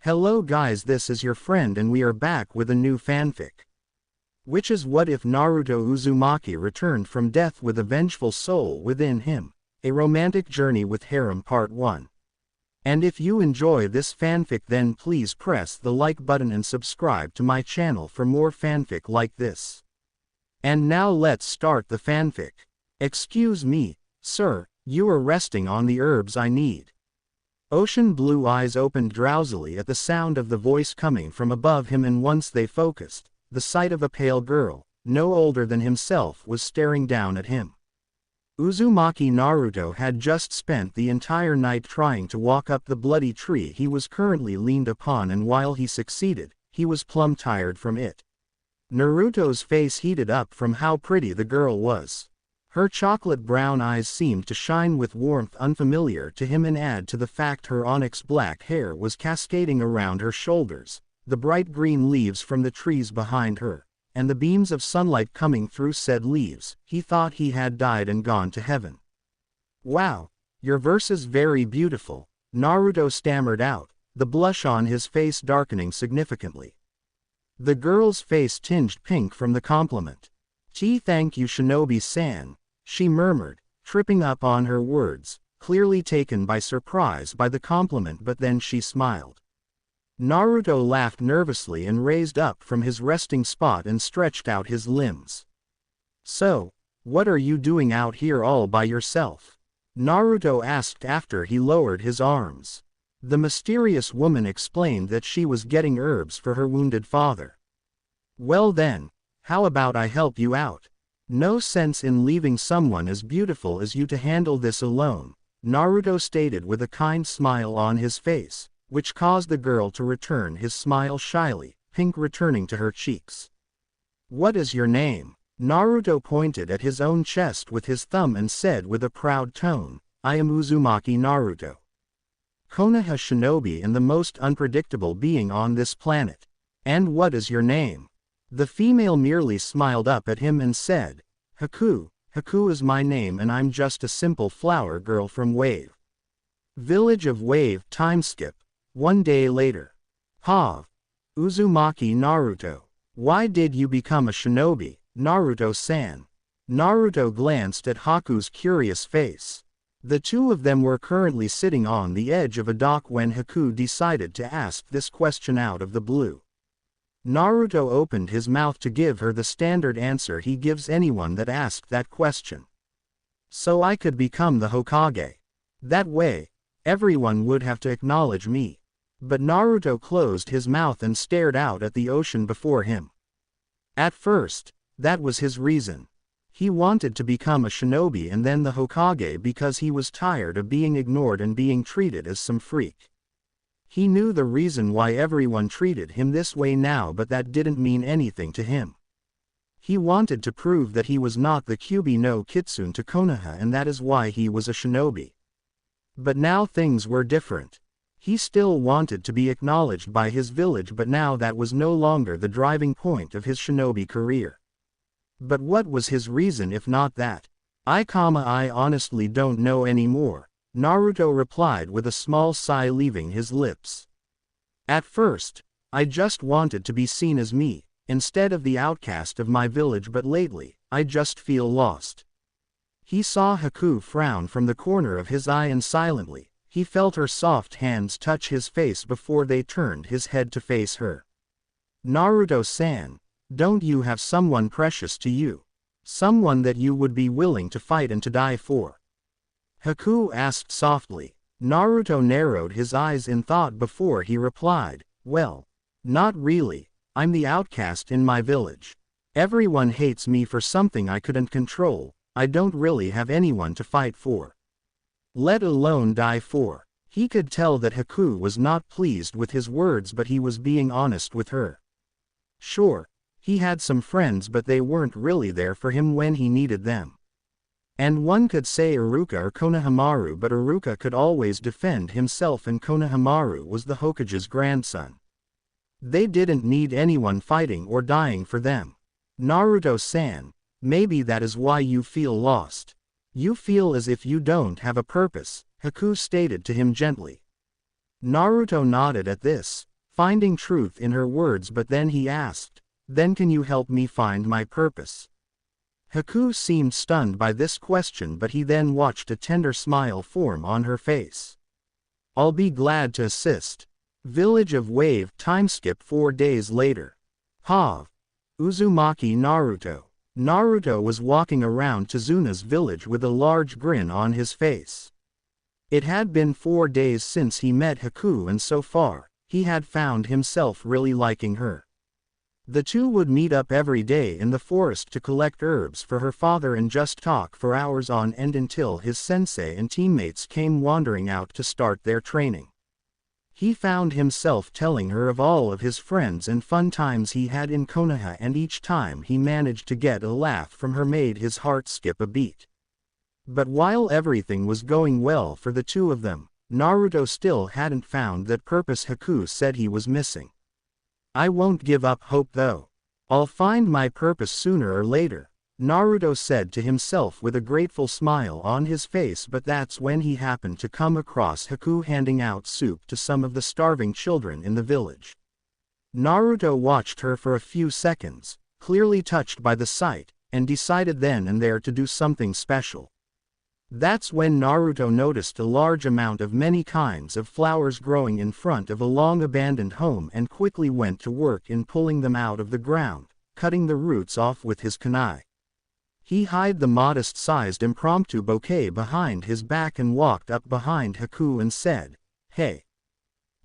Hello guys, this is your friend and we are back with a new fanfic. Which is what if Naruto Uzumaki returned from death with a vengeful soul within him? A romantic journey with harem part 1. And if you enjoy this fanfic then please press the like button and subscribe to my channel for more fanfic like this. And now let's start the fanfic. Excuse me, sir, you are resting on the herbs I need. Ocean blue eyes opened drowsily at the sound of the voice coming from above him, and once they focused, the sight of a pale girl, no older than himself, was staring down at him. Uzumaki Naruto had just spent the entire night trying to walk up the bloody tree he was currently leaned upon, and while he succeeded, he was plumb tired from it. Naruto's face heated up from how pretty the girl was. Her chocolate brown eyes seemed to shine with warmth unfamiliar to him, and add to the fact her onyx black hair was cascading around her shoulders, the bright green leaves from the trees behind her, and the beams of sunlight coming through said leaves, he thought he had died and gone to heaven. Wow, your verse is very beautiful, Naruto stammered out, the blush on his face darkening significantly. The girl's face tinged pink from the compliment. Gee, thank you Shinobi-san, she murmured, tripping up on her words, clearly taken by surprise by the compliment, but then she smiled. Naruto laughed nervously and raised up from his resting spot and stretched out his limbs. So, what are you doing out here all by yourself? Naruto asked after he lowered his arms. The mysterious woman explained that she was getting herbs for her wounded father. Well then, how about I help you out? No sense in leaving someone as beautiful as you to handle this alone, Naruto stated with a kind smile on his face, which caused the girl to return his smile shyly, pink returning to her cheeks. What is your name? Naruto pointed at his own chest with his thumb and said with a proud tone, I am Uzumaki Naruto, Konoha shinobi and the most unpredictable being on this planet. And what is your name? The female merely smiled up at him and said, Haku, Haku is my name and I'm just a simple flower girl from Wave Village of Wave. Timeskip. 1 day later. Pav. Uzumaki Naruto. Why did you become a shinobi, Naruto-san? Naruto glanced at Haku's curious face. The two of them were currently sitting on the edge of a dock when Haku decided to ask this question out of the blue. Naruto opened his mouth to give her the standard answer he gives anyone that asked that question. So I could become the Hokage. That way, everyone would have to acknowledge me. But Naruto closed his mouth and stared out at the ocean before him. At first, that was his reason. He wanted to become a shinobi and then the Hokage because he was tired of being ignored and being treated as some freak. He knew the reason why everyone treated him this way now, but that didn't mean anything to him. He wanted to prove that he was not the Kyuubi no Kitsune to Konoha, and that is why he was a shinobi. But now things were different. He still wanted to be acknowledged by his village, but now that was no longer the driving point of his shinobi career. But what was his reason if not that? I honestly don't know anymore, Naruto replied with a small sigh leaving his lips. At first, I just wanted to be seen as me, instead of the outcast of my village, but lately, I just feel lost. He saw Haku frown from the corner of his eye and silently, he felt her soft hands touch his face before they turned his head to face her. Naruto-san, don't you have someone precious to you? Someone that you would be willing to fight and to die for? Haku asked softly. Naruto narrowed his eyes in thought before he replied, well, not really, I'm the outcast in my village. Everyone hates me for something I couldn't control, I don't really have anyone to fight for. Let alone die for. He could tell that Haku was not pleased with his words, but he was being honest with her. Sure, he had some friends, but they weren't really there for him when he needed them. And one could say Iruka or Konohamaru, but Iruka could always defend himself and Konohamaru was the Hokage's grandson. They didn't need anyone fighting or dying for them. Naruto-san, maybe that is why you feel lost. You feel as if you don't have a purpose, Haku stated to him gently. Naruto nodded at this, finding truth in her words, but then he asked, "Then can you help me find my purpose?" Haku seemed stunned by this question, but he then watched a tender smile form on her face. "I'll be glad to assist." Village of Wave. Timeskip 4 days later. Uzumaki. Naruto. Naruto was walking around Tezuna's village with a large grin on his face. It had been 4 days since he met Haku, and so far, he had found himself really liking her. The two would meet up every day in the forest to collect herbs for her father and just talk for hours on end until his sensei and teammates came wandering out to start their training. He found himself telling her of all of his friends and fun times he had in Konoha, and each time he managed to get a laugh from her made his heart skip a beat. But while everything was going well for the two of them, Naruto still hadn't found that purpose Haku said he was missing. "I won't give up hope though. I'll find my purpose sooner or later," Naruto said to himself with a grateful smile on his face. But that's when he happened to come across Haku handing out soup to some of the starving children in the village. Naruto watched her for a few seconds, clearly touched by the sight, and decided then and there to do something special. That's when Naruto noticed a large amount of many kinds of flowers growing in front of a long-abandoned home and quickly went to work in pulling them out of the ground, cutting the roots off with his kunai. He hid the modest-sized impromptu bouquet behind his back and walked up behind Haku and said, "Hey."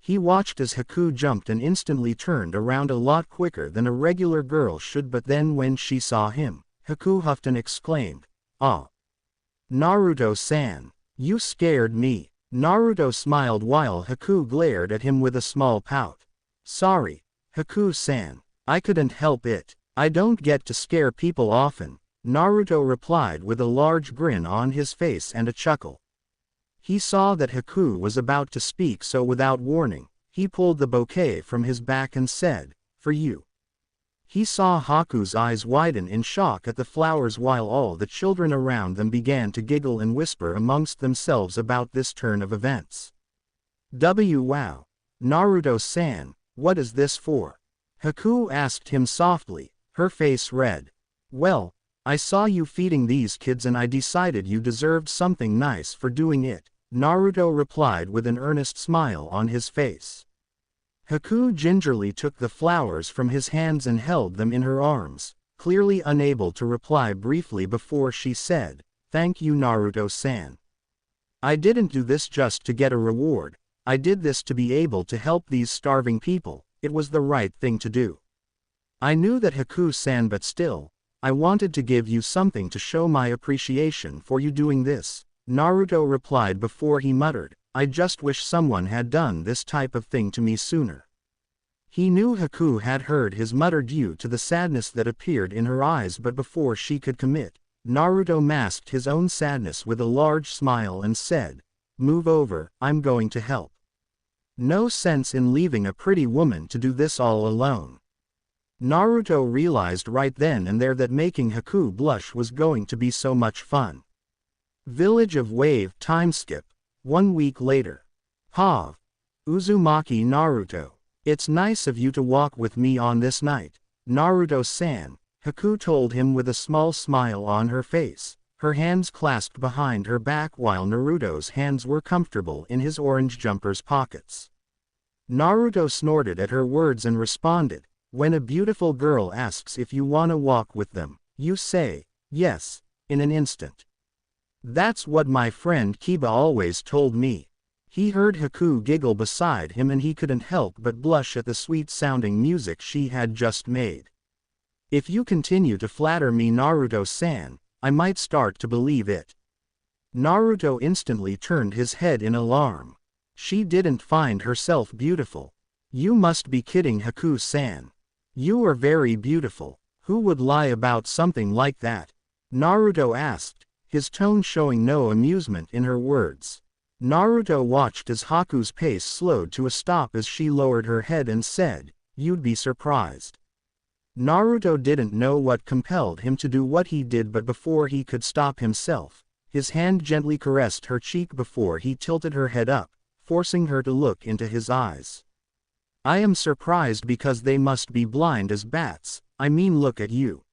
He watched as Haku jumped and instantly turned around a lot quicker than a regular girl should, but then when she saw him, Haku huffed and exclaimed, "Ah. Naruto-san, you scared me." Naruto smiled while Haku glared at him with a small pout. "Sorry, Haku-san, I couldn't help it. I don't get to scare people often," Naruto replied with a large grin on his face and a chuckle. He saw that Haku was about to speak, so without warning, he pulled the bouquet from his back and said, "For you." He saw Haku's eyes widen in shock at the flowers while all the children around them began to giggle and whisper amongst themselves about this turn of events. Wow. Naruto-san, what is this for?" Haku asked him softly, her face red. "Well, I saw you feeding these kids and I decided you deserved something nice for doing it," Naruto replied with an earnest smile on his face. Haku gingerly took the flowers from his hands and held them in her arms, clearly unable to reply briefly before she said, "Thank you, Naruto-san. I didn't do this just to get a reward, I did this to be able to help these starving people. It was the right thing to do." "I knew that, Haku-san, but still, I wanted to give you something to show my appreciation for you doing this," Naruto replied before he muttered, "I just wish someone had done this type of thing to me sooner." He knew Haku had heard his mutter due to the sadness that appeared in her eyes, but before she could commit, Naruto masked his own sadness with a large smile and said, "Move over, I'm going to help. No sense in leaving a pretty woman to do this all alone." Naruto realized right then and there that making Haku blush was going to be so much fun. Village of Wave. Timeskip 1 week later. Uzumaki. Naruto, it's nice of you to walk with me on this night, Naruto-san, Haku told him with a small smile on her face, her hands clasped behind her back while Naruto's hands were comfortable in his orange jumper's pockets. Naruto snorted at her words and responded, "When a beautiful girl asks if you wanna walk with them, you say, yes, in an instant. That's what my friend Kiba always told me." He heard Haku giggle beside him and he couldn't help but blush at the sweet-sounding music she had just made. "If you continue to flatter me, Naruto-san, I might start to believe it." Naruto instantly turned his head in alarm. She didn't find herself beautiful. "You must be kidding, Haku-san. You are very beautiful. Who would lie about something like that?" Naruto asked, his tone showing no amusement in her words. Naruto watched as Haku's pace slowed to a stop as she lowered her head and said, "You'd be surprised." Naruto didn't know what compelled him to do what he did, but before he could stop himself, his hand gently caressed her cheek before he tilted her head up, forcing her to look into his eyes. I am surprised because they must be blind as bats. I mean, look at you.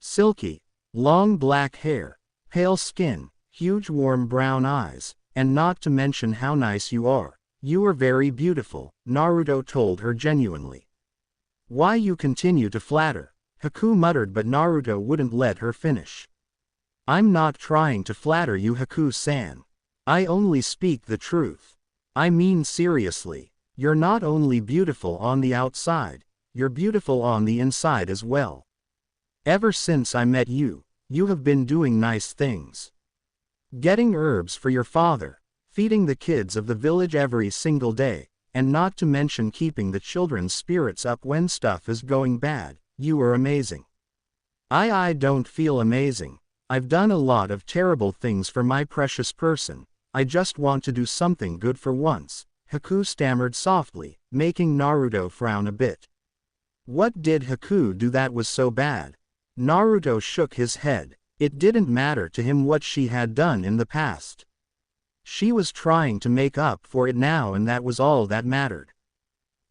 Silky, long black hair, pale skin, huge warm brown eyes, and not to mention how nice you are. You are very beautiful, Naruto told her genuinely. Why you continue to flatter? Haku muttered, but Naruto wouldn't let her finish. I'm not trying to flatter you, Haku-san. I only speak the truth. I mean seriously. You're not only beautiful on the outside, you're beautiful on the inside as well. Ever since I met you, you have been doing nice things. Getting herbs for your father, feeding the kids of the village every single day, and not to mention keeping the children's spirits up when stuff is going bad. You are amazing. I don't feel amazing. I've done a lot of terrible things for my precious person. I just want to do something good for once, Haku stammered softly, making Naruto frown a bit. What did Haku do that was so bad? Naruto shook his head. It didn't matter to him what she had done in the past. She was trying to make up for it now, and that was all that mattered.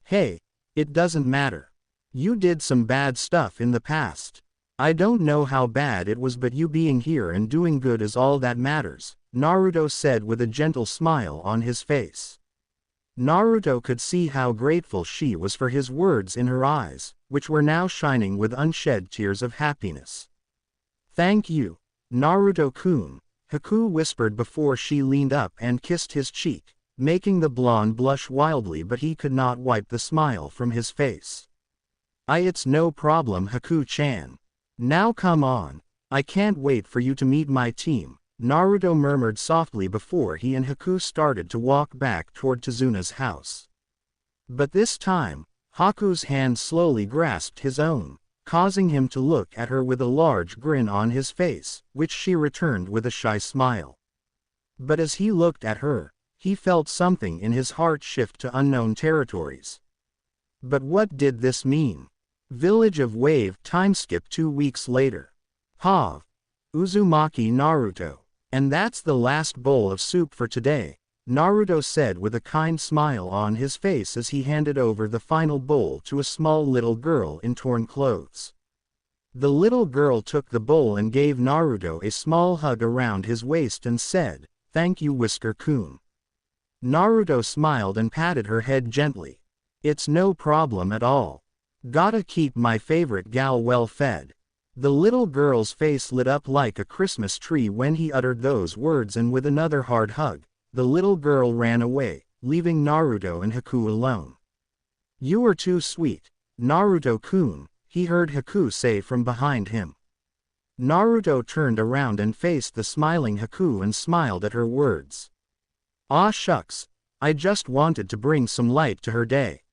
Hey, it doesn't matter. You did some bad stuff in the past. I don't know how bad it was, but you being here and doing good is all that matters, Naruto said with a gentle smile on his face. Naruto could see how grateful she was for his words in her eyes, which were now shining with unshed tears of happiness. Thank you, Naruto-kun, Haku whispered before she leaned up and kissed his cheek, making the blonde blush wildly, but he could not wipe the smile from his face. It's no problem, Haku-chan. Now come on. I can't wait for you to meet my team, Naruto murmured softly before he and Haku started to walk back toward Tezuna's house. But this time, Haku's hand slowly grasped his own, causing him to look at her with a large grin on his face, which she returned with a shy smile. But as he looked at her, he felt something in his heart shift to unknown territories. But what did this mean? Village of Wave timeskip 2 weeks later. Uzumaki Naruto. And that's the last bowl of soup for today, Naruto said with a kind smile on his face as he handed over the final bowl to a small little girl in torn clothes. The little girl took the bowl and gave Naruto a small hug around his waist and said, "Thank you, Whisker-kun." Naruto smiled and patted her head gently. "It's no problem at all. Gotta keep my favorite gal well fed." The little girl's face lit up like a Christmas tree when he uttered those words, and with another hard hug, the little girl ran away, leaving Naruto and Haku alone. "You are too sweet, Naruto-kun," he heard Haku say from behind him. Naruto turned around and faced the smiling Haku and smiled at her words. "Aw shucks, I just wanted to bring some light to her day."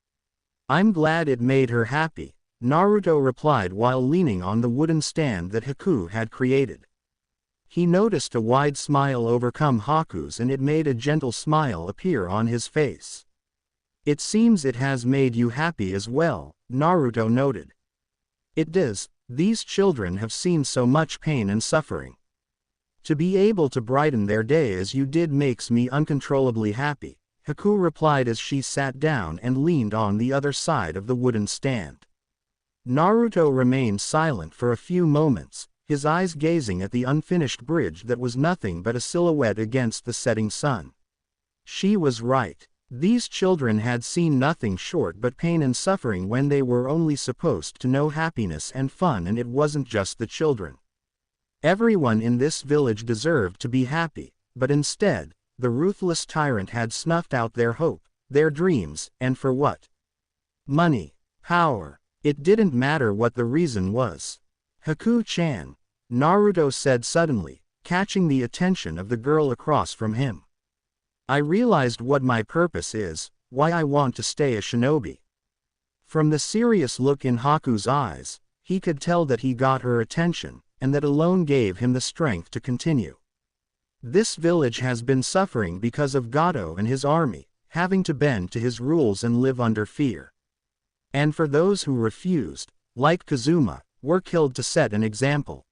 "I'm glad it made her happy," Naruto replied while leaning on the wooden stand that Haku had created. He noticed a wide smile overcome Haku's, and it made a gentle smile appear on his face. "It seems it has made you happy as well," Naruto noted. "It does. These children have seen so much pain and suffering. To be able to brighten their day as you did makes me uncontrollably happy," Haku replied as she sat down and leaned on the other side of the wooden stand. Naruto remained silent for a few moments, his eyes gazing at the unfinished bridge that was nothing but a silhouette against the setting sun. She was right. These children had seen nothing short but pain and suffering when they were only supposed to know happiness and fun, and it wasn't just the children. Everyone in this village deserved to be happy, but instead, the ruthless tyrant had snuffed out their hope, their dreams, and for what? Money. Power. It didn't matter what the reason was. "Haku-chan," Naruto said suddenly, catching the attention of the girl across from him. "I realized what my purpose is, why I want to stay a shinobi." From the serious look in Haku's eyes, he could tell that he got her attention, and that alone gave him the strength to continue. "This village has been suffering because of Gato and his army, having to bend to his rules and live under fear. And for those who refused, like Kazuma, were killed to set an example."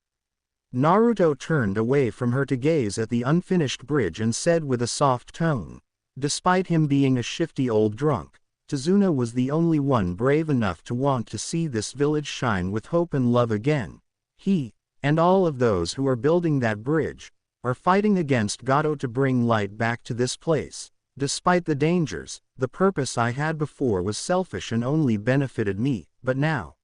Naruto turned away from her to gaze at the unfinished bridge and said with a soft tone, "Despite him being a shifty old drunk, Tazuna was the only one brave enough to want to see this village shine with hope and love again. He, and all of those who are building that bridge, are fighting against Gato to bring light back to this place. Despite the dangers, the purpose I had before was selfish and only benefited me, but now,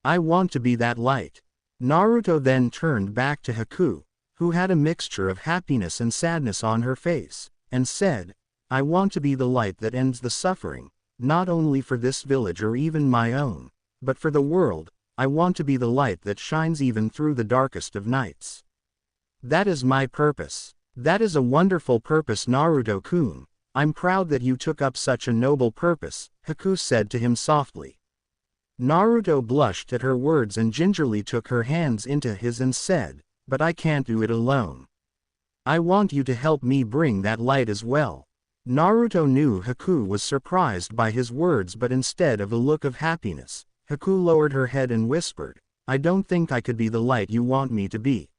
I want to be that light. Naruto then turned back to Haku, who had a mixture of happiness and sadness on her face, and said, I want to be the light that ends the suffering, not only for this village or even my own, but for the world. I want to be the light that shines even through the darkest of nights. That is my purpose. That is a wonderful purpose, Naruto-kun. I'm proud that you took up such a noble purpose, Haku said to him softly. Naruto blushed at her words and gingerly took her hands into his and said, but I can't do it alone. I want you to help me bring that light as well. Naruto knew Haku was surprised by his words, but instead of a look of happiness, Haku lowered her head and whispered, I don't think I could be the light you want me to be.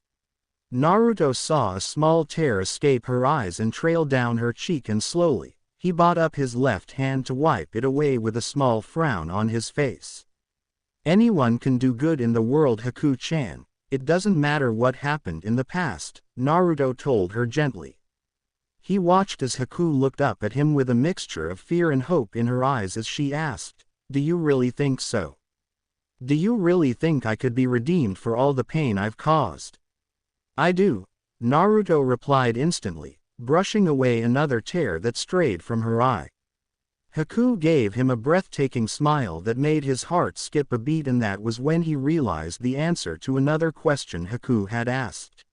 Naruto saw a small tear escape her eyes and trail down her cheek, and slowly, he brought up his left hand to wipe it away with a small frown on his face. Anyone can do good in the world, Haku-chan. It doesn't matter what happened in the past, Naruto told her gently. He watched as Haku looked up at him with a mixture of fear and hope in her eyes as she asked, do you really think so? Do you really think I could be redeemed for all the pain I've caused? I do, Naruto replied instantly, brushing away another tear that strayed from her eye. Haku gave him a breathtaking smile that made his heart skip a beat, and that was when he realized the answer to another question Haku had asked.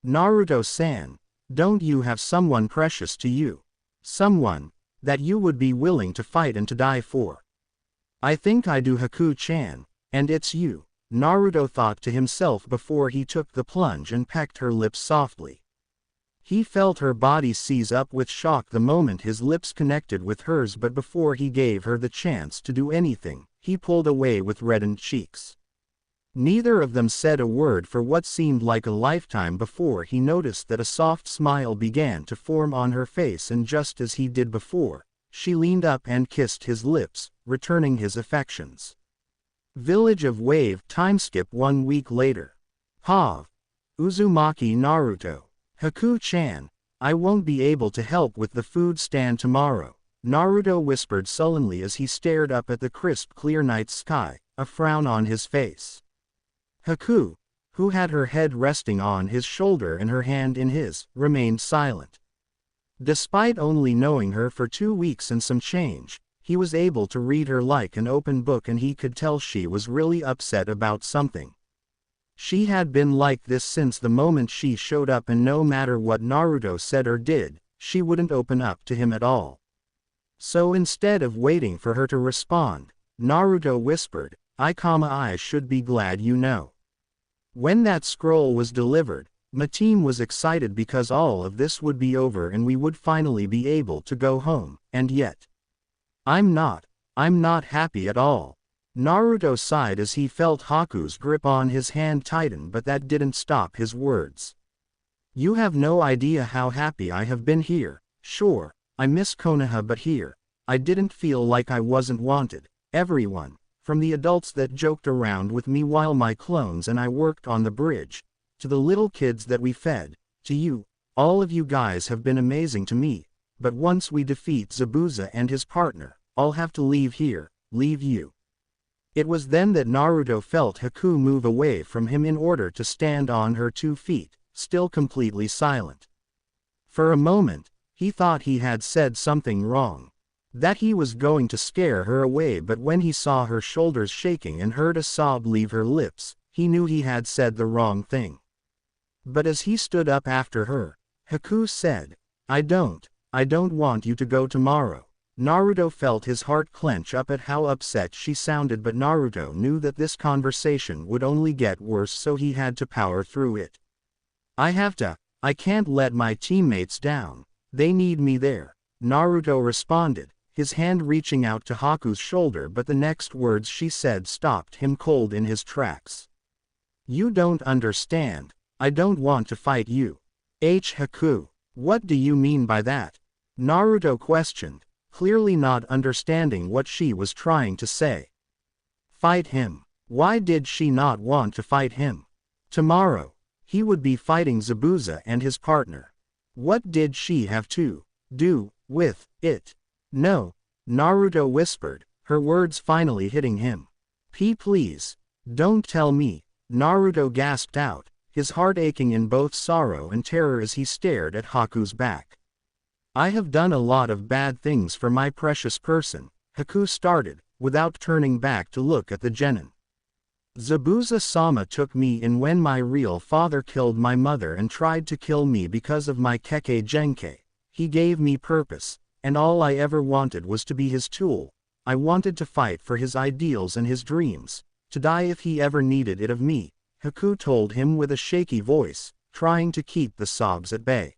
Naruto-san, don't you have someone precious to you? Someone that you would be willing to fight and to die for? I think I do, Haku-chan, and it's you, Naruto thought to himself before he took the plunge and pecked her lips softly. He felt her body seize up with shock the moment his lips connected with hers, but before he gave her the chance to do anything, he pulled away with reddened cheeks. Neither of them said a word for what seemed like a lifetime before he noticed that a soft smile began to form on her face, and just as he did before, she leaned up and kissed his lips, returning his affections. Village of Wave timeskip 1 week later. Uzumaki Naruto. Haku-chan, I won't be able to help with the food stand tomorrow, Naruto whispered sullenly as he stared up at the crisp clear night sky, a frown on his face. Haku, who had her head resting on his shoulder and her hand in his, remained silent. Despite only knowing her for 2 weeks and some change, he was able to read her like an open book, and he could tell she was really upset about something. She had been like this since the moment she showed up, and no matter what Naruto said or did, she wouldn't open up to him at all. So instead of waiting for her to respond, Naruto whispered, I should be glad you know. When that scroll was delivered, my team was excited because all of this would be over and we would finally be able to go home, and yet, I'm not happy at all. Naruto sighed as he felt Haku's grip on his hand tighten, but that didn't stop his words. You have no idea how happy I have been here. Sure, I miss Konoha, but here, I didn't feel like I wasn't wanted. Everyone, from the adults that joked around with me while my clones and I worked on the bridge, to the little kids that we fed, to you, all of you guys have been amazing to me, but once we defeat Zabuza and his partner, I'll have to leave here, leave you. It was then that Naruto felt Haku move away from him in order to stand on her 2 feet, still completely silent. For a moment, he thought he had said something wrong, that he was going to scare her away, but when he saw her shoulders shaking and heard a sob leave her lips, he knew he had said the wrong thing. But as he stood up after her, Haku said, I don't want you to go tomorrow. Naruto felt his heart clench up at how upset she sounded, but Naruto knew that this conversation would only get worse, so he had to power through it. I can't let my teammates down. They need me there, Naruto responded, his hand reaching out to Haku's shoulder, but the next words she said stopped him cold in his tracks. You don't understand. I don't want to fight you. Haku, what do you mean by that? Naruto questioned. clearly not understanding what she was trying to say. Fight him. Why did she not want to fight him? Tomorrow, he would be fighting Zabuza and his partner. What did she have to do with it? No, Naruto whispered, her words finally hitting him. Please, don't tell me, Naruto gasped out, his heart aching in both sorrow and terror as he stared at Haku's back. I have done a lot of bad things for my precious person, Haku started, without turning back to look at the genin. Zabuza-sama took me in when my real father killed my mother and tried to kill me because of my Kekkei Genkai. He gave me purpose, and all I ever wanted was to be his tool. I wanted to fight for his ideals and his dreams, to die if he ever needed it of me, Haku told him with a shaky voice, trying to keep the sobs at bay.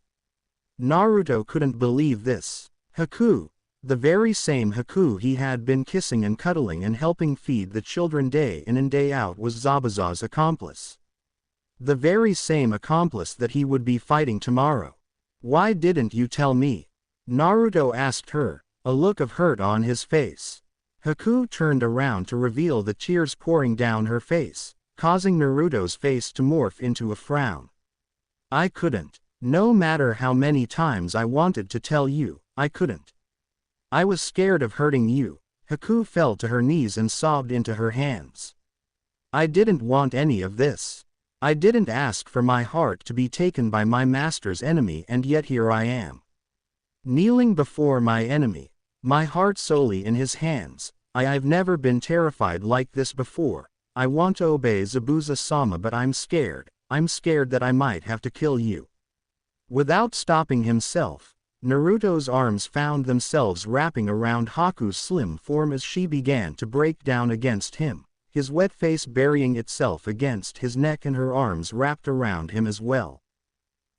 Naruto couldn't believe this. Haku, the very same Haku he had been kissing and cuddling and helping feed the children day in and day out, was Zabuza's accomplice. The very same accomplice that he would be fighting tomorrow. Why didn't you tell me? Naruto asked her, a look of hurt on his face. Haku turned around to reveal the tears pouring down her face, causing Naruto's face to morph into a frown. I couldn't. No matter how many times I wanted to tell you, I couldn't. I was scared of hurting you. Haku fell to her knees and sobbed into her hands. I didn't want any of this. I didn't ask for my heart to be taken by my master's enemy, and yet here I am. Kneeling before my enemy, my heart solely in his hands. I've never been terrified like this before. I want to obey Zabuza-sama, but I'm scared. I'm scared that I might have to kill you. Without stopping himself, Naruto's arms found themselves wrapping around Haku's slim form as she began to break down against him, his wet face burying itself against his neck and her arms wrapped around him as well.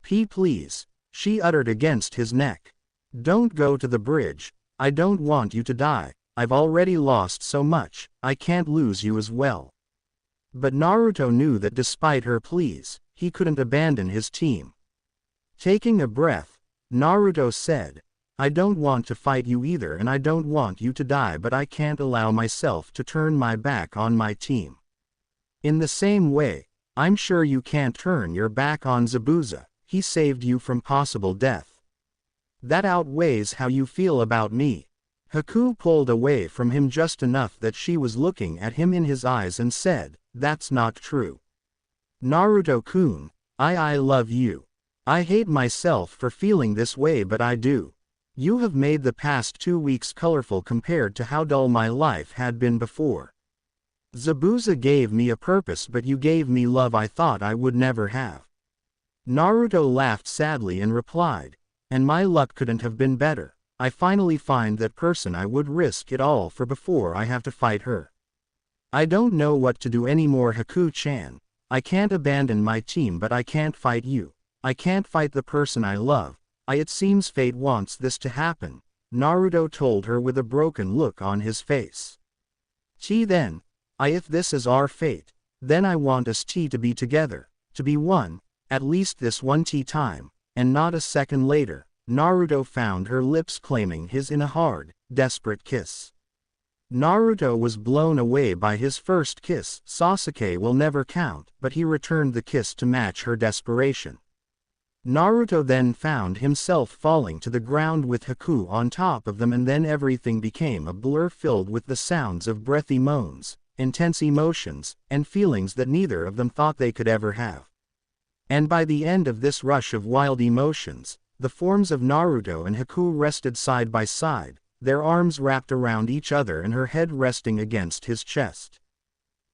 Please, she uttered against his neck. Don't go to the bridge. I don't want you to die. I've already lost so much, I can't lose you as well. But Naruto knew that despite her pleas, he couldn't abandon his team. Taking a breath, Naruto said, I don't want to fight you either, and I don't want you to die, but I can't allow myself to turn my back on my team. In the same way, I'm sure you can't turn your back on Zabuza. He saved you from possible death. That outweighs how you feel about me. Haku pulled away from him just enough that she was looking at him in his eyes and said, That's not true. Naruto-kun, I love you. I hate myself for feeling this way, but I do. You have made the past 2 weeks colorful compared to how dull my life had been before. Zabuza gave me a purpose, but you gave me love I thought I would never have. Naruto laughed sadly and replied, And my luck couldn't have been better. I finally find that person I would risk it all for before I have to fight her. I don't know what to do anymore, Haku-chan. I can't abandon my team, but I can't fight you. I can't fight the person I love. It seems fate wants this to happen, Naruto told her with a broken look on his face. Then, if this is our fate, then I want us to be together, to be one, at least this one time, and not a second later. Naruto found her lips claiming his in a hard, desperate kiss. Naruto was blown away by his first kiss. Sasuke will never count, but he returned the kiss to match her desperation. Naruto then found himself falling to the ground with Haku on top of them, and then everything became a blur filled with the sounds of breathy moans, intense emotions, and feelings that neither of them thought they could ever have. And by the end of this rush of wild emotions, the forms of Naruto and Haku rested side by side, their arms wrapped around each other and her head resting against his chest.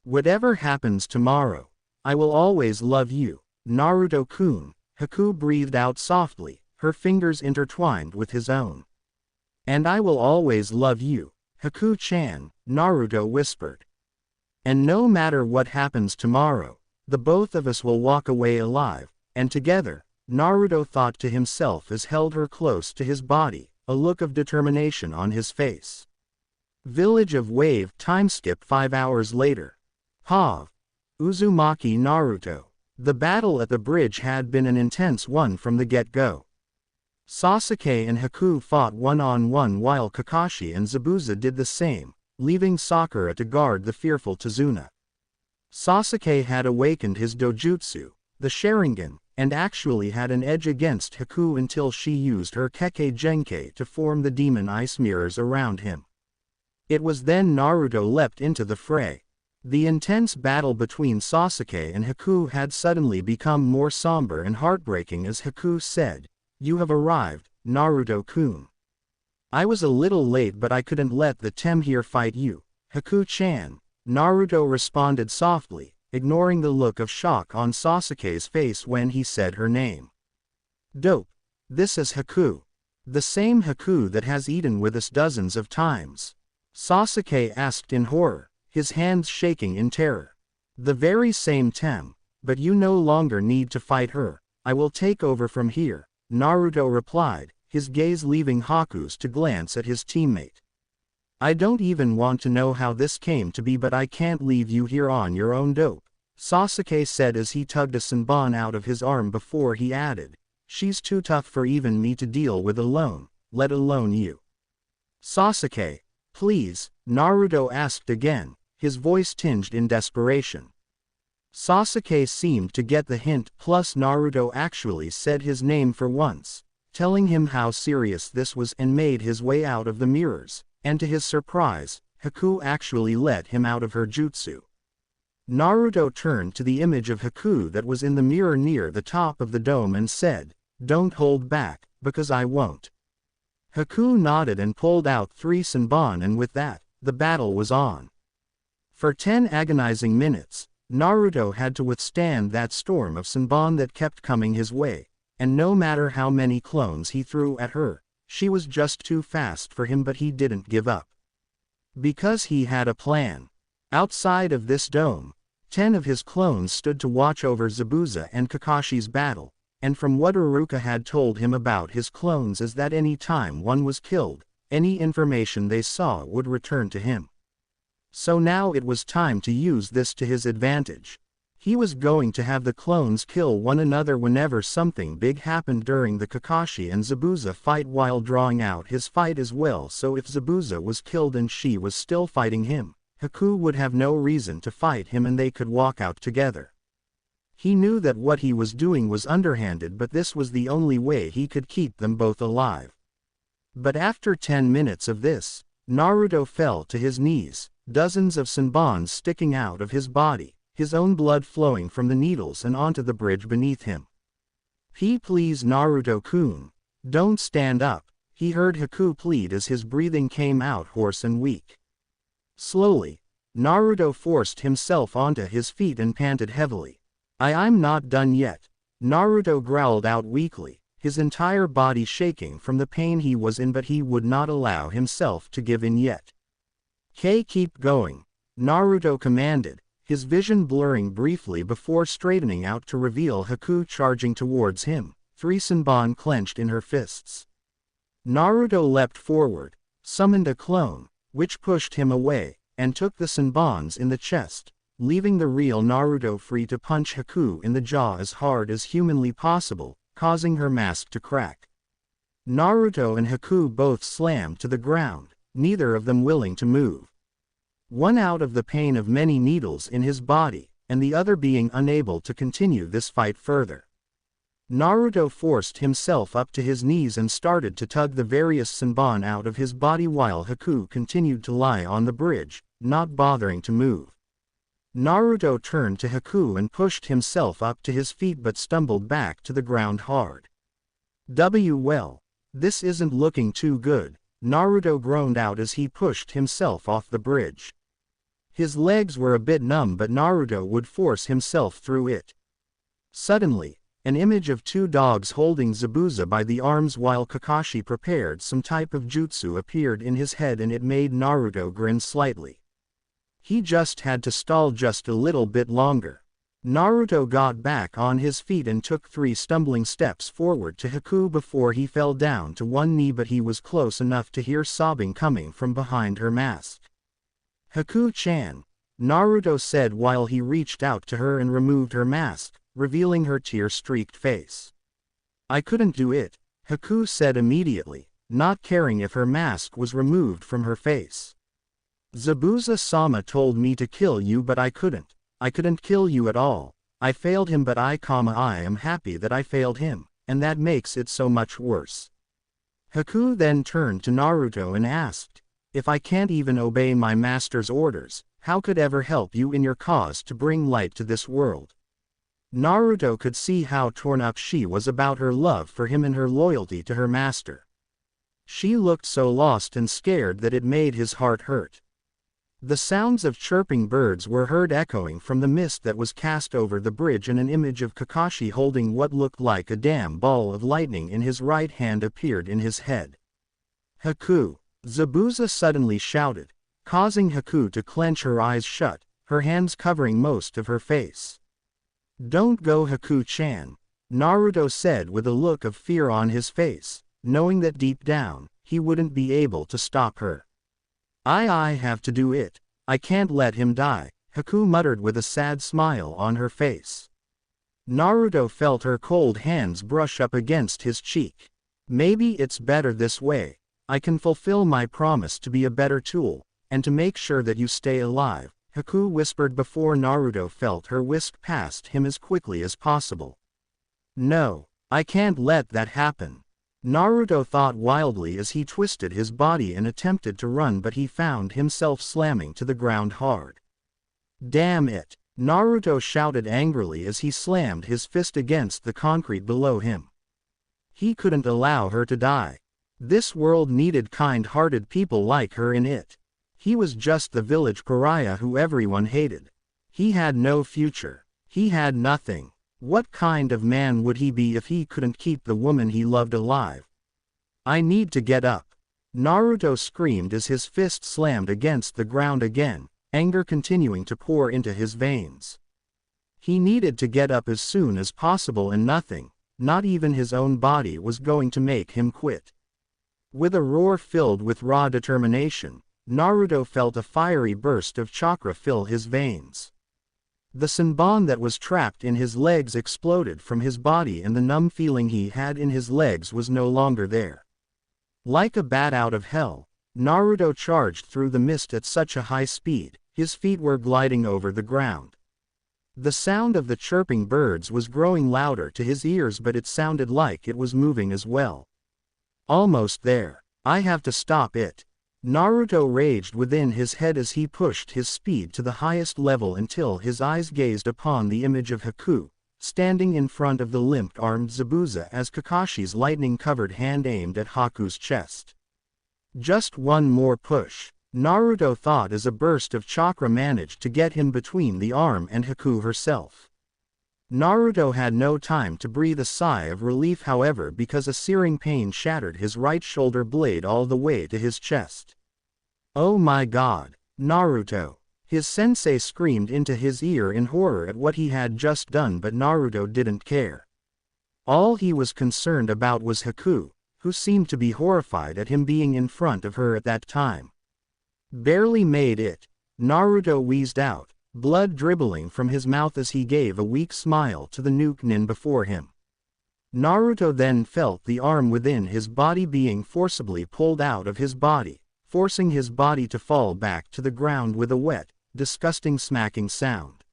Whatever happens tomorrow, I will always love you, Naruto-kun, Haku breathed out softly, her fingers intertwined with his own. And I will always love you, Haku-chan, Naruto whispered. And no matter what happens tomorrow, the both of us will walk away alive, and together, Naruto thought to himself as held her close to his body, a look of determination on his face. Village of Wave. Timeskip 5 hours later. Uzumaki. Naruto. The battle at the bridge had been an intense one from the get-go. Sasuke and Haku fought one-on-one while Kakashi and Zabuza did the same, leaving Sakura to guard the fearful Tazuna. Sasuke had awakened his dojutsu, the Sharingan, and actually had an edge against Haku until she used her Kekkei Genkai to form the demon ice mirrors around him. It was then Naruto leapt into the fray. The intense battle between Sasuke and Haku had suddenly become more somber and heartbreaking as Haku said, "You have arrived, Naruto-kun. I was a little late but I couldn't let the Tem here fight you, Haku-chan." Naruto responded softly, ignoring the look of shock on Sasuke's face when he said her name. "Dope. This is Haku. The same Haku that has eaten with us dozens of times?" Sasuke asked in horror, his hands shaking in terror. "The very same Tem, but you no longer need to fight her, I will take over from here," Naruto replied, his gaze leaving Haku's to glance at his teammate. "I don't even want to know how this came to be but I can't leave you here on your own, Dope," Sasuke said as he tugged a Senbon out of his arm before he added, "She's too tough for even me to deal with alone, let alone you." "Sasuke, please," Naruto asked again, his voice tinged in desperation. Sasuke seemed to get the hint, plus Naruto actually said his name for once, telling him how serious this was and made his way out of the mirrors, and to his surprise, Haku actually let him out of her jutsu. Naruto turned to the image of Haku that was in the mirror near the top of the dome and said, "Don't hold back, because I won't." Haku nodded and pulled out 3 Senbon and with that, the battle was on. For 10 agonizing minutes, Naruto had to withstand that storm of Senbon that kept coming his way, and no matter how many clones he threw at her, she was just too fast for him, but he didn't give up. Because he had a plan. Outside of this dome, 10 of his clones stood to watch over Zabuza and Kakashi's battle, and from what Iruka had told him about his clones is that any time one was killed, any information they saw would return to him. So now it was time to use this to his advantage. He was going to have the clones kill one another whenever something big happened during the Kakashi and Zabuza fight while drawing out his fight as well, so if Zabuza was killed and she was still fighting him, Haku would have no reason to fight him and they could walk out together. He knew that what he was doing was underhanded, but this was the only way he could keep them both alive. But after 10 minutes of this, Naruto fell to his knees, dozens of Senbons sticking out of his body, his own blood flowing from the needles and onto the bridge beneath him. Please Naruto-kun, don't stand up," he heard Haku plead as his breathing came out hoarse and weak. Slowly, Naruto forced himself onto his feet and panted heavily. I'm not done yet," Naruto growled out weakly, his entire body shaking from the pain he was in, but he would not allow himself to give in yet. Keep going," Naruto commanded, his vision blurring briefly before straightening out to reveal Haku charging towards him, 3 Senbon clenched in her fists. Naruto leapt forward, summoned a clone, which pushed him away, and took the Senbons in the chest, leaving the real Naruto free to punch Haku in the jaw as hard as humanly possible, causing her mask to crack. Naruto and Haku both slammed to the ground, neither of them willing to move. One out of the pain of many needles in his body, and the other being unable to continue this fight further. Naruto forced himself up to his knees and started to tug the various Senbon out of his body while Haku continued to lie on the bridge, not bothering to move. Naruto turned to Haku and pushed himself up to his feet but stumbled back to the ground hard. Well, this isn't looking too good," Naruto groaned out as he pushed himself off the bridge. His legs were a bit numb but Naruto would force himself through it. Suddenly, an image of 2 dogs holding Zabuza by the arms while Kakashi prepared some type of jutsu appeared in his head and it made Naruto grin slightly. He just had to stall just a little bit longer. Naruto got back on his feet and took 3 stumbling steps forward to Haku before he fell down to one knee, but he was close enough to hear sobbing coming from behind her mask. "Haku-chan," Naruto said while he reached out to her and removed her mask, revealing her tear-streaked face. "I couldn't do it," Haku said immediately, not caring if her mask was removed from her face. Zabuza-sama told me to kill you but I couldn't. I couldn't kill you at all. I failed him but I am happy that I failed him, and that makes it so much worse. Haku then turned to Naruto and asked, if I can't even obey my master's orders, how could ever help you in your cause to bring light to this world? Naruto could see how torn up she was about her love for him and her loyalty to her master. She looked so lost and scared that it made his heart hurt. The sounds of chirping birds were heard echoing from the mist that was cast over the bridge, and an image of Kakashi holding what looked like a damn ball of lightning in his right hand appeared in his head. Haku! Zabuza suddenly shouted, causing Haku to clench her eyes shut, her hands covering most of her face. Don't go Haku-chan, Naruto said with a look of fear on his face, knowing that deep down, he wouldn't be able to stop her. I have to do it. I can't let him die, Haku muttered with a sad smile on her face. Naruto felt her cold hands brush up against his cheek. Maybe it's better this way. I can fulfill my promise to be a better tool, and to make sure that you stay alive, Haku whispered before Naruto felt her whisk past him as quickly as possible. No, I can't let that happen. Naruto thought wildly as he twisted his body and attempted to run, but he found himself slamming to the ground hard. Damn it! Naruto shouted angrily as he slammed his fist against the concrete below him. He couldn't allow her to die. This world needed kind-hearted people like her in it. He was just the village pariah who everyone hated. He had no future. He had nothing. What kind of man would he be if he couldn't keep the woman he loved alive? I need to get up. Naruto screamed as his fist slammed against the ground again, anger continuing to pour into his veins. He needed to get up as soon as possible, and nothing, not even his own body, was going to make him quit. With a roar filled with raw determination, Naruto felt a fiery burst of chakra fill his veins. The Senbon that was trapped in his legs exploded from his body, and the numb feeling he had in his legs was no longer there. Like a bat out of hell, Naruto charged through the mist at such a high speed, his feet were gliding over the ground. The sound of the chirping birds was growing louder to his ears, but it sounded like it was moving as well. Almost there. I have to stop it. Naruto raged within his head as he pushed his speed to the highest level until his eyes gazed upon the image of Haku, standing in front of the limp-armed Zabuza as Kakashi's lightning-covered hand aimed at Haku's chest. Just one more push, Naruto thought, as a burst of chakra managed to get him between the arm and Haku herself. Naruto had no time to breathe a sigh of relief, however, because a searing pain shattered his right shoulder blade all the way to his chest. Oh my god, Naruto! His sensei screamed into his ear in horror at what he had just done, but Naruto didn't care. All he was concerned about was Haku, who seemed to be horrified at him being in front of her at that time. Barely made it, Naruto wheezed out, blood dribbling from his mouth as he gave a weak smile to the Nuke-nin before him. Naruto then felt the arm within his body being forcibly pulled out of his body, forcing his body to fall back to the ground with a wet, disgusting smacking sound.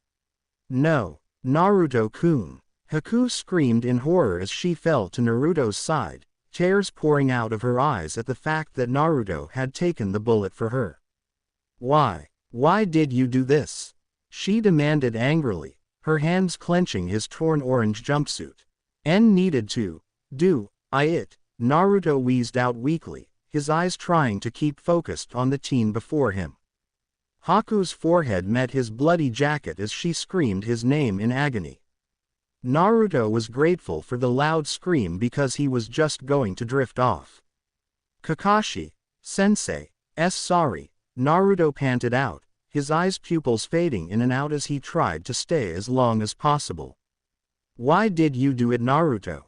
No, Naruto-kun! Haku screamed in horror as she fell to Naruto's side, tears pouring out of her eyes at the fact that Naruto had taken the bullet for her. Why did you do this? She demanded angrily, her hands clenching his torn orange jumpsuit. Needed to do it, Naruto wheezed out weakly, his eyes trying to keep focused on the teen before him. Haku's forehead met his bloody jacket as she screamed his name in agony. Naruto was grateful for the loud scream because he was just going to drift off. Kakashi, sensei, sorry, Naruto panted out, his eyes pupils fading in and out as he tried to stay as long as possible. Why did you do it, Naruto?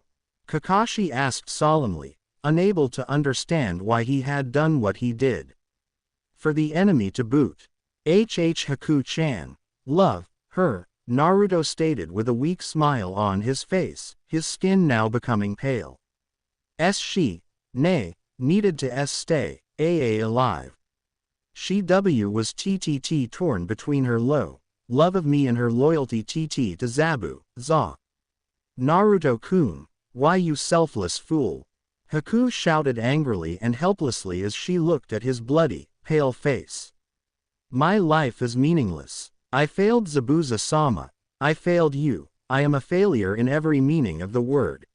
Kakashi asked solemnly, unable to understand why he had done what he did. For the enemy to boot. Haku-chan. Love her, Naruto stated with a weak smile on his face, his skin now becoming pale. She, nay, needed to stay, alive. She was torn between her love of me and her loyalty to Zabu, za. Naruto-kun, why you selfless fool? Haku shouted angrily and helplessly as she looked at his bloody, pale face. My life is meaningless. I failed Zabuza-sama. I failed you. I am a failure in every meaning of the word.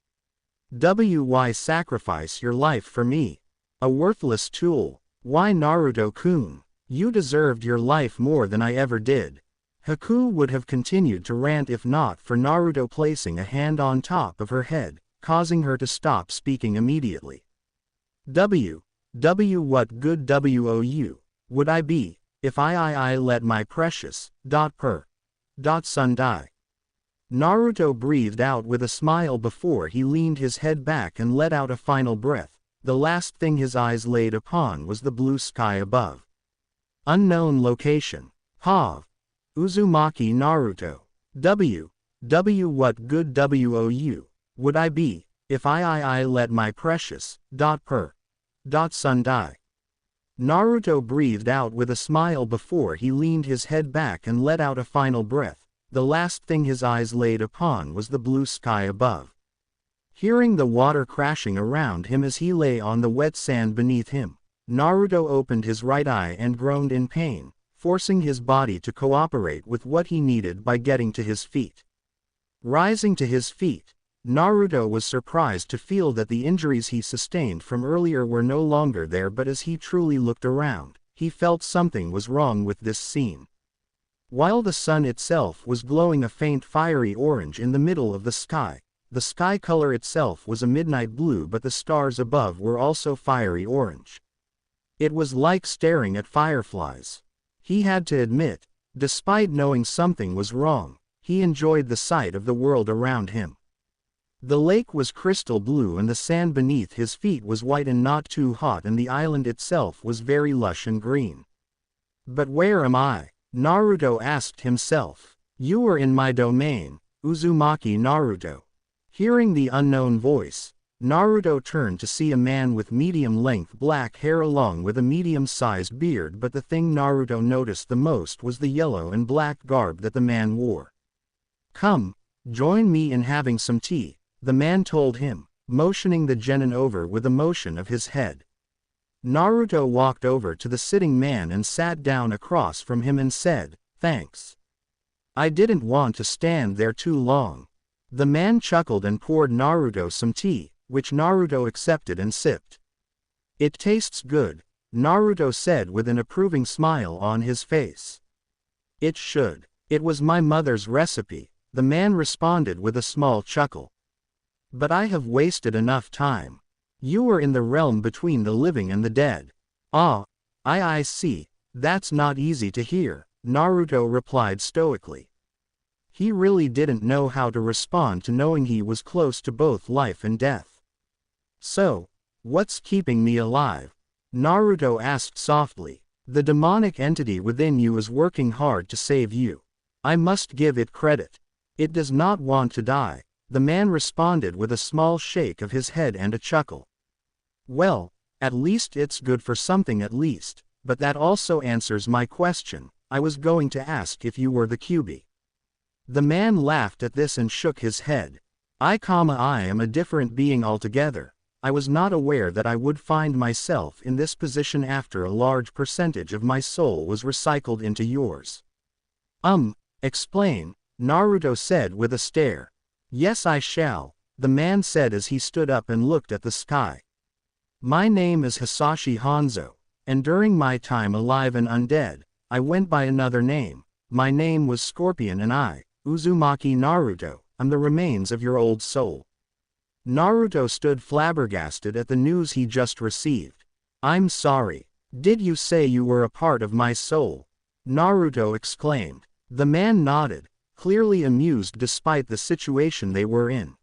Why sacrifice your life for me? A worthless tool. Why Naruto-kun? You deserved your life more than I ever did. Haku would have continued to rant if not for Naruto placing a hand on top of her head, causing her to stop speaking immediately. What good would I be, if I let my precious, son die? Naruto breathed out with a smile before he leaned his head back and let out a final breath. The last thing his eyes laid upon was the blue sky above. Unknown location. Hav. Uzumaki Naruto. What good would I be, if I let my precious, son die? Naruto breathed out with a smile before he leaned his head back and let out a final breath. The last thing his eyes laid upon was the blue sky above. Hearing the water crashing around him as he lay on the wet sand beneath him, Naruto opened his right eye and groaned in pain, forcing his body to cooperate with what he needed by getting to his feet. Rising to his feet, Naruto was surprised to feel that the injuries he sustained from earlier were no longer there, but as he truly looked around, he felt something was wrong with this scene. While the sun itself was glowing a faint fiery orange in the middle of the sky color itself was a midnight blue, but the stars above were also fiery orange. It was like staring at fireflies. He had to admit, despite knowing something was wrong, he enjoyed the sight of the world around him. The lake was crystal blue and the sand beneath his feet was white and not too hot, and the island itself was very lush and green. But where am I? Naruto asked himself. You are in my domain, Uzumaki Naruto. Hearing the unknown voice, Naruto turned to see a man with medium-length black hair along with a medium-sized beard, but the thing Naruto noticed the most was the yellow and black garb that the man wore. Come, join me in having some tea, the man told him, motioning the genin over with a motion of his head. Naruto walked over to the sitting man and sat down across from him and said, Thanks. I didn't want to stand there too long. The man chuckled and poured Naruto some tea, which Naruto accepted and sipped. It tastes good, Naruto said with an approving smile on his face. It should. It was my mother's recipe, the man responded with a small chuckle. But I have wasted enough time. You are in the realm between the living and the dead. Ah, I see, that's not easy to hear, Naruto replied stoically. He really didn't know how to respond to knowing he was close to both life and death. So, what's keeping me alive? Naruto asked softly. The demonic entity within you is working hard to save you. I must give it credit. It does not want to die, the man responded with a small shake of his head and a chuckle. Well, at least it's good for something at least, but that also answers my question. I was going to ask if you were the Kyuubi. The man laughed at this and shook his head. I am a different being altogether. I was not aware that I would find myself in this position after a large percentage of my soul was recycled into yours. Explain, Naruto said with a stare. Yes, I shall, the man said as he stood up and looked at the sky. My name is Hisashi Hanzo, and during my time alive and undead, I went by another name. My name was Scorpion and I, Uzumaki Naruto, am the remains of your old soul. Naruto stood flabbergasted at the news he just received. I'm sorry. Did you say you were a part of my soul? Naruto exclaimed. The man nodded, clearly amused despite the situation they were in.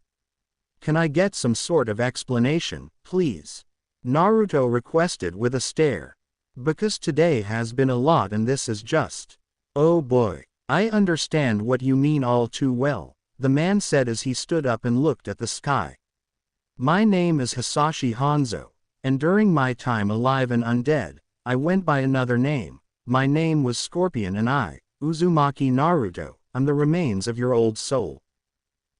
Can I get some sort of explanation, please? Naruto requested with a stare. Because today has been a lot and this is just... Oh boy. I understand what you mean all too well, the man said as he stood up and looked at the sky. My name is Hisashi Hanzo, and during my time alive and undead, I went by another name. My name was Scorpion and I, Uzumaki Naruto, am the remains of your old soul.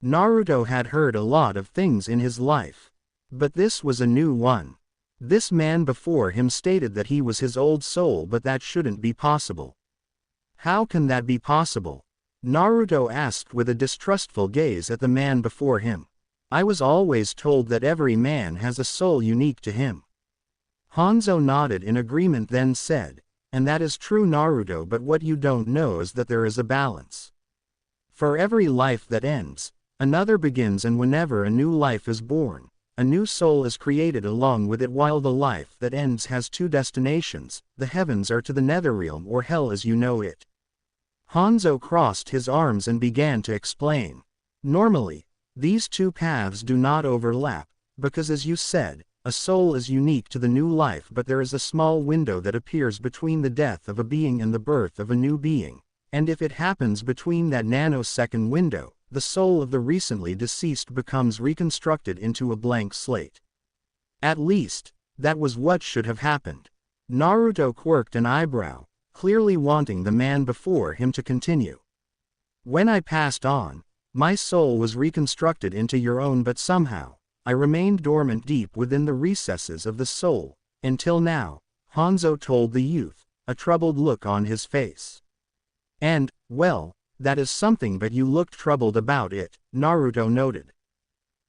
Naruto had heard a lot of things in his life, but this was a new one. This man before him stated that he was his old soul, but that shouldn't be possible. How can that be possible? Naruto asked with a distrustful gaze at the man before him. I was always told that every man has a soul unique to him. Hanzo nodded in agreement, then said, and that is true, Naruto, but what you don't know is that there is a balance. For every life that ends, another begins, and whenever a new life is born, a new soul is created along with it. While the life that ends has two destinations, the heavens are to the netherrealm or hell as you know it. Hanzo crossed his arms and began to explain. Normally, these two paths do not overlap, because as you said, a soul is unique to the new life, but there is a small window that appears between the death of a being and the birth of a new being, and if it happens between that nanosecond window, the soul of the recently deceased becomes reconstructed into a blank slate. At least, that was what should have happened. Naruto quirked an eyebrow, clearly wanting the man before him to continue. When I passed on, my soul was reconstructed into your own, but somehow, I remained dormant deep within the recesses of the soul, until now, Hanzo told the youth, a troubled look on his face. And, well, that is something, but you looked troubled about it, Naruto noted.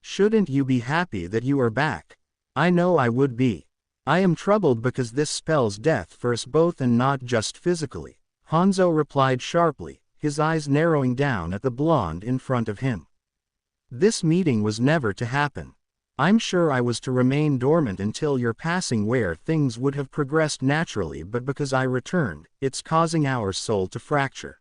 Shouldn't you be happy that you are back? I know I would be. I am troubled because this spells death for us both, and not just physically, Hanzo replied sharply, his eyes narrowing down at the blonde in front of him. This meeting was never to happen. I'm sure I was to remain dormant until your passing, where things would have progressed naturally, but because I returned, it's causing our soul to fracture.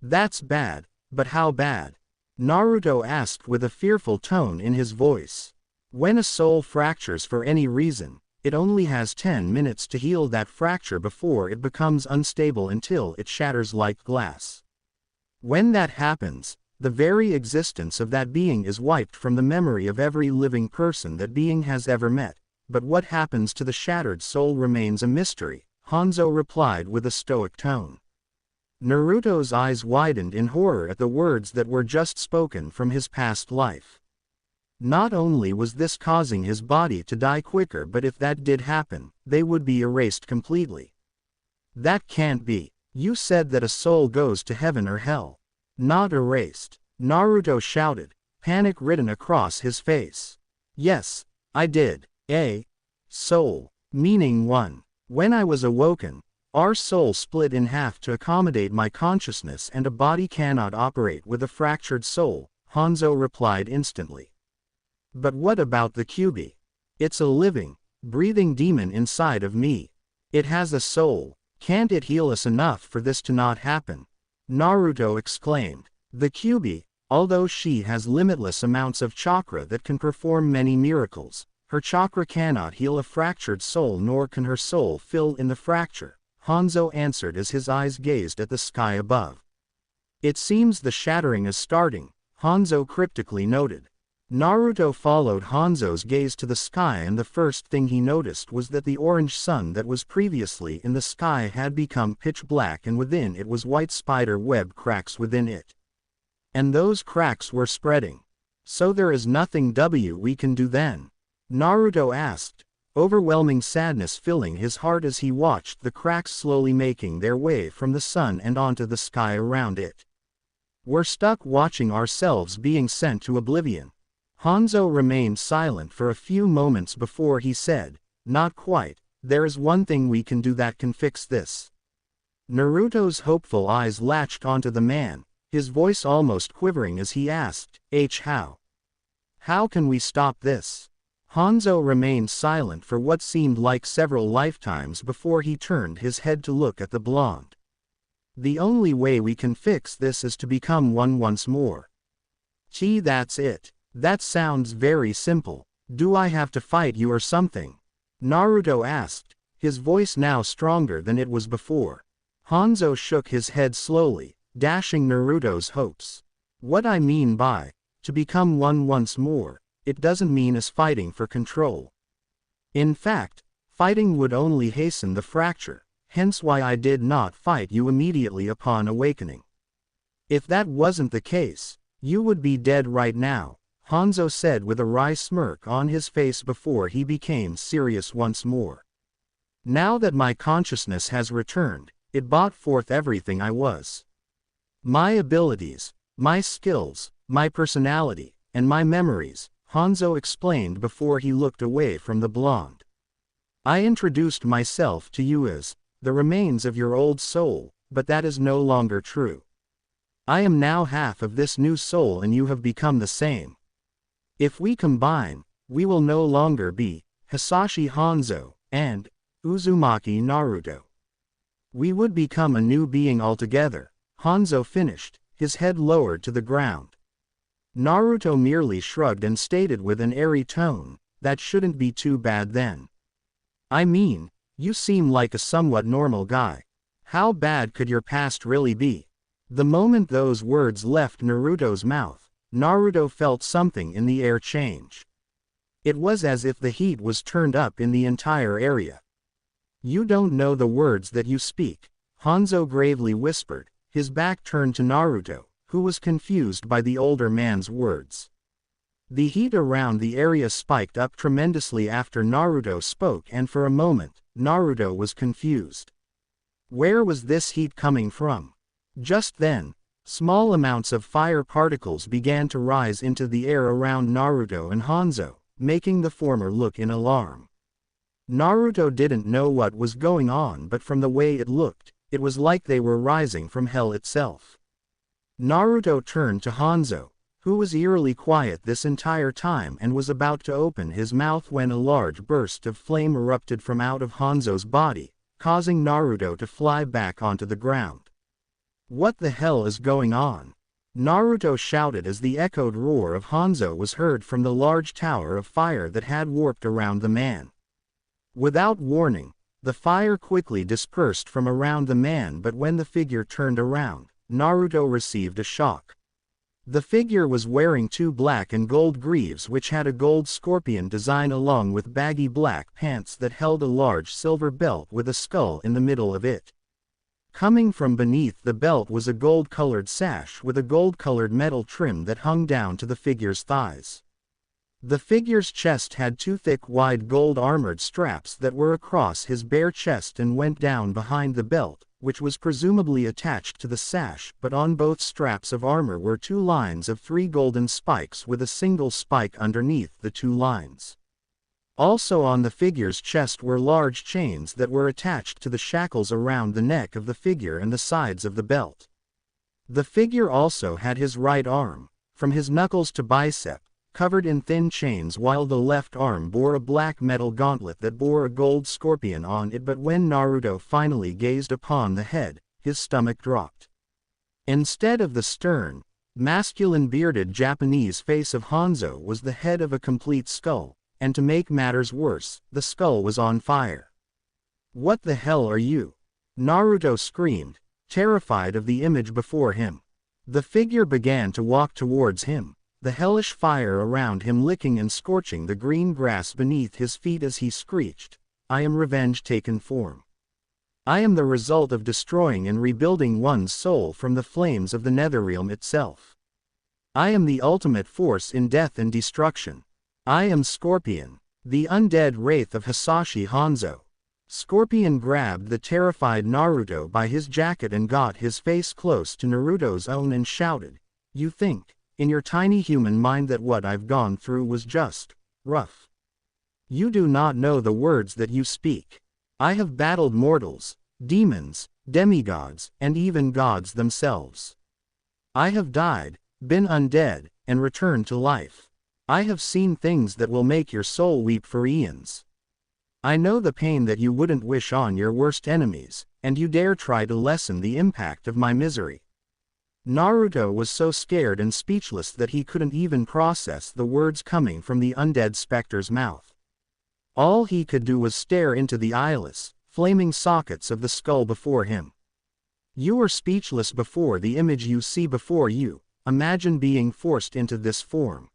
That's bad, but how bad? Naruto asked with a fearful tone in his voice. When a soul fractures for any reason, it only has 10 minutes to heal that fracture before it becomes unstable until it shatters like glass. When that happens, the very existence of that being is wiped from the memory of every living person that being has ever met, but what happens to the shattered soul remains a mystery, Hanzo replied with a stoic tone. Naruto's eyes widened in horror at the words that were just spoken from his past life. Not only was this causing his body to die quicker, but if that did happen, they would be erased completely. That can't be. You said that a soul goes to heaven or hell. Not erased, Naruto shouted, panic written across his face. Yes, I did. A soul, meaning one. When I was awoken, our soul split in half to accommodate my consciousness, and a body cannot operate with a fractured soul, Hanzo replied instantly. But what about the Kyuubi? It's a living, breathing demon inside of me. It has a soul. Can't it heal us enough for this to not happen? Naruto exclaimed. The Kyuubi, although she has limitless amounts of chakra that can perform many miracles, her chakra cannot heal a fractured soul, nor can her soul fill in the fracture, Hanzo answered as his eyes gazed at the sky above. It seems the shattering is starting, Hanzo cryptically noted. Naruto followed Hanzo's gaze to the sky, and the first thing he noticed was that the orange sun that was previously in the sky had become pitch black, and within it was white spider web cracks within it. And those cracks were spreading. So there is nothing we can do then? Naruto asked, overwhelming sadness filling his heart as he watched the cracks slowly making their way from the sun and onto the sky around it. We're stuck watching ourselves being sent to oblivion. Hanzo remained silent for a few moments before he said, not quite, there is one thing we can do that can fix this. Naruto's hopeful eyes latched onto the man, his voice almost quivering as he asked, how? How can we stop this? Hanzo remained silent for what seemed like several lifetimes before he turned his head to look at the blonde. The only way we can fix this is to become one once more. Gee, that's it. That sounds very simple. Do I have to fight you or something? Naruto asked, his voice now stronger than it was before. Hanzo shook his head slowly, dashing Naruto's hopes. What I mean by, to become one once more, it doesn't mean as fighting for control. In fact, fighting would only hasten the fracture, hence why I did not fight you immediately upon awakening. If that wasn't the case, you would be dead right now, Hanzo said with a wry smirk on his face before he became serious once more. Now that my consciousness has returned, it brought forth everything I was. My abilities, my skills, my personality, and my memories, Hanzo explained before he looked away from the blonde. I introduced myself to you as the remains of your old soul, but that is no longer true. I am now half of this new soul and you have become the same. If we combine, we will no longer be Hisashi Hanzo and Uzumaki Naruto. We would become a new being altogether, Hanzo finished, his head lowered to the ground. Naruto merely shrugged and stated with an airy tone, that shouldn't be too bad then. I mean, you seem like a somewhat normal guy. How bad could your past really be? The moment those words left Naruto's mouth, Naruto felt something in the air change. It was as if the heat was turned up in the entire area. You don't know the words that you speak, Hanzo gravely whispered, his back turned to Naruto, who was confused by the older man's words. The heat around the area spiked up tremendously after Naruto spoke, and for a moment, Naruto was confused. Where was this heat coming from? Just then, small amounts of fire particles began to rise into the air around Naruto and Hanzo, making the former look in alarm. Naruto didn't know what was going on, but from the way it looked, it was like they were rising from hell itself. Naruto turned to Hanzo, who was eerily quiet this entire time and was about to open his mouth when a large burst of flame erupted from out of Hanzo's body, causing Naruto to fly back onto the ground. What the hell is going on? Naruto shouted as the echoed roar of Hanzo was heard from the large tower of fire that had warped around the man. Without warning, the fire quickly dispersed from around the man, but when the figure turned around, Naruto received a shock. The figure was wearing two black and gold greaves which had a gold scorpion design along with baggy black pants that held a large silver belt with a skull in the middle of it. Coming from beneath the belt was a gold-colored sash with a gold-colored metal trim that hung down to the figure's thighs. The figure's chest had two thick wide gold armored straps that were across his bare chest and went down behind the belt, which was presumably attached to the sash, but on both straps of armor were two lines of 3 golden spikes with a single spike underneath the 2 lines. Also on the figure's chest were large chains that were attached to the shackles around the neck of the figure and the sides of the belt. The figure also had his right arm, from his knuckles to bicep, covered in thin chains, while the left arm bore a black metal gauntlet that bore a gold scorpion on it. But when Naruto finally gazed upon the head, his stomach dropped. Instead of the stern, masculine bearded Japanese face of Hanzo was the head of a complete skull, and to make matters worse, the skull was on fire. What the hell are you? Naruto screamed, terrified of the image before him. The figure began to walk towards him, the hellish fire around him licking and scorching the green grass beneath his feet as he screeched, "I am revenge taken form. I am the result of destroying and rebuilding one's soul from the flames of the Netherrealm itself. I am the ultimate force in death and destruction. I am Scorpion, the undead wraith of Hisashi Hanzo." Scorpion grabbed the terrified Naruto by his jacket and got his face close to Naruto's own and shouted, "You think, in your tiny human mind, that what I've gone through was just rough? You do not know the words that you speak. I have battled mortals, demons, demigods, and even gods themselves. I have died, been undead, and returned to life. I have seen things that will make your soul weep for eons. I know the pain that you wouldn't wish on your worst enemies, and you dare try to lessen the impact of my misery." Naruto was so scared and speechless that he couldn't even process the words coming from the undead specter's mouth. All he could do was stare into the eyeless, flaming sockets of the skull before him. You are speechless before the image you see before you. Imagine being forced into this form.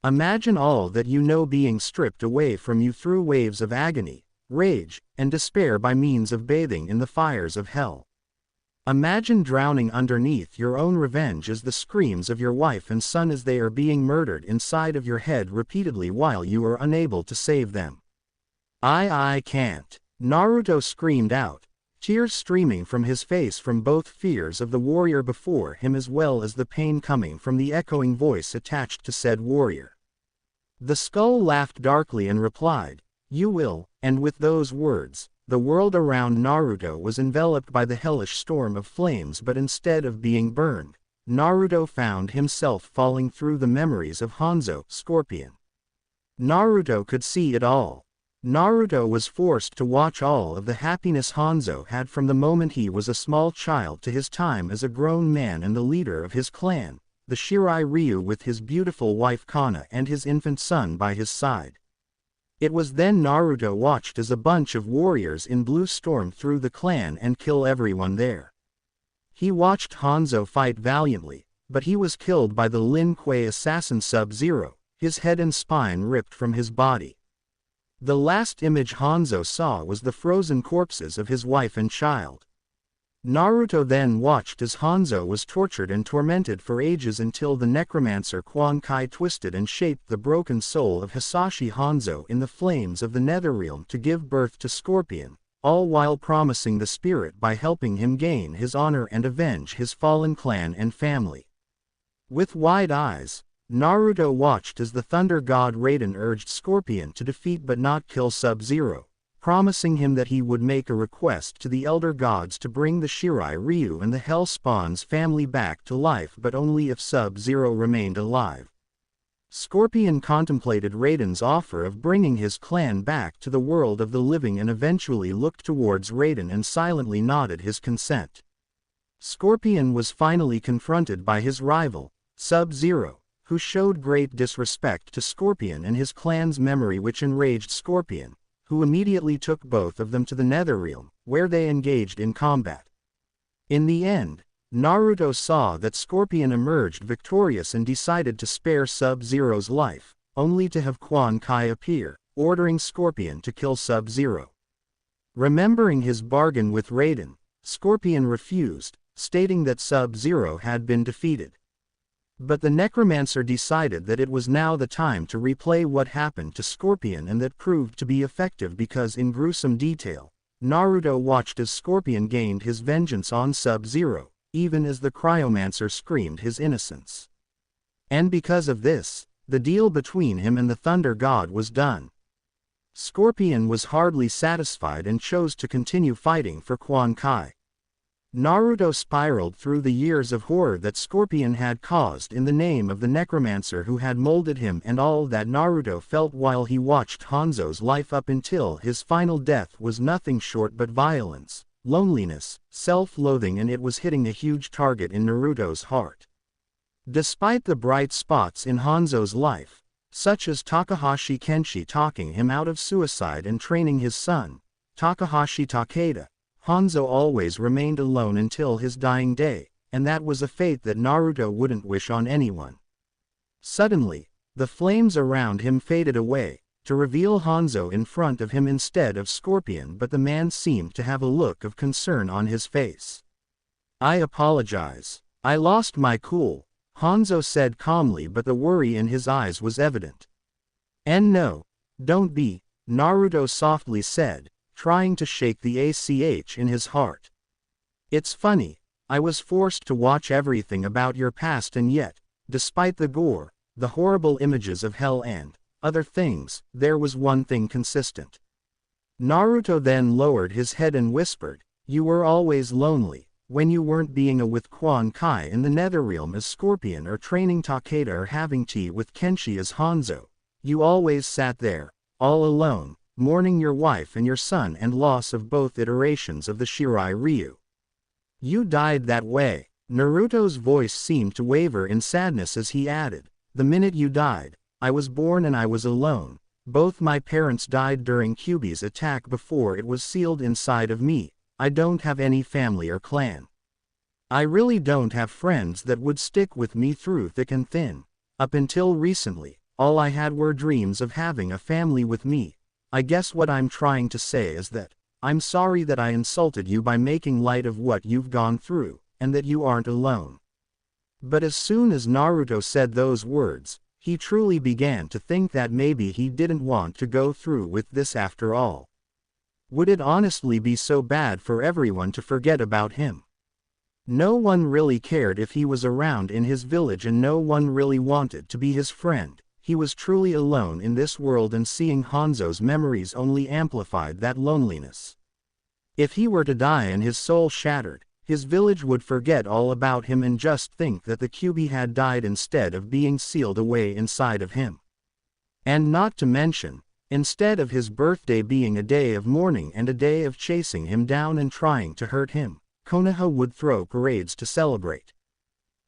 Imagine all that you know being stripped away from you through waves of agony, rage, and despair by means of bathing in the fires of hell. Imagine drowning underneath your own revenge as the screams of your wife and son as they are being murdered inside of your head repeatedly while you are unable to save them. I can't. Naruto screamed out, tears streaming from his face from both fears of the warrior before him as well as the pain coming from the echoing voice attached to said warrior. The skull laughed darkly and replied, "You will," and with those words, the world around Naruto was enveloped by the hellish storm of flames, but instead of being burned, Naruto found himself falling through the memories of Hanzo, Scorpion. Naruto could see it all. Naruto was forced to watch all of the happiness Hanzo had from the moment he was a small child to his time as a grown man and the leader of his clan, the Shirai Ryu, with his beautiful wife Kana and his infant son by his side. It was then Naruto watched as a bunch of warriors in blue storm through the clan and kill everyone there. He watched Hanzo fight valiantly, but he was killed by the Lin Kuei assassin Sub-Zero, his head and spine ripped from his body. The last image Hanzo saw was the frozen corpses of his wife and child. Naruto then watched as Hanzo was tortured and tormented for ages until the necromancer Quan Kai twisted and shaped the broken soul of Hisashi Hanzo in the flames of the Netherrealm to give birth to Scorpion, all while promising the spirit by helping him gain his honor and avenge his fallen clan and family. With wide eyes, Naruto watched as the Thunder God Raiden urged Scorpion to defeat but not kill Sub-Zero, promising him that he would make a request to the Elder Gods to bring the Shirai Ryu and the Hellspawn's family back to life, but only if Sub-Zero remained alive. Scorpion contemplated Raiden's offer of bringing his clan back to the world of the living and eventually looked towards Raiden and silently nodded his consent. Scorpion was finally confronted by his rival, Sub-Zero, who showed great disrespect to Scorpion and his clan's memory, which enraged Scorpion, who immediately took both of them to the Netherrealm, where they engaged in combat. In the end, Naruto saw that Scorpion emerged victorious and decided to spare Sub-Zero's life, only to have Quan Kai appear, ordering Scorpion to kill Sub-Zero. Remembering his bargain with Raiden, Scorpion refused, stating that Sub-Zero had been defeated. But the necromancer decided that it was now the time to replay what happened to Scorpion, and that proved to be effective because in gruesome detail, Naruto watched as Scorpion gained his vengeance on Sub-Zero, even as the cryomancer screamed his innocence. And because of this, the deal between him and the Thunder God was done. Scorpion was hardly satisfied and chose to continue fighting for Quan Kai. Naruto spiraled through the years of horror that Scorpion had caused in the name of the necromancer who had molded him, and all that Naruto felt while he watched Hanzo's life up until his final death was nothing short but violence, loneliness, self-loathing, and it was hitting a huge target in Naruto's heart. Despite the bright spots in Hanzo's life, such as Takahashi Kenshi talking him out of suicide and training his son, Takahashi Takeda, Hanzo always remained alone until his dying day, and that was a fate that Naruto wouldn't wish on anyone. Suddenly, the flames around him faded away, to reveal Hanzo in front of him instead of Scorpion, but the man seemed to have a look of concern on his face. "I apologize. I lost my cool," Hanzo said calmly, but the worry in his eyes was evident. "And no, don't be," Naruto softly said, trying to shake the ACH in his heart. "It's funny, I was forced to watch everything about your past, and yet, despite the gore, the horrible images of hell and other things, there was one thing consistent." Naruto then lowered his head and whispered, "You were always lonely, when you weren't being with Quan Kai in the Netherrealm as Scorpion or training Takeda or having tea with Kenshi as Hanzo. You always sat there, all alone, mourning your wife and your son and loss of both iterations of the Shirai Ryu. You died that way." Naruto's voice seemed to waver in sadness as he added, "The minute you died, I was born and I was alone. Both my parents died during Kyuubi's attack before it was sealed inside of me. I don't have any family or clan. I really don't have friends that would stick with me through thick and thin. Up until recently, All I had were dreams of having a family with me. I guess what I'm trying to say is that, I'm sorry that I insulted you by making light of what you've gone through, and that you aren't alone. But as soon as Naruto said those words, he truly began to think that maybe he didn't want to go through with this after all. Would it honestly be so bad for everyone to forget about him? No one really cared if he was around in his village, and no one really wanted to be his friend. He was truly alone in this world, and seeing Hanzo's memories only amplified that loneliness. If he were to die and his soul shattered, his village would forget all about him and just think that the Kyuubi had died instead of being sealed away inside of him. And not to mention, instead of his birthday being a day of mourning and a day of chasing him down and trying to hurt him, Konoha would throw parades to celebrate.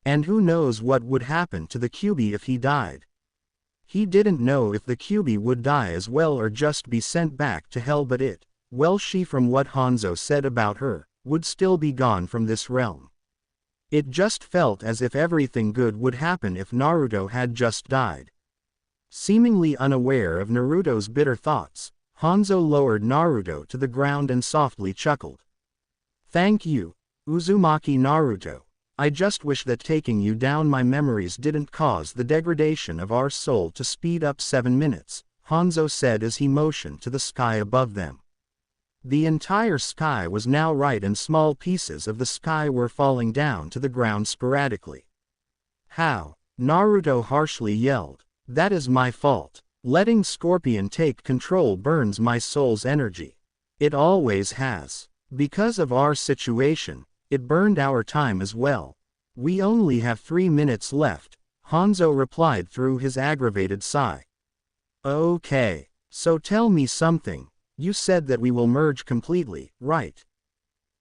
And who knows what would happen to the Kyuubi if he died. He didn't know if the Kyuubi would die as well or just be sent back to hell, but she, from what Hanzo said about her, would still be gone from this realm. It just felt as if everything good would happen if Naruto had just died. Seemingly unaware of Naruto's bitter thoughts, Hanzo lowered Naruto to the ground and softly chuckled. Thank you, Uzumaki Naruto. I just wish that taking you down my memories didn't cause the degradation of our soul to speed up 7 minutes, Hanzo said as he motioned to the sky above them. The entire sky was now right, and small pieces of the sky were falling down to the ground sporadically. How? Naruto harshly yelled. That is my fault. Letting Scorpion take control burns my soul's energy. It always has. Because of our situation, it burned our time as well. We only have 3 minutes left, Hanzo replied through his aggravated sigh. Okay, so tell me something. You said that we will merge completely, right?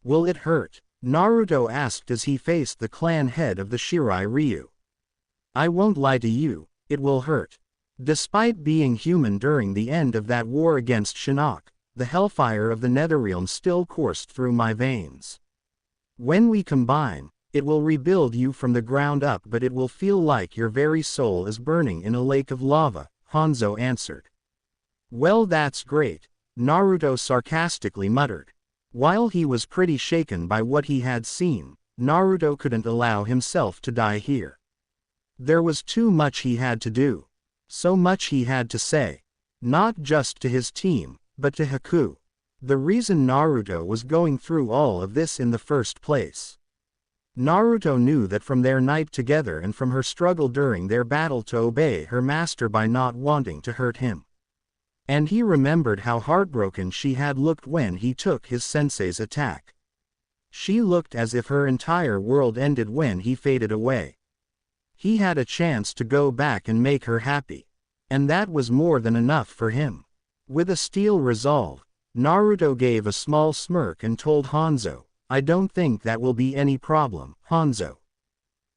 Will it hurt? Naruto asked as he faced the clan head of the Shirai Ryu. I won't lie to you, it will hurt. Despite being human during the end of that war against Shinnok, the hellfire of the Netherrealm still coursed through my veins. When we combine, it will rebuild you from the ground up, but it will feel like your very soul is burning in a lake of lava, Hanzo answered. Well, that's great, Naruto sarcastically muttered. While he was pretty shaken by what he had seen, Naruto couldn't allow himself to die here. There was too much he had to do. So much he had to say. Not just to his team, but to Haku. The reason Naruto was going through all of this in the first place. Naruto knew that from their night together and from her struggle during their battle to obey her master by not wanting to hurt him. And he remembered how heartbroken she had looked when he took his sensei's attack. She looked as if her entire world ended when he faded away. He had a chance to go back and make her happy. And that was more than enough for him. With a steel resolve, Naruto gave a small smirk and told Hanzo, I don't think that will be any problem, Hanzo.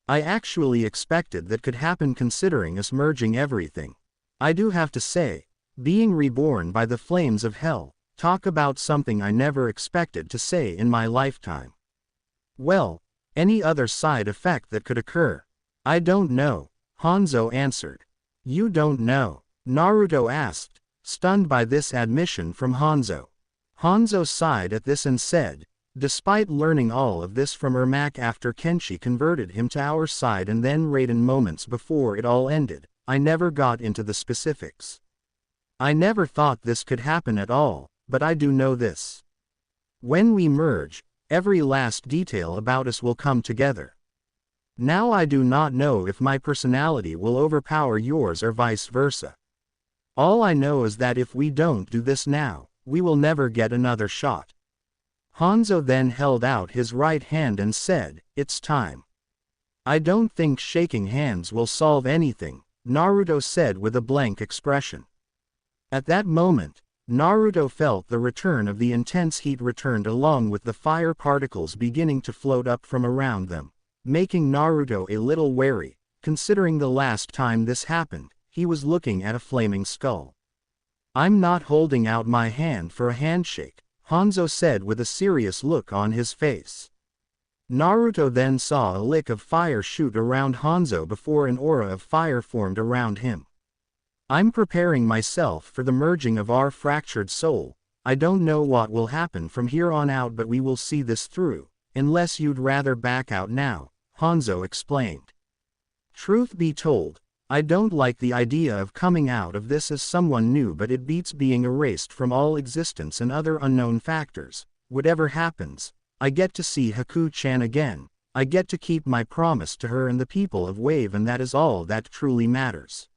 I actually expected that could happen considering us merging everything. I do have to say, being reborn by the flames of hell, talk about something I never expected to say in my lifetime. Well, any other side effect that could occur? I don't know, Hanzo answered. You don't know? Naruto asked, stunned by this admission from Hanzo. Hanzo sighed at this and said, despite learning all of this from Ermac after Kenshi converted him to our side and then Raiden moments before it all ended, I never got into the specifics. I never thought this could happen at all, but I do know this. When we merge, every last detail about us will come together. Now I do not know if my personality will overpower yours or vice versa. All I know is that if we don't do this now, we will never get another shot. Hanzo then held out his right hand and said, it's time. I don't think shaking hands will solve anything, Naruto said with a blank expression. At that moment, Naruto felt the return of the intense heat returned along with the fire particles beginning to float up from around them, making Naruto a little wary, considering the last time this happened, he was looking at a flaming skull. I'm not holding out my hand for a handshake, Hanzo said with a serious look on his face. Naruto then saw a lick of fire shoot around Hanzo before an aura of fire formed around him. I'm preparing myself for the merging of our fractured soul. I don't know what will happen from here on out, but we will see this through, unless you'd rather back out now," Hanzo explained. "Truth be told, I don't like the idea of coming out of this as someone new, but it beats being erased from all existence and other unknown factors. Whatever happens, I get to see Haku-chan again. I get to keep my promise to her and the people of Wave, and that is all that truly matters."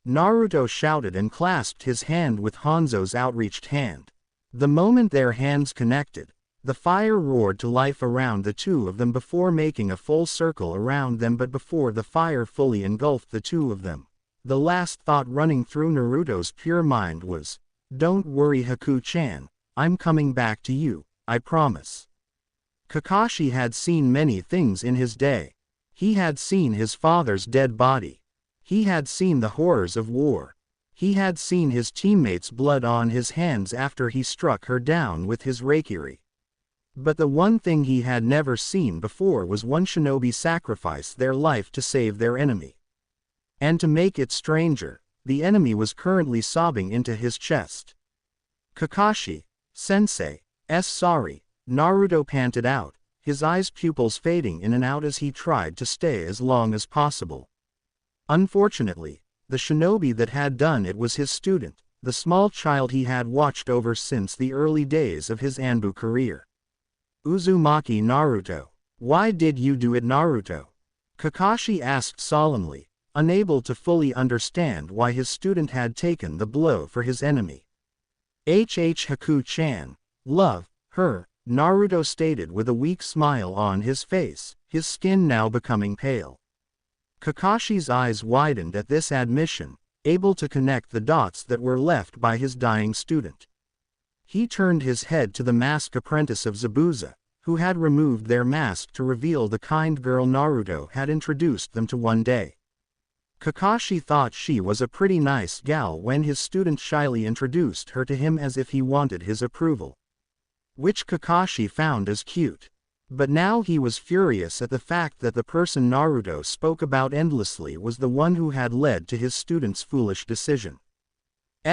Naruto shouted and clasped his hand with Hanzo's outreached hand. The moment their hands connected, the fire roared to life around the two of them before making a full circle around them, but before the fire fully engulfed the two of them, the last thought running through Naruto's pure mind was, "Don't worry Haku-chan, I'm coming back to you, I promise." Kakashi had seen many things in his day. He had seen his father's dead body. He had seen the horrors of war. He had seen his teammates' blood on his hands after he struck her down with his Raikiri. But the one thing he had never seen before was one shinobi sacrifice their life to save their enemy. And to make it stranger, the enemy was currently sobbing into his chest. "Kakashi, sensei, sorry," Naruto panted out, his eyes pupils fading in and out as he tried to stay as long as possible. Unfortunately, the shinobi that had done it was his student, the small child he had watched over since the early days of his Anbu career. "Uzumaki Naruto. Why did you do it, Naruto?" Kakashi asked solemnly, unable to fully understand why his student had taken the blow for his enemy. Haku-chan. Love her," Naruto stated with a weak smile on his face, his skin now becoming pale. Kakashi's eyes widened at this admission, able to connect the dots that were left by his dying student. He turned his head to the masked apprentice of Zabuza, who had removed their mask to reveal the kind girl Naruto had introduced them to one day. Kakashi thought she was a pretty nice gal when his student shyly introduced her to him as if he wanted his approval. Which Kakashi found as cute. But now he was furious at the fact that the person Naruto spoke about endlessly was the one who had led to his student's foolish decision.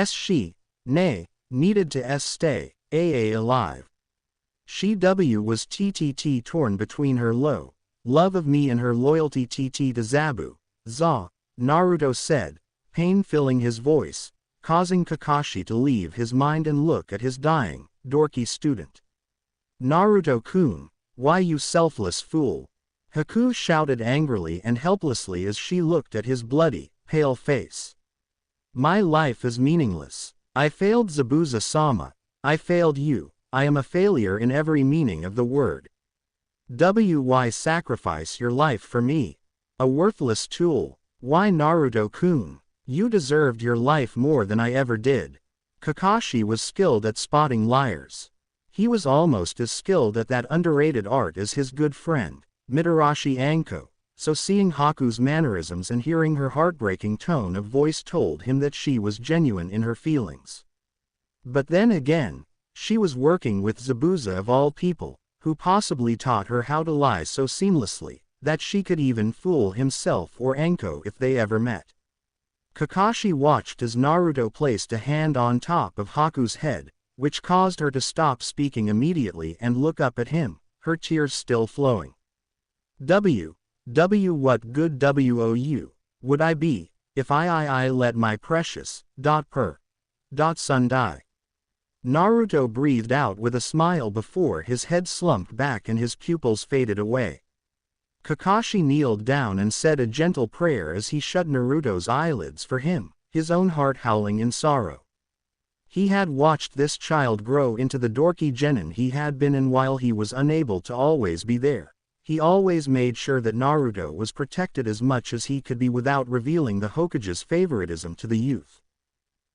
She, nay, needed to stay alive. She was torn between her love of me and her loyalty to Zabu, Naruto said, pain filling his voice, causing Kakashi to leave his mind and look at his dying, dorky student. "Naruto-kun, why you selfless fool?" Haku shouted angrily and helplessly as she looked at his bloody, pale face. "My life is meaningless. I failed Zabuza-sama. I failed you. I am a failure in every meaning of the word. Why sacrifice your life for me? A worthless tool. Why Naruto-kun? You deserved your life more than I ever did." Kakashi was skilled at spotting liars. He was almost as skilled at that underrated art as his good friend, Mitarashi Anko, so seeing Haku's mannerisms and hearing her heartbreaking tone of voice told him that she was genuine in her feelings. But then again, she was working with Zabuza of all people, who possibly taught her how to lie so seamlessly, that she could even fool himself or Anko if they ever met. Kakashi watched as Naruto placed a hand on top of Haku's head, which caused her to stop speaking immediately and look up at him, her tears still flowing. What good wou would I be, if I let my precious, son die? Naruto breathed out with a smile before his head slumped back and his pupils faded away. Kakashi kneeled down and said a gentle prayer as he shut Naruto's eyelids for him, his own heart howling in sorrow. He had watched this child grow into the dorky genin he had been, and while he was unable to always be there, he always made sure that Naruto was protected as much as he could be without revealing the Hokage's favoritism to the youth.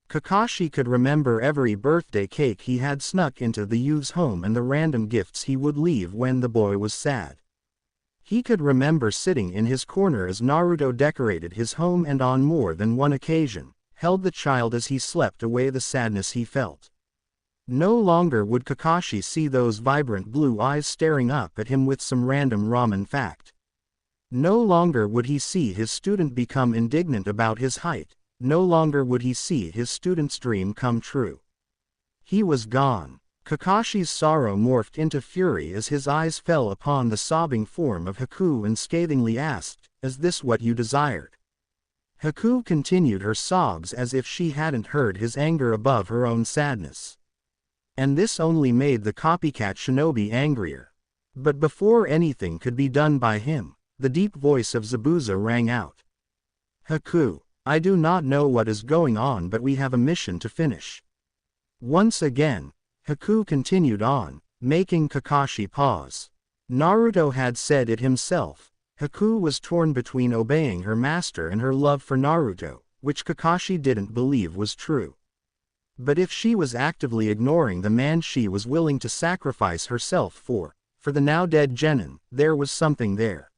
Kakashi could remember every birthday cake he had snuck into the youth's home and the random gifts he would leave when the boy was sad. He could remember sitting in his corner as Naruto decorated his home and on more than one occasion, held the child as he slept away the sadness he felt. No longer would Kakashi see those vibrant blue eyes staring up at him with some random ramen fact. No longer would he see his student become indignant about his height, no longer would he see his student's dream come true. He was gone. Kakashi's sorrow morphed into fury as his eyes fell upon the sobbing form of Haku and scathingly asked, "Is this what you desired?" Haku continued her sobs as if she hadn't heard his anger above her own sadness. And this only made the copycat shinobi angrier. But before anything could be done by him, the deep voice of Zabuza rang out. "Haku, I do not know what is going on, but we have a mission to finish." Once again, Haku continued on, making Kakashi pause. Naruto had said it himself. Haku was torn between obeying her master and her love for Naruto, which Kakashi didn't believe was true. But if she was actively ignoring the man she was willing to sacrifice herself for the now dead genin, there was something there.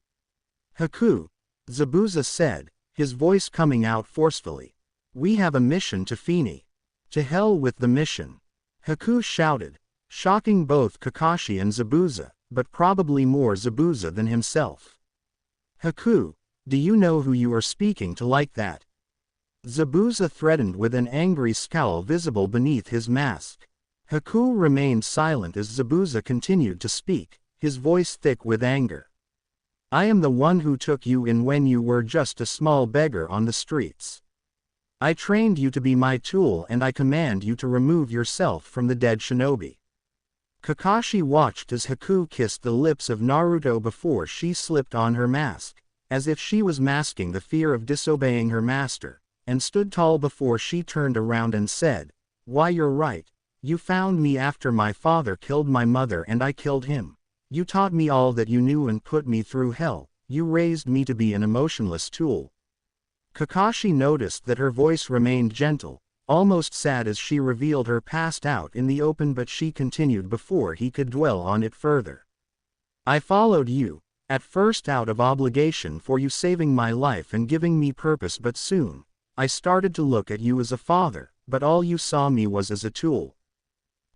"Haku," Zabuza said, his voice coming out forcefully. "We have a mission to finish." "To hell with the mission," Haku shouted, shocking both Kakashi and Zabuza, but probably more Zabuza than himself. "Haku, do you know who you are speaking to like that?" Zabuza threatened with an angry scowl visible beneath his mask. Haku remained silent as Zabuza continued to speak, his voice thick with anger. "I am the one who took you in when you were just a small beggar on the streets. I trained you to be my tool and I command you to remove yourself from the dead shinobi." Kakashi watched as Haku kissed the lips of Naruto before she slipped on her mask, as if she was masking the fear of disobeying her master, and stood tall before she turned around and said, "Why, you're right. You found me after my father killed my mother and I killed him. You taught me all that you knew and put me through hell. You raised me to be an emotionless tool." Kakashi noticed that her voice remained gentle, almost sad as she revealed her past out in the open, but she continued before he could dwell on it further. "I followed you, at first out of obligation for you saving my life and giving me purpose, but soon, I started to look at you as a father, but all you saw me was as a tool."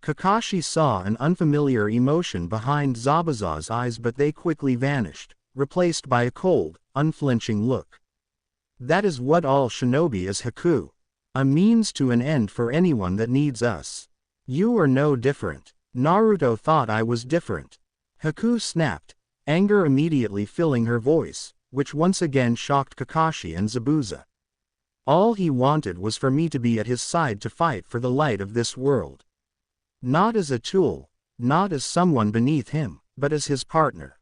Kakashi saw an unfamiliar emotion behind Zabuza's eyes, but they quickly vanished, replaced by a cold, unflinching look. "That is what all shinobi is, Haku. A means to an end for anyone that needs us. You are no different." "Naruto thought I was different," Haku snapped, anger immediately filling her voice, which once again shocked Kakashi and Zabuza. "All he wanted was for me to be at his side to fight for the light of this world. Not as a tool, not as someone beneath him, but as his partner."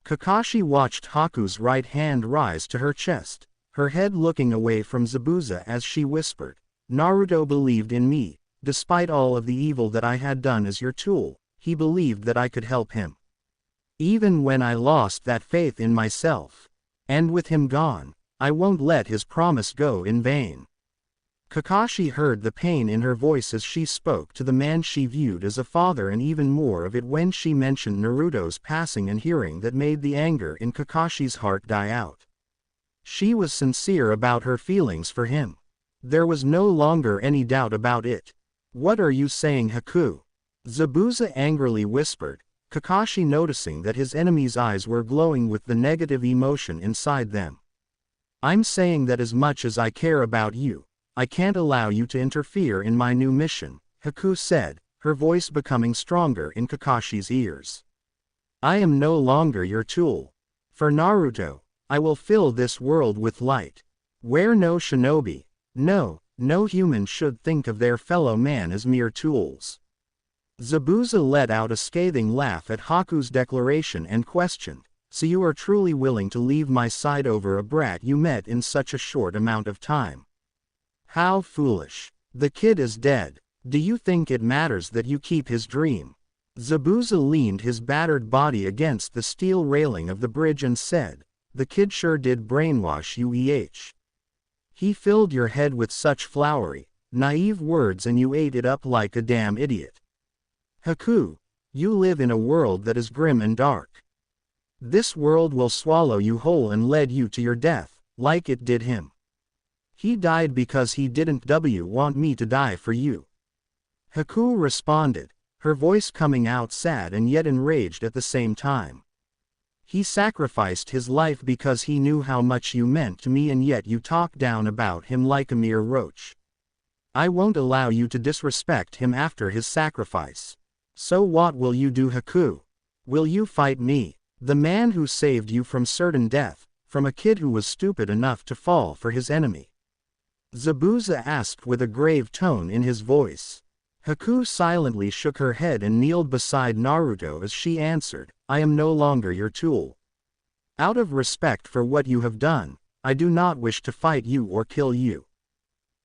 Kakashi watched Haku's right hand rise to her chest, her head looking away from Zabuza as she whispered, "Naruto believed in me, despite all of the evil that I had done as your tool, he believed that I could help him. Even when I lost that faith in myself. And with him gone, I won't let his promise go in vain." Kakashi heard the pain in her voice as she spoke to the man she viewed as a father, and even more of it when she mentioned Naruto's passing and hearing that made the anger in Kakashi's heart die out. She was sincere about her feelings for him. There was no longer any doubt about it. "What are you saying, Haku?" Zabuza angrily whispered, Kakashi noticing that his enemy's eyes were glowing with the negative emotion inside them. "I'm saying that as much as I care about you, I can't allow you to interfere in my new mission," Haku said, her voice becoming stronger in Kakashi's ears. "I am no longer your tool. For Naruto, I will fill this world with light. Where no shinobi, no human should think of their fellow man as mere tools." Zabuza let out a scathing laugh at Haku's declaration and questioned, "So you are truly willing to leave my side over a brat you met in such a short amount of time? How foolish. The kid is dead. Do you think it matters that you keep his dream?" Zabuza leaned his battered body against the steel railing of the bridge and said, "The kid sure did brainwash you. He filled your head with such flowery, naive words and you ate it up like a damn idiot. Haku, you live in a world that is grim and dark. This world will swallow you whole and lead you to your death, like it did him. He died because he didn't want me to die for you." Haku responded, her voice coming out sad and yet enraged at the same time. He sacrificed his life because he knew how much you meant to me, and yet you talk down about him like a mere roach. I won't allow you to disrespect him after his sacrifice. So what will you do, Haku? Will you fight me, the man who saved you from certain death, from a kid who was stupid enough to fall for his enemy? Zabuza asked with a grave tone in his voice. Haku silently shook her head and kneeled beside Naruto as she answered, I am no longer your tool. Out of respect for what you have done, I do not wish to fight you or kill you.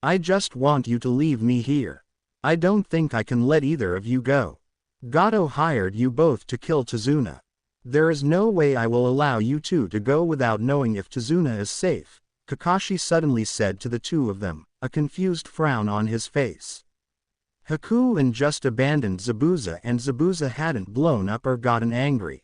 I just want you to leave me here. I don't think I can let either of you go. Gato hired you both to kill Tazuna. There is no way I will allow you two to go without knowing if Tazuna is safe, Kakashi suddenly said to the two of them, a confused frown on his face. Haku just abandoned Zabuza, and Zabuza hadn't blown up or gotten angry.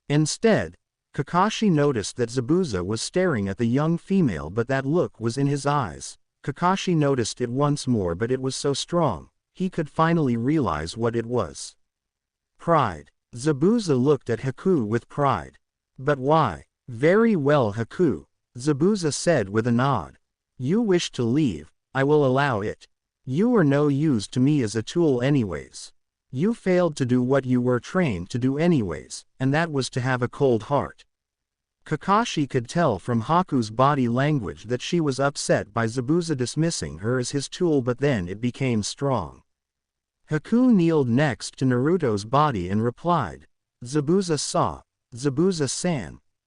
Instead, Kakashi noticed that Zabuza was staring at the young female, but that look was in his eyes. Kakashi noticed it once more, but it was so strong, he could finally realize what it was. Pride. Zabuza looked at Haku with pride. But why? Very well, Haku, Zabuza said with a nod. You wish to leave, I will allow it. You are no use to me as a tool anyways. You failed to do what you were trained to do anyways, and that was to have a cold heart. Kakashi could tell from Haku's body language that she was upset by Zabuza dismissing her as his tool, but then it became strong. Haku kneeled next to Naruto's body and replied, Zabuza-san,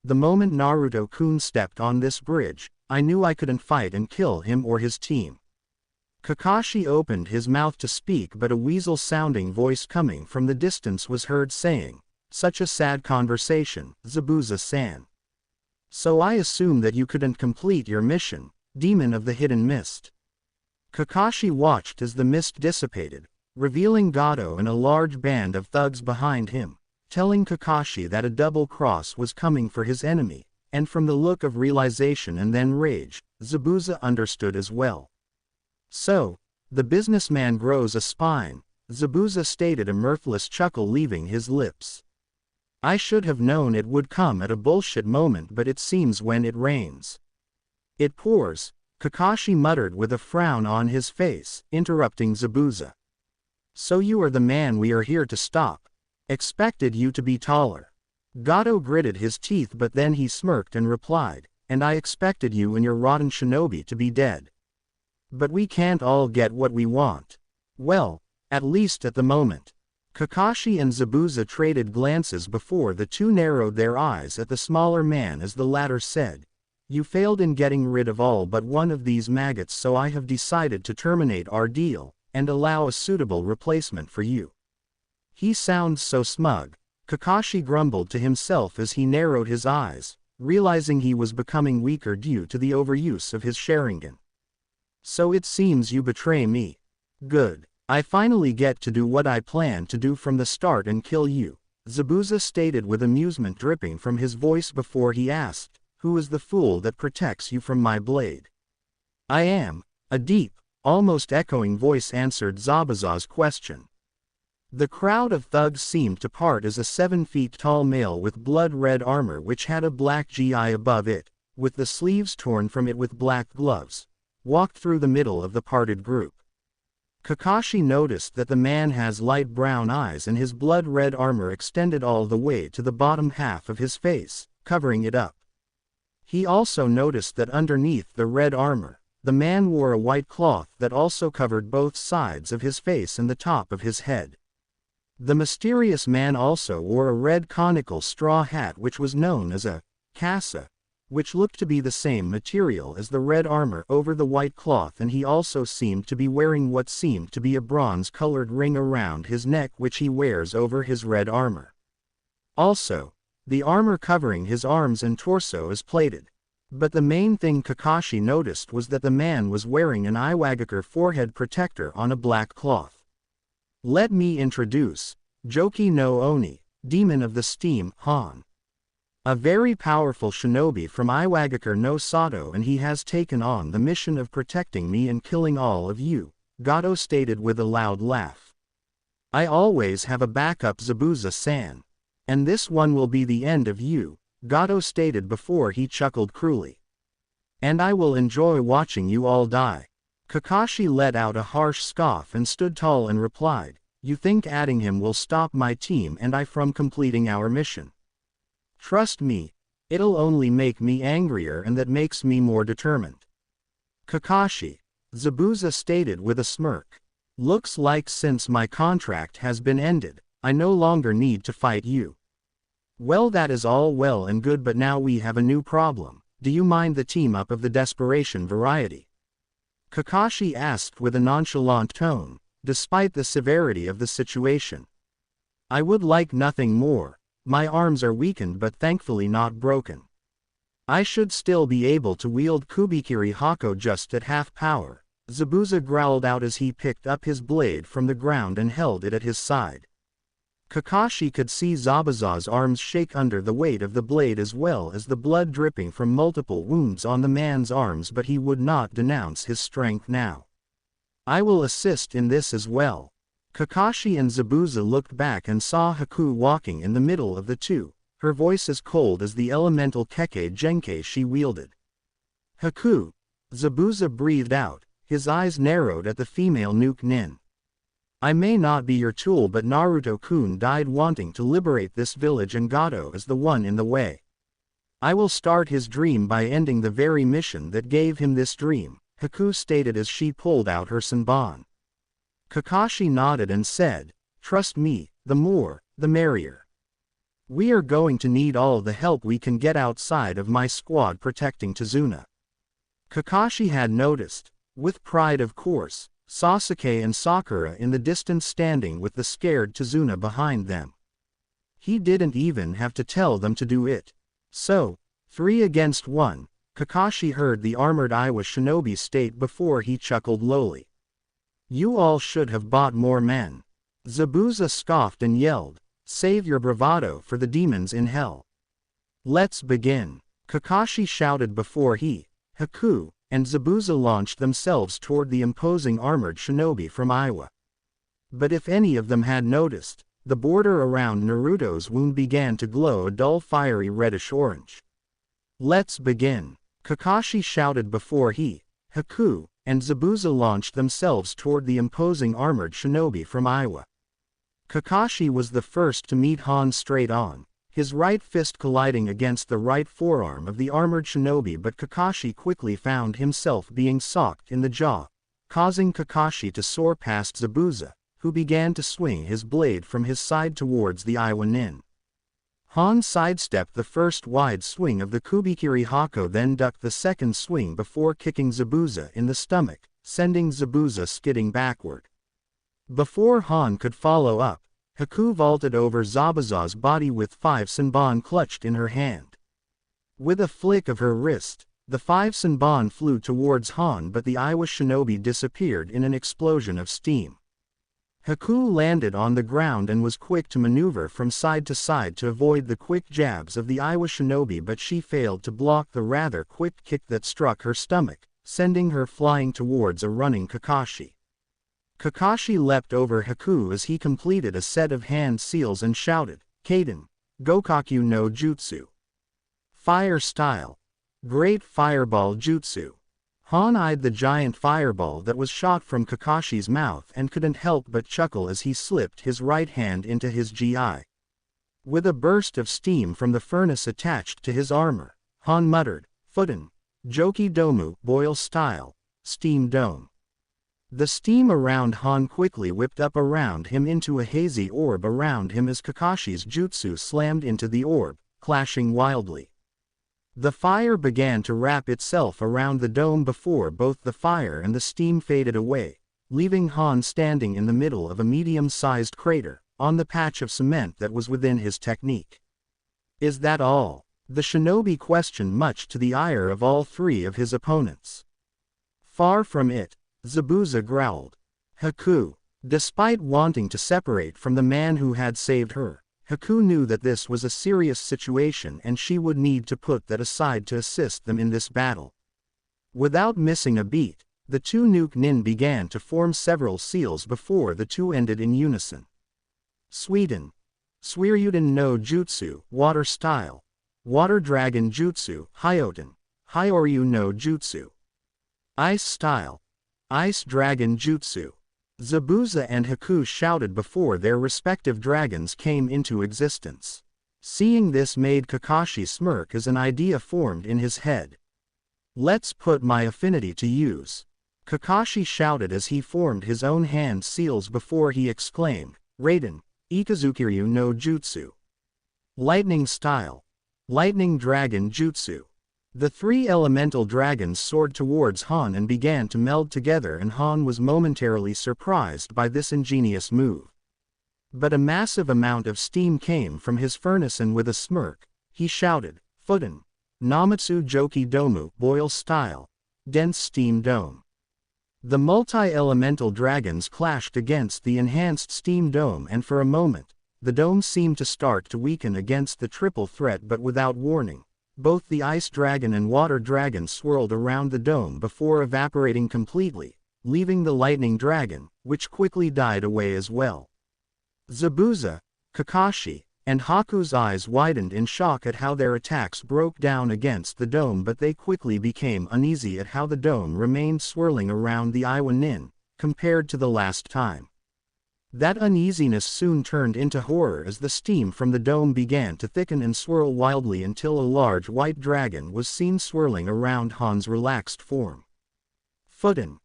the moment Naruto-kun stepped on this bridge, I knew I couldn't fight and kill him or his team. Kakashi opened his mouth to speak, but a weasel-sounding voice coming from the distance was heard saying, such a sad conversation, Zabuza-san. So I assume that you couldn't complete your mission, Demon of the Hidden Mist. Kakashi watched as the mist dissipated, revealing Gato and a large band of thugs behind him, telling Kakashi that a double cross was coming for his enemy, and from the look of realization and then rage, Zabuza understood as well. So, the businessman grows a spine, Zabuza stated, a mirthless chuckle leaving his lips. I should have known it would come at a bullshit moment, but it seems when it rains, it pours, Kakashi muttered with a frown on his face, interrupting Zabuza. So you are the man we are here to stop. Expected you to be taller. Gato gritted his teeth, but then he smirked and replied, and I expected you and your rotten shinobi to be dead. But we can't all get what we want. Well, at least at the moment. Kakashi and Zabuza traded glances before the two narrowed their eyes at the smaller man as the latter said, you failed in getting rid of all but one of these maggots, so I have decided to terminate our deal, and allow a suitable replacement for you. He sounds so smug, Kakashi grumbled to himself as he narrowed his eyes, realizing he was becoming weaker due to the overuse of his Sharingan. So it seems you betray me. Good. I finally get to do what I planned to do from the start and kill you, Zabuza stated with amusement dripping from his voice before he asked, who is the fool that protects you from my blade? I am, a deep, almost echoing voice answered Zabuza's question. The crowd of thugs seemed to part as a 7-feet-tall male with blood-red armor which had a black GI above it, with the sleeves torn from it with black gloves, walked through the middle of the parted group. Kakashi noticed that the man has light brown eyes and his blood-red armor extended all the way to the bottom half of his face, covering it up. He also noticed that underneath the red armor, the man wore a white cloth that also covered both sides of his face and the top of his head. The mysterious man also wore a red conical straw hat which was known as a casa, which looked to be the same material as the red armor over the white cloth, and he also seemed to be wearing what seemed to be a bronze-colored ring around his neck which he wears over his red armor. Also, the armor covering his arms and torso is plated. But the main thing Kakashi noticed was that the man was wearing an Iwagakure forehead protector on a black cloth. Let me introduce Joki no Oni, Demon of the Steam, Han. A very powerful shinobi from Iwagakure no Sato, and he has taken on the mission of protecting me and killing all of you, Gato stated with a loud laugh. I always have a backup, Zabuza-san. And this one will be the end of you, Gato stated before he chuckled cruelly. And I will enjoy watching you all die. Kakashi let out a harsh scoff and stood tall and replied, you think adding him will stop my team and I from completing our mission? Trust me, it'll only make me angrier and that makes me more determined. Kakashi, Zabuza stated with a smirk. Looks like since my contract has been ended, I no longer need to fight you. Well, that is all well and good, but now we have a new problem. Do you mind the team up of the desperation variety? Kakashi asked with a nonchalant tone, despite the severity of the situation. I would like nothing more. My arms are weakened but thankfully not broken. I should still be able to wield Kubikiri Hako just at half power, Zabuza growled out as he picked up his blade from the ground and held it at his side. Kakashi could see Zabuza's arms shake under the weight of the blade as well as the blood dripping from multiple wounds on the man's arms, but he would not denounce his strength now. I will assist in this as well. Kakashi and Zabuza looked back and saw Haku walking in the middle of the two, her voice as cold as the elemental Kekkei Genkei she wielded. Haku, Zabuza breathed out, his eyes narrowed at the female Nuke Nin. I may not be your tool, but Naruto-kun died wanting to liberate this village and Gato is the one in the way. I will start his dream by ending the very mission that gave him this dream, Haku stated as she pulled out her senbon. Kakashi nodded and said, trust me, the more, the merrier. We are going to need all the help we can get outside of my squad protecting Tazuna. Kakashi had noticed, with pride of course, Sasuke and Sakura in the distance standing with the scared Tazuna behind them. He didn't even have to tell them to do it. So, 3 against 1, Kakashi heard the armored Iwa shinobi state before he chuckled lowly. You all should have bought more men. Zabuza scoffed and yelled, save your bravado for the demons in hell. Let's begin. Kakashi shouted before he, Haku, and Zabuza launched themselves toward the imposing armored shinobi from Iwa. But if any of them had noticed, the border around Naruto's wound began to glow a dull fiery reddish-orange. Let's begin. Kakashi shouted before he, Haku, and Zabuza launched themselves toward the imposing armored shinobi from Iwa. Kakashi was the first to meet Han straight on, his right fist colliding against the right forearm of the armored shinobi, but Kakashi quickly found himself being socked in the jaw, causing Kakashi to soar past Zabuza, who began to swing his blade from his side towards the Iwa Nin. Han sidestepped the first wide swing of the Kubikiri Hako, then ducked the second swing before kicking Zabuza in the stomach, sending Zabuza skidding backward. Before Han could follow up, Haku vaulted over Zabuza's body with 5 senbon clutched in her hand. With a flick of her wrist, the 5 senbon flew towards Han, but the Iwa shinobi disappeared in an explosion of steam. Haku landed on the ground and was quick to maneuver from side to side to avoid the quick jabs of the Iwa shinobi, but she failed to block the rather quick kick that struck her stomach, sending her flying towards a running Kakashi. Kakashi leapt over Haku as he completed a set of hand seals and shouted, Kaden, Gokaku no Jutsu. Fire style. Great Fireball Jutsu. Han eyed the giant fireball that was shot from Kakashi's mouth and couldn't help but chuckle as he slipped his right hand into his GI. With a burst of steam from the furnace attached to his armor, Han muttered, Futen, Joki Domu, boil style, steam dome. The steam around Han quickly whipped up around him into a hazy orb around him as Kakashi's jutsu slammed into the orb, clashing wildly. The fire began to wrap itself around the dome before both the fire and the steam faded away, leaving Han standing in the middle of a medium-sized crater, on the patch of cement that was within his technique. Is that all? The shinobi questioned, much to the ire of all 3 of his opponents. Far from it, Zabuza growled. Haku. Despite wanting to separate from the man who had saved her, Haku knew that this was a serious situation and she would need to put that aside to assist them in this battle. Without missing a beat, the 2 Nuke Nin began to form several seals before the 2 ended in unison. Sweden. Suiryuden no Jutsu, Water Style. Water Dragon Jutsu, Hyoten. Hyoryu no Jutsu. Ice Style. Ice Dragon Jutsu. Zabuza and Haku shouted before their respective dragons came into existence. Seeing this made Kakashi smirk as an idea formed in his head. Let's put my affinity to use. Kakashi shouted as he formed his own hand seals before he exclaimed, Raiden, Ikazukiryu no Jutsu. Lightning Style. Lightning Dragon Jutsu. The three elemental dragons soared towards Han and began to meld together, and Han was momentarily surprised by this ingenious move. But a massive amount of steam came from his furnace, and with a smirk, he shouted, Futen. Namatsu Joki Domu, Boil Style. Dense Steam Dome. The multi-elemental dragons clashed against the enhanced steam dome, and for a moment, the dome seemed to start to weaken against the triple threat, but without warning. Both the Ice Dragon and Water Dragon swirled around the dome before evaporating completely, leaving the Lightning Dragon, which quickly died away as well. Zabuza, Kakashi, and Haku's eyes widened in shock at how their attacks broke down against the dome, but they quickly became uneasy at how the dome remained swirling around the Iwa Nin, compared to the last time. That uneasiness soon turned into horror as the steam from the dome began to thicken and swirl wildly until a large white dragon was seen swirling around Han's relaxed form. Futen.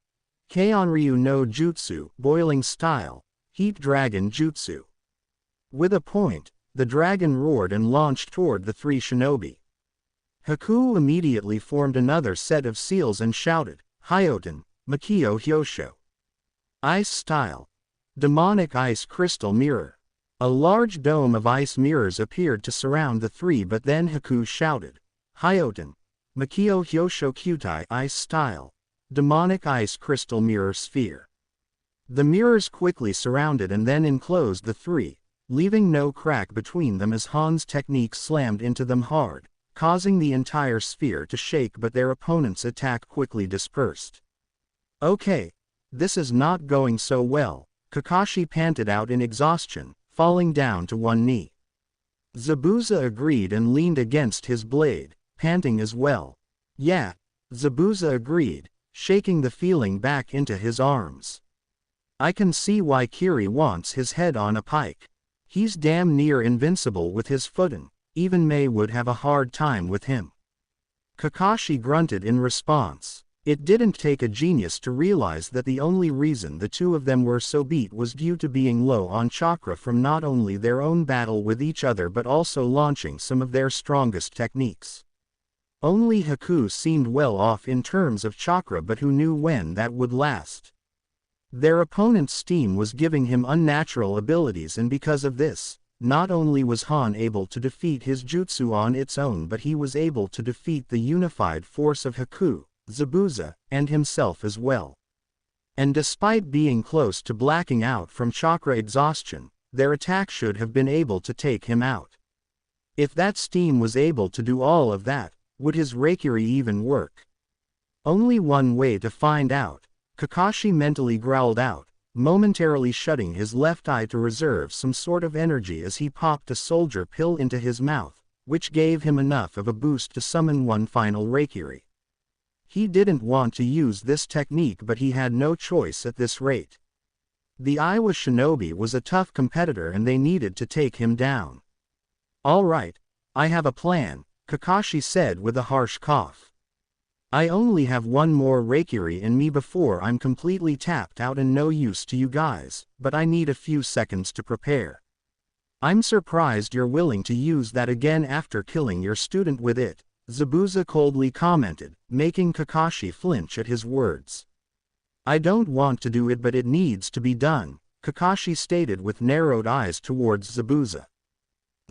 Keionryu no Jutsu, Boiling Style. Heat Dragon Jutsu. With a point, the dragon roared and launched toward the three shinobi. Haku immediately formed another set of seals and shouted, Hyoten, Makio Hyosho. Ice Style. Demonic Ice Crystal Mirror. A large dome of ice mirrors appeared to surround the three, but then Haku shouted, Hyoten, Makio Hyosho Kyutai Ice Style. Demonic Ice Crystal Mirror Sphere. The mirrors quickly surrounded and then enclosed the three, leaving no crack between them as Han's technique slammed into them hard, causing the entire sphere to shake, but their opponent's attack quickly dispersed. Okay. This is not going so well, Kakashi panted out in exhaustion, falling down to one knee. Zabuza agreed and leaned against his blade, panting as well. Yeah, Zabuza agreed, shaking the feeling back into his arms. I can see why Kiri wants his head on a pike. He's damn near invincible with his Futen, even Mei would have a hard time with him. Kakashi grunted in response. It didn't take a genius to realize that the only reason the two of them were so beat was due to being low on chakra from not only their own battle with each other but also launching some of their strongest techniques. Only Haku seemed well off in terms of chakra, but who knew when that would last. Their opponent's steam was giving him unnatural abilities, and because of this, not only was Han able to defeat his jutsu on its own, but he was able to defeat the unified force of Haku, Zabuza, and himself as well. And despite being close to blacking out from chakra exhaustion, their attack should have been able to take him out. If that steam was able to do all of that, would his Reikiri even work? Only one way to find out, Kakashi mentally growled out, momentarily shutting his left eye to reserve some sort of energy as he popped a soldier pill into his mouth, which gave him enough of a boost to summon one final Reikiri. He didn't want to use this technique, but he had no choice at this rate. The Iwa Shinobi was a tough competitor and they needed to take him down. Alright, I have a plan, Kakashi said with a harsh cough. I only have one more Reikiri in me before I'm completely tapped out and no use to you guys, but I need a few seconds to prepare. I'm surprised you're willing to use that again after killing your student with it, Zabuza coldly commented, making Kakashi flinch at his words. I don't want to do it, but it needs to be done, Kakashi stated with narrowed eyes towards Zabuza.